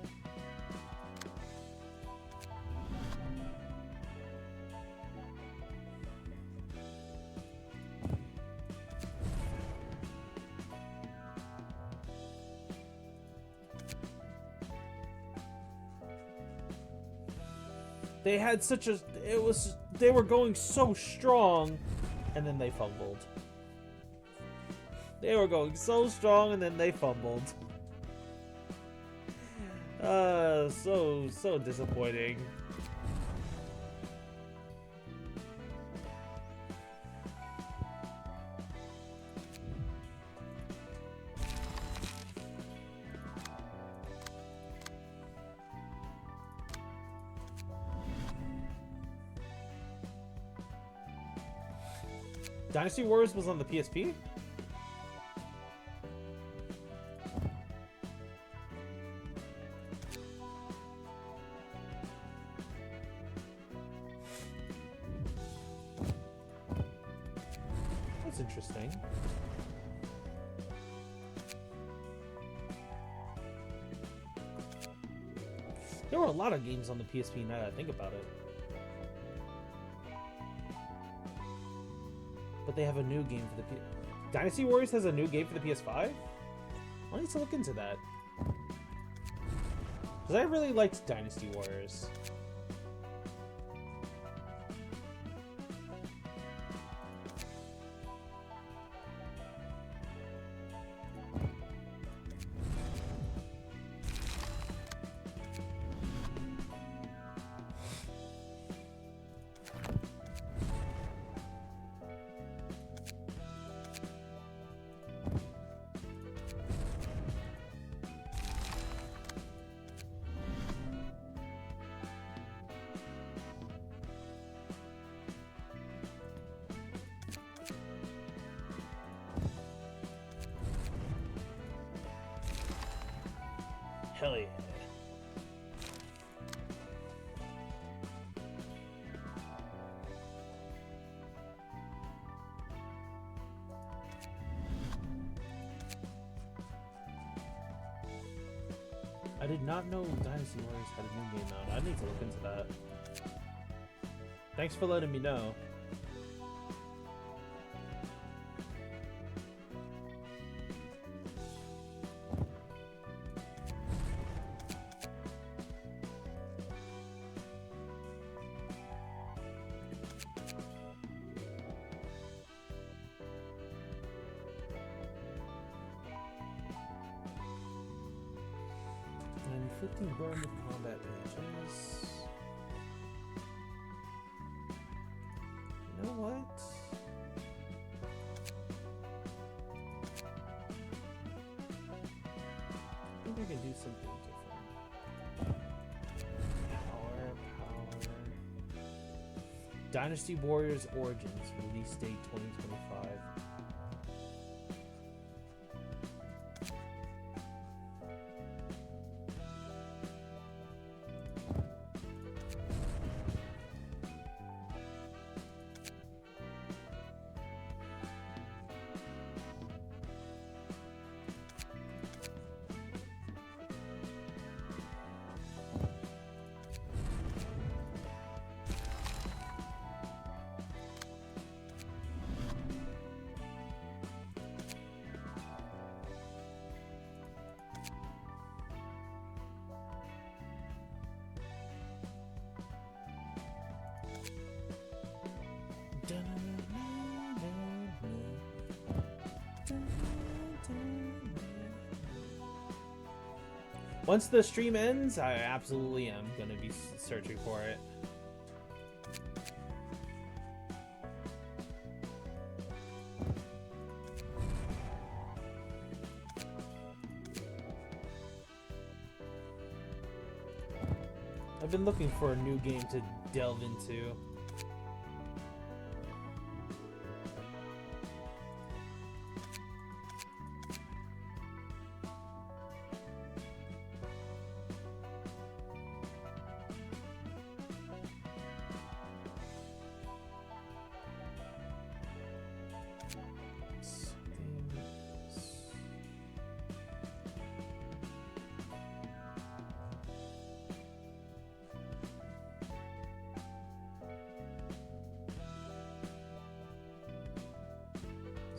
They had such a... They were going so strong, and then they fumbled. They were going so strong, and then they fumbled. So disappointing. Dynasty Warriors was on the PSP? That's interesting. There were a lot of games on the PSP now that I think about it. But they have a new game for the Dynasty Warriors has a new game for the PS5? I need to look into that. Because I really liked Dynasty Warriors. Hell yeah. I did not know Dynasty Warriors had a new game out. I need to look into that. Thanks for letting me know. Inflicting burn with combat pages. You know what? I think I can do something different. Power. Dynasty Warriors Origins, release date 2025. Once the stream ends, I absolutely am going to be searching for it. I've been looking for a new game to delve into.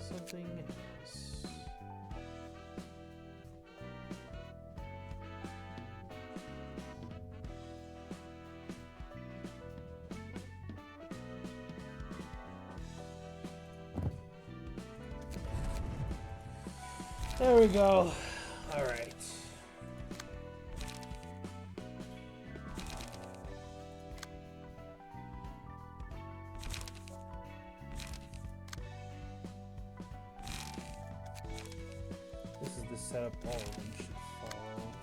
Something else. There we go. All right. This is the setup all of them should follow.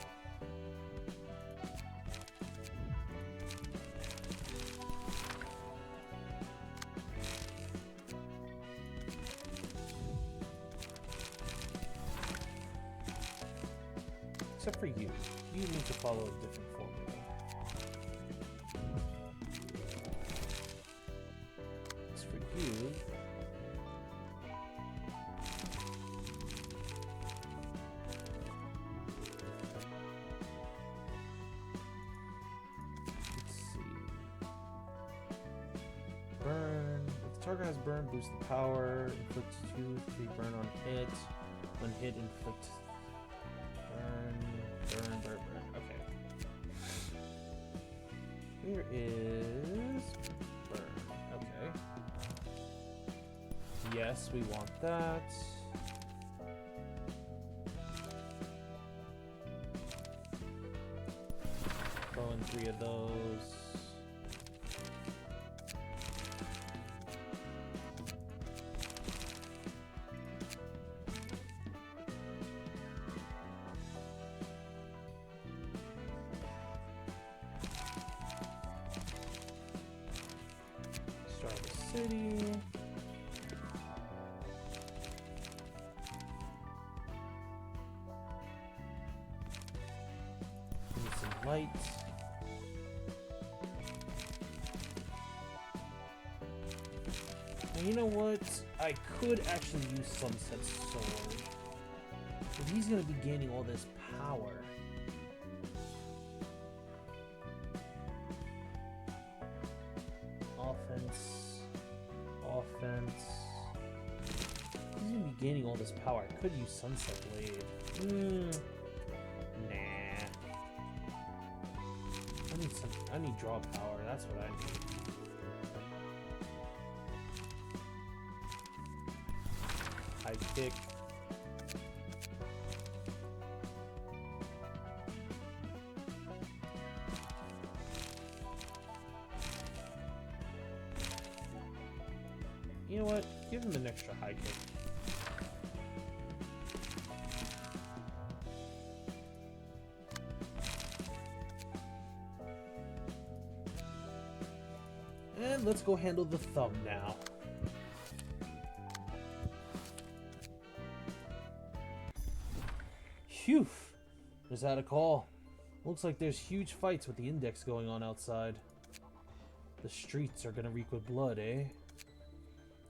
Except for you. You need to follow a different formula. As for you, let's see. Burn. If the target has burn, boost the power. Inflict 2-3 burn on hit. When hit, inflict burn. Okay. Here is burn. Okay. Yes, we want that. Throw in 3 of those. Start the city. Give me some light. And you know what? I could actually use Sunset's sword. But he's gonna be gaining all this power. gaining all this power, I could use Sunset Blade. Nah. I need draw power, that's what I need. High kick. You know what? Give him an extra high kick. And let's go handle the thumb now. Phew! Is that a call? Looks like there's huge fights with the index going on outside. The streets are gonna reek with blood, eh?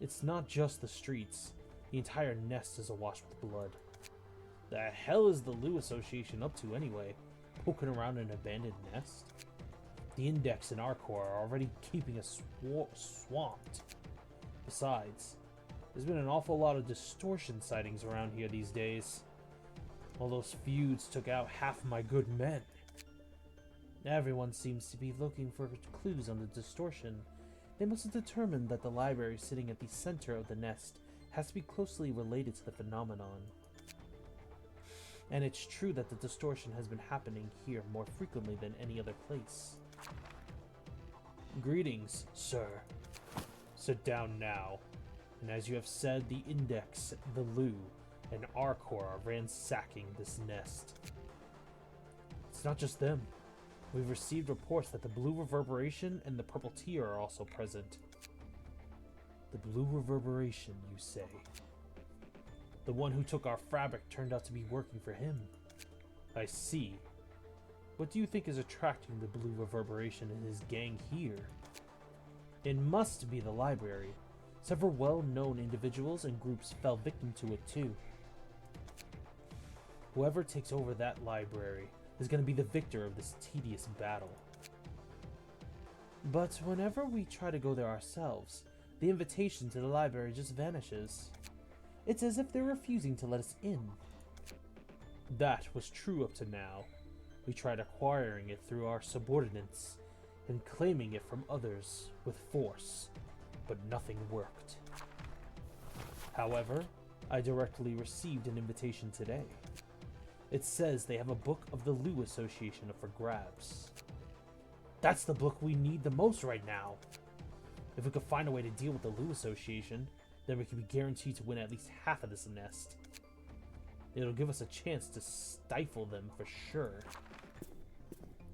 It's not just the streets. The entire nest is awash with blood. The hell is the Lou Association up to anyway? Poking around an abandoned nest? The Index and Arcor are already keeping us swamped. Besides, there's been an awful lot of distortion sightings around here these days. All those feuds took out half my good men. Everyone seems to be looking for clues on the distortion. They must have determined that the library sitting at the center of the nest has to be closely related to the phenomenon. And it's true that the distortion has been happening here more frequently than any other place. Greetings, sir. Sit down now. And as you have said, the Index, the Lou, and Arcor are ransacking this nest. It's not just them. We've received reports that the Blue Reverberation and the Purple Tear are also present. The Blue Reverberation, you say? The one who took our fabric turned out to be working for him. I see. What do you think is attracting the Blue Reverberation and his gang here? It must be the library. Several well-known individuals and groups fell victim to it too. Whoever takes over that library is going to be the victor of this tedious battle. But whenever we try to go there ourselves, the invitation to the library just vanishes. It's as if they're refusing to let us in. That was true up to now. We tried acquiring it through our subordinates and claiming it from others with force, but nothing worked. However, I directly received an invitation today. It says they have a book of the Lou Association up for grabs. That's the book we need the most right now. If we could find a way to deal with the Lou Association, then we can be guaranteed to win at least half of this nest. It'll give us a chance to stifle them for sure.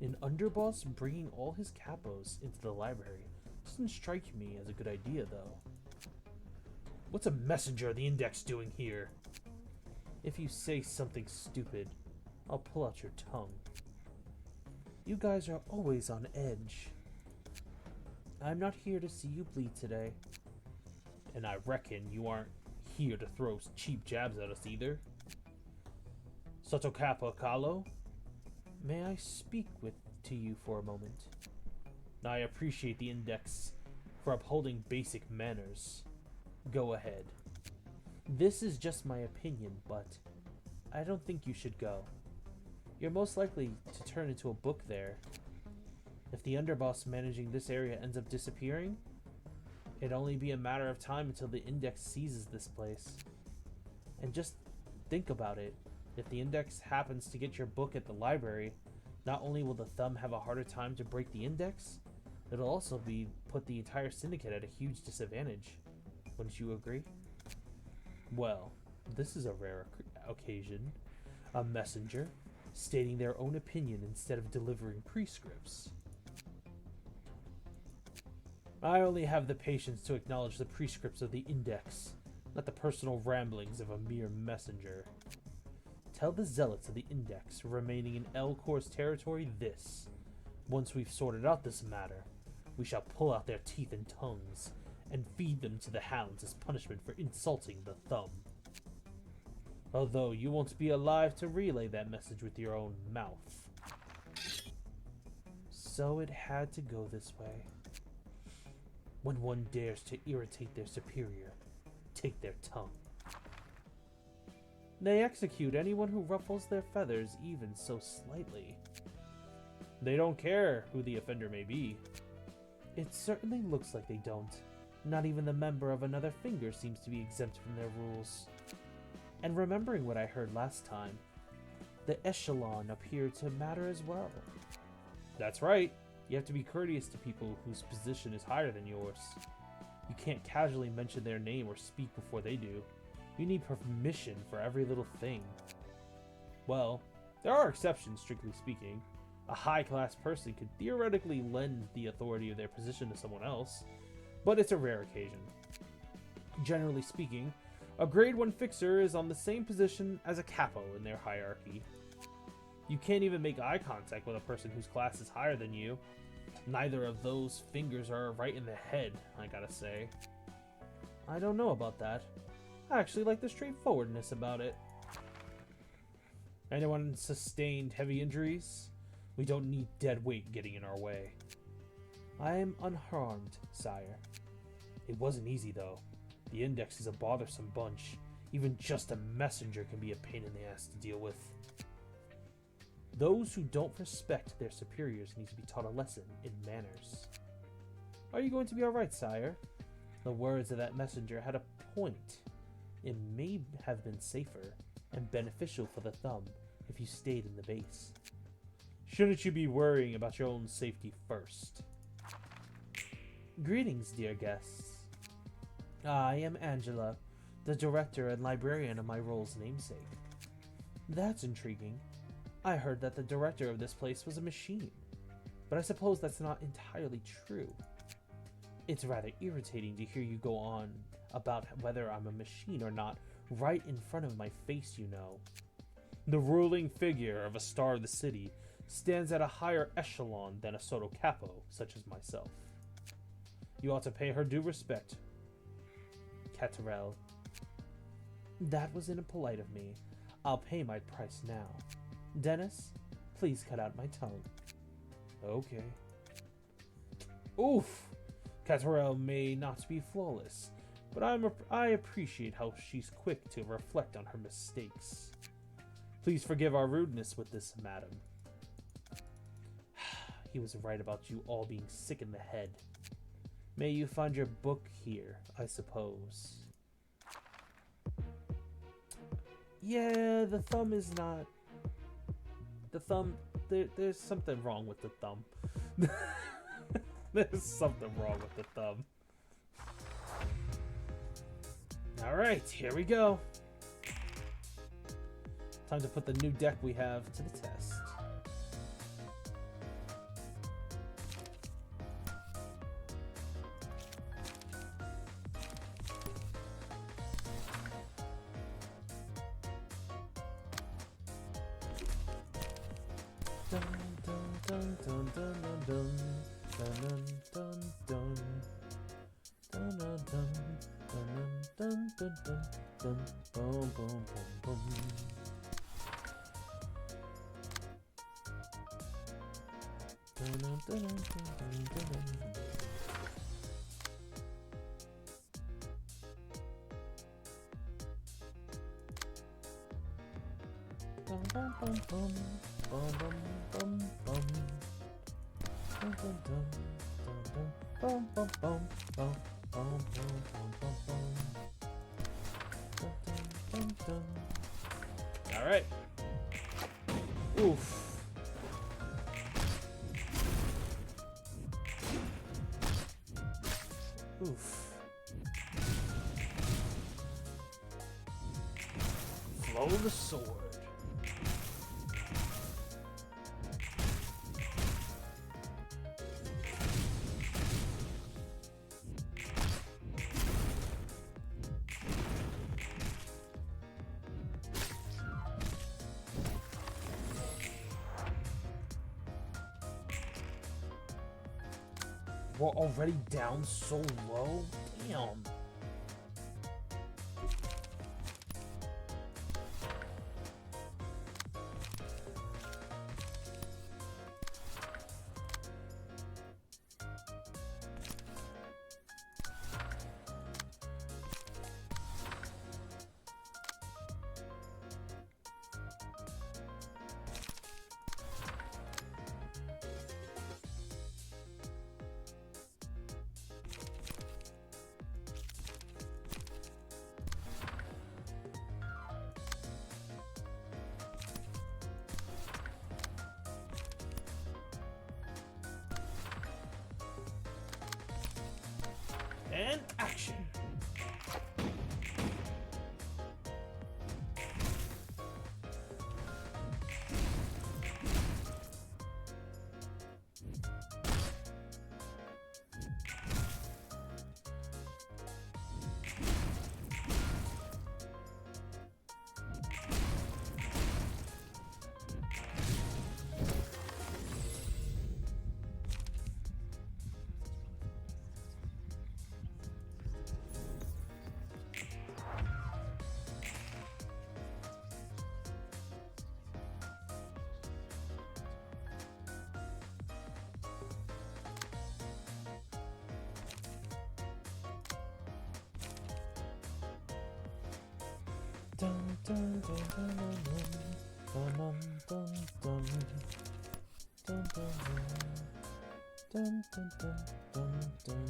An underboss bringing all his capos into the library doesn't strike me as a good idea, though. What's a messenger of the Index doing here? If you say something stupid, I'll pull out your tongue. You guys are always on edge. I'm not here to see you bleed today. And I reckon you aren't here to throw cheap jabs at us either. Soto Kappa Kalo? May I speak to you for a moment? I appreciate the Index for upholding basic manners. Go ahead. This is just my opinion, but I don't think you should go. You're most likely to turn into a book there. If the underboss managing this area ends up disappearing, it'd only be a matter of time until the Index seizes this place. And just think about it. If the Index happens to get your book at the library, not only will the Thumb have a harder time to break the Index, it'll also put the entire syndicate at a huge disadvantage. Wouldn't you agree? Well, this is a rare occasion. A messenger stating their own opinion instead of delivering prescripts. I only have the patience to acknowledge the prescripts of the Index, not the personal ramblings of a mere messenger. Tell the zealots of the Index remaining in Elcor's territory this. Once we've sorted out this matter, we shall pull out their teeth and tongues and feed them to the hounds as punishment for insulting the Thumb. Although you won't be alive to relay that message with your own mouth. So it had to go this way. When one dares to irritate their superior, take their tongue. They execute anyone who ruffles their feathers even so slightly. They don't care who the offender may be. It certainly looks like they don't. Not even the member of another finger seems to be exempt from their rules. And remembering what I heard last time, the echelon appeared to matter as well. That's right. You have to be courteous to people whose position is higher than yours. You can't casually mention their name or speak before they do. You need permission for every little thing. Well, there are exceptions, strictly speaking. A high-class person could theoretically lend the authority of their position to someone else, but it's a rare occasion. Generally speaking, a grade 1 fixer is on the same position as a capo in their hierarchy. You can't even make eye contact with a person whose class is higher than you. Neither of those fingers are right in the head, I gotta say. I don't know about that. I actually like the straightforwardness about it. Anyone sustained heavy injuries? We don't need dead weight getting in our way. I am unharmed, sire. It wasn't easy, though. The Index is a bothersome bunch. Even just a messenger can be a pain in the ass to deal with. Those who don't respect their superiors need to be taught a lesson in manners. Are you going to be alright, sire? The words of that messenger had a point. It may have been safer and beneficial for the thumb if you stayed in the base. Shouldn't you be worrying about your own safety first? Greetings, dear guests. I am Angela, the director and librarian of my role's namesake. That's intriguing. I heard that the director of this place was a machine, but I suppose that's not entirely true. It's rather irritating to hear you go on about whether I'm a machine or not right in front of my face, you know. The ruling figure of a star of the city stands at a higher echelon than a Soto Capo, such as myself. You ought to pay her due respect, Catarel. That was impolite of me. I'll pay my price now. Dennis, please cut out my tongue. Okay. Oof! Catarel may not be flawless, but I appreciate how she's quick to reflect on her mistakes. Please forgive our rudeness with this, madam. He was right about you all being sick in the head. May you find your book here, I suppose. Yeah, the thumb is not... The thumb... There's something wrong with the thumb. There's something wrong with the thumb. Alright, here we go. Time to put the new deck we have to the test. Dun, dun, dun, dun, dun, dun, dun, dun, dun, dun, dun, dun, dun, dun, dun, dun, boom, boom, boom, boom. Dun, dun, dun, dun, dun, dun, dun. Bum, bum, bum, bum. Bum bum bum bum. Dun dun dun dun dun. Bum bum bum bum bum bum bum bum. Dun dun dun dun. All right. Oof. Oof. Flow the sword. We're already down so low? Damn. And action. Dun, dun, dun, dun, dun, dun, dun, dun, dun, dun, dun, dun, dun,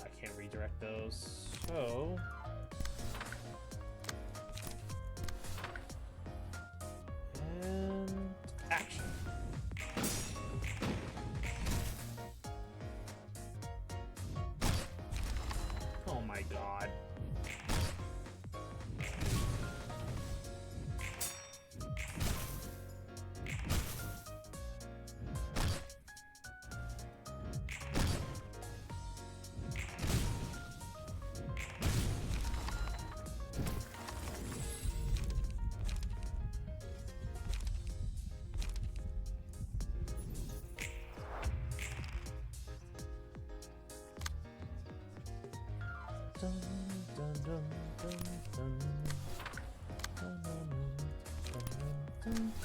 I can't redirect those, so and action. Oh my god. Dun, dun, dun, dun, dun. Dun, dun, dun, dun,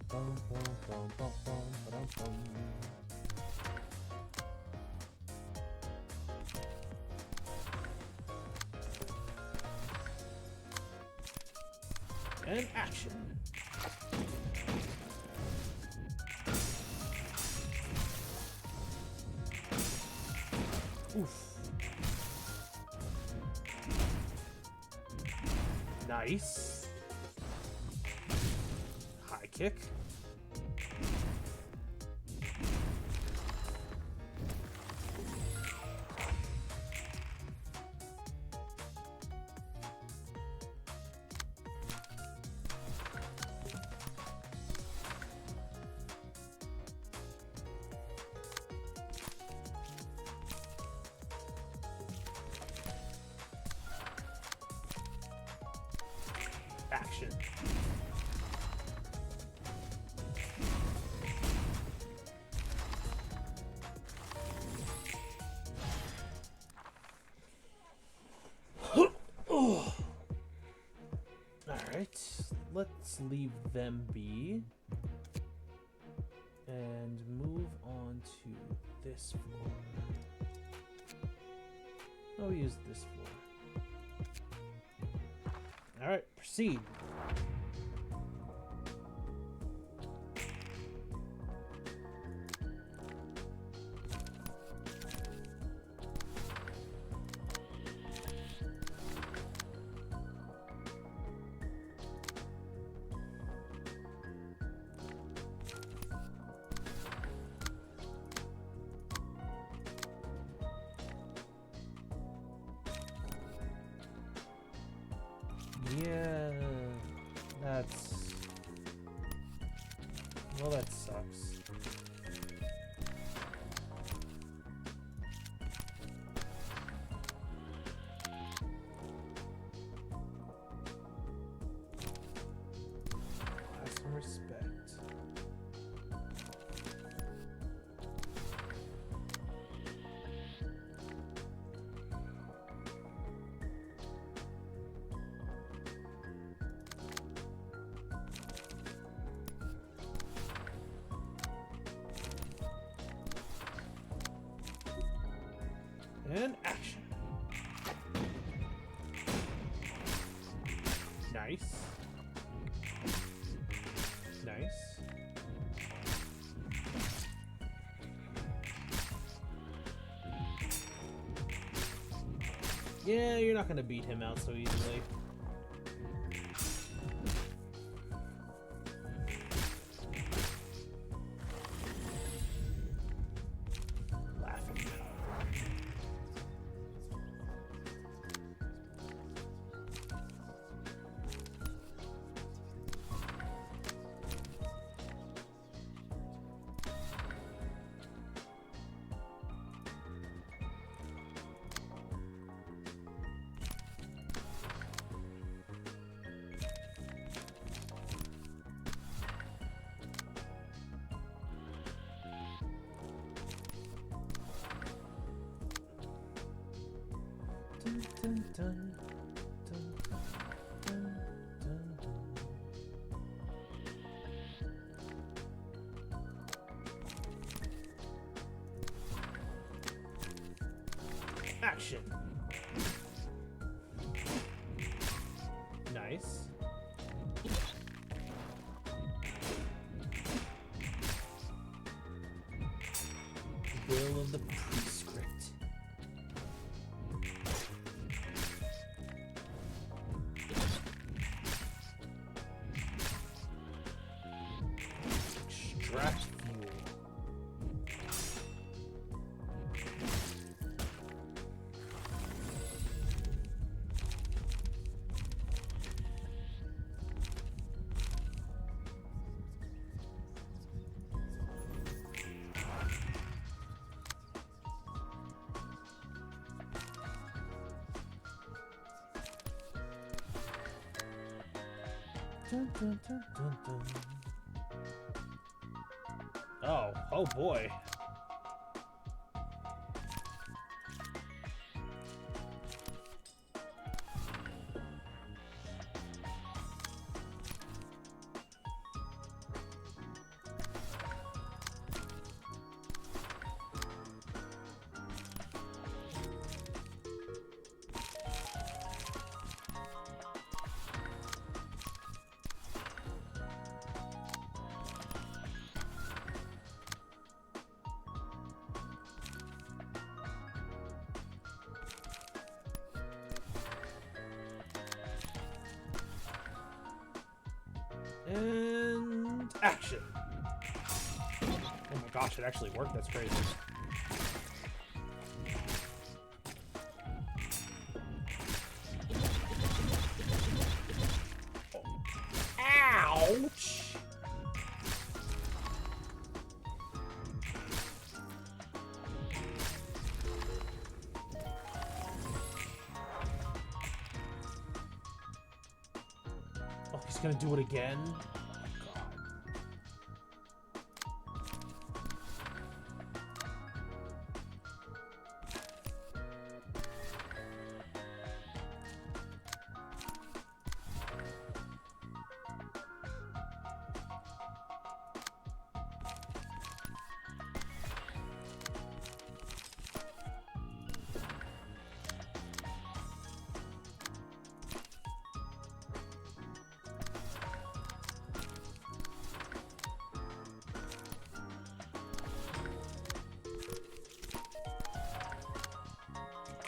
dun, dun, dun, dun, dun, dun, dun. And action. Oof. Nice. High kick. Action. Oh. Alright, let's leave them be and move on to this floor. Oh, we use this floor. Alright, proceed. Yeah, that's... well, that sucks. Have some respect. And action. Nice. Nice. Yeah, you're not gonna beat him out so easily. Laughing power. Dun, dun, dun, dun, dun, dun, dun. Action. Nice. Will of the Prescript. Extract fuel. Dun, dun, dun, dun, dun. Oh boy. And action. Oh my gosh, it actually worked. That's crazy. Ouch! Oh, he's gonna do it again?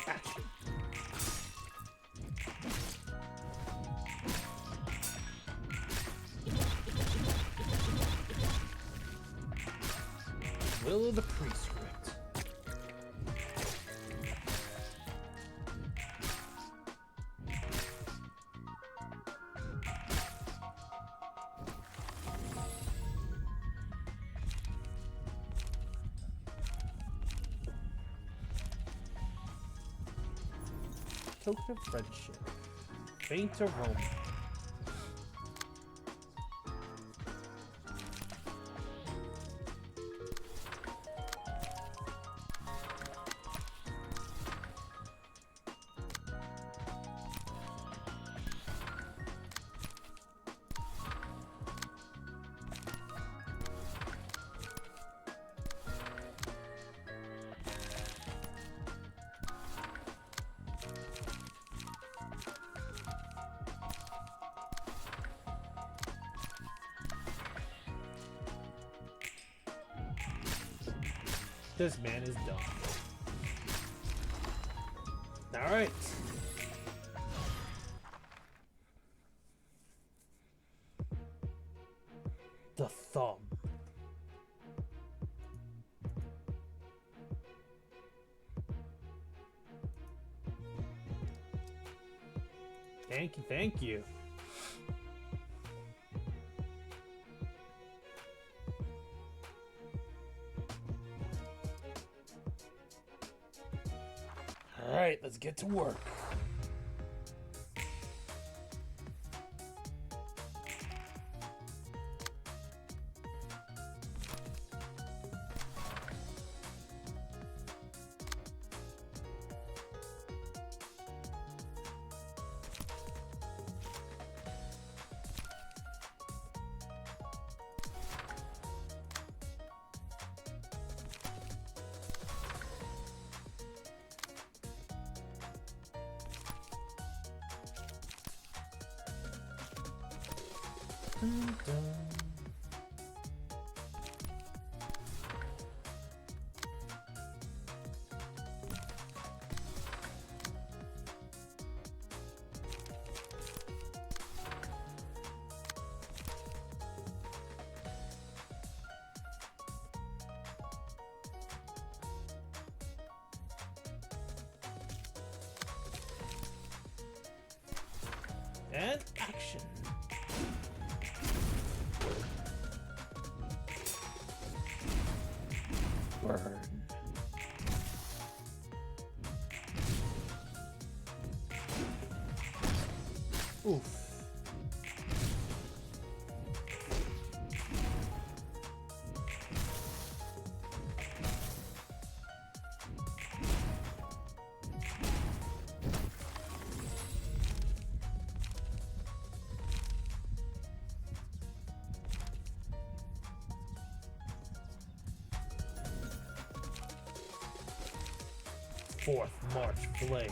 Action. Will of the Prescript. Token of Friendship. Faint Aroma. This man is dumb. Alright. Thank you, thank you. Alright, let's get to work. Dun, dun. And action. Burn. Oof. Fourth March Flay.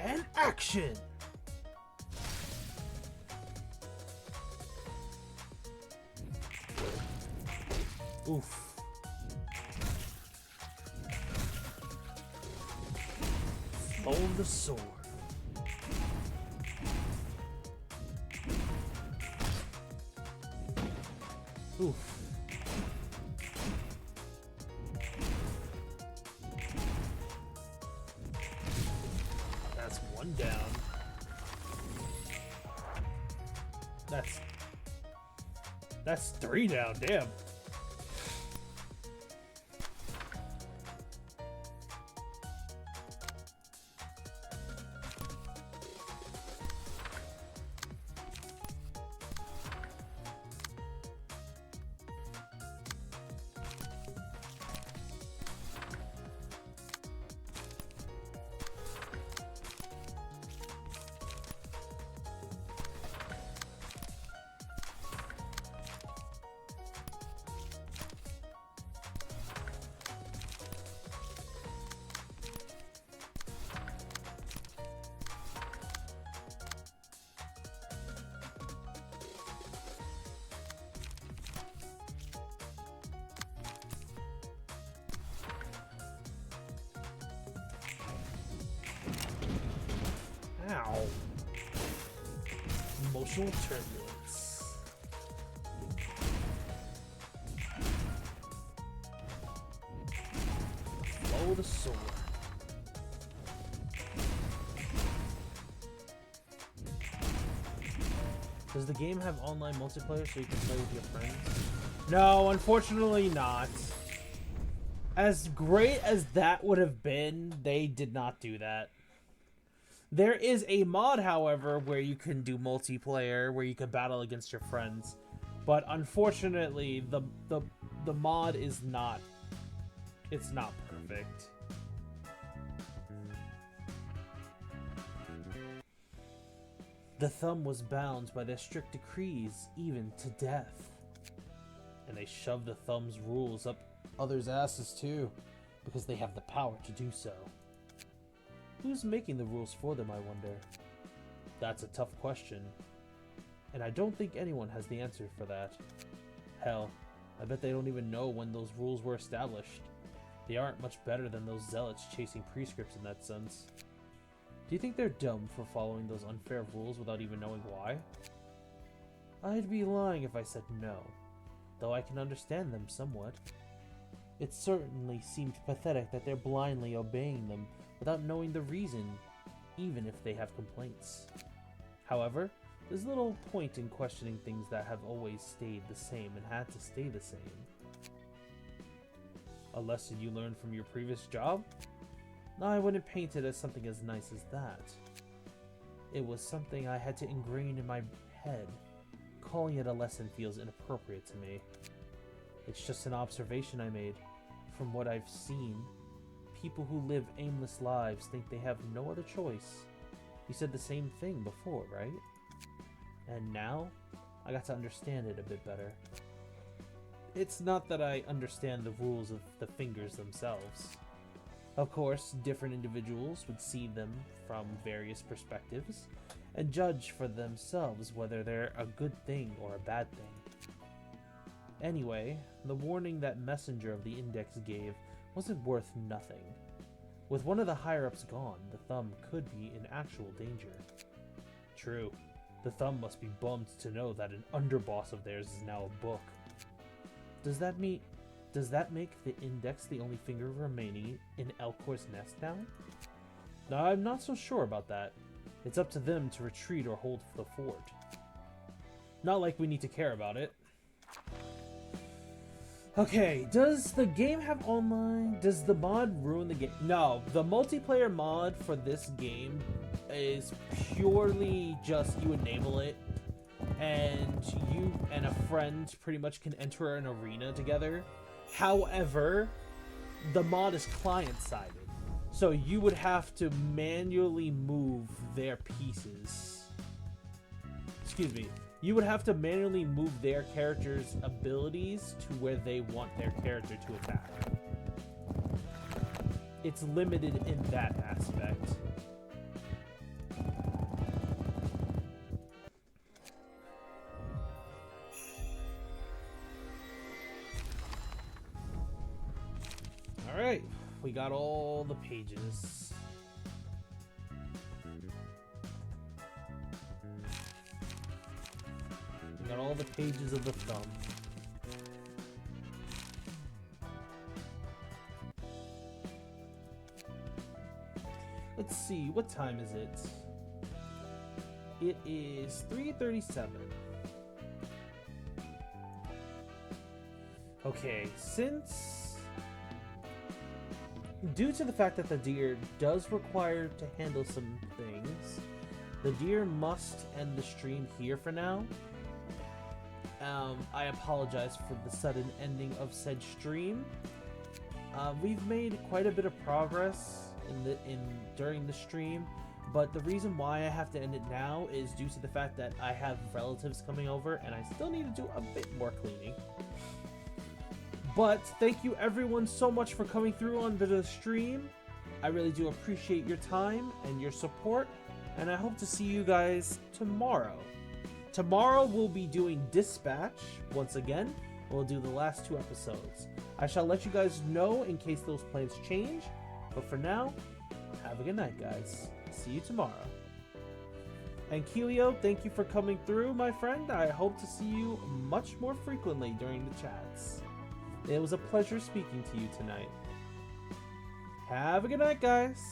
And action! Oof. Flow the sword. Oof. That's one down. That's three down, damn. Ow. Emotional turbulence. Flow the sword. Does the game have online multiplayer so you can play with your friends? No, unfortunately not. As great as that would have been, they did not do that. There is a mod, however, where you can do multiplayer, where you can battle against your friends. But unfortunately, the mod is not... It's not perfect. perfect. The thumb was bound by their strict decrees, even to death. And they shoved the thumb's rules up others' asses too, because they have the power to do so. Who's making the rules for them, I wonder? That's a tough question, and I don't think anyone has the answer for that. Hell, I bet they don't even know when those rules were established. They aren't much better than those zealots chasing prescripts in that sense. Do you think they're dumb for following those unfair rules without even knowing why? I'd be lying if I said no, though I can understand them somewhat. It certainly seemed pathetic that they're blindly obeying them without knowing the reason, even if they have complaints. However, there's little point in questioning things that have always stayed the same and had to stay the same. A lesson you learned from your previous job? I wouldn't paint it as something as nice as that. It was something I had to ingrain in my head. Calling it a lesson feels inappropriate to me. It's just an observation I made. From what I've seen, people who live aimless lives think they have no other choice. You said the same thing before, right? And now, I got to understand it a bit better. It's not that I understand the rules of the fingers themselves. Of course, different individuals would see them from various perspectives and judge for themselves whether they're a good thing or a bad thing. Anyway, the warning that Messenger of the Index gave wasn't worth nothing. With one of the higher-ups gone, the thumb could be in actual danger. True, the thumb must be bummed to know that an underboss of theirs is now a book. Does that make the Index the only finger remaining in Elcor's nest now? I'm not so sure about that. It's up to them to retreat or hold the fort. Not like we need to care about it. Okay, does the game have online? Does the mod ruin the game? No, the multiplayer mod for this game is purely just you enable it, and you and a friend pretty much can enter an arena together. However, the mod is client-sided, so you would have to manually move their pieces. Excuse me. You would have to manually move their character's abilities to where they want their character to attack. It's limited in that aspect. Alright, we got all the pages. Got all the pages of the thumb. Let's see, what time is it? It is 3:37. Okay, since due to the fact that the deer does require to handle some things, the deer must end the stream here for now. I apologize for the sudden ending of said stream. We've made quite a bit of progress during the stream, but the reason why I have to end it now is due to the fact that I have relatives coming over and I still need to do a bit more cleaning. But thank you everyone so much for coming through on the stream. I really do appreciate your time and your support, and I hope to see you guys tomorrow. Tomorrow we'll be doing Dispatch once again. We'll do the last 2 episodes. I shall let you guys know in case those plans change. But for now, have a good night, guys. See you tomorrow. And Keelio, thank you for coming through, my friend. I hope to see you much more frequently during the chats. It was a pleasure speaking to you tonight. Have a good night, guys.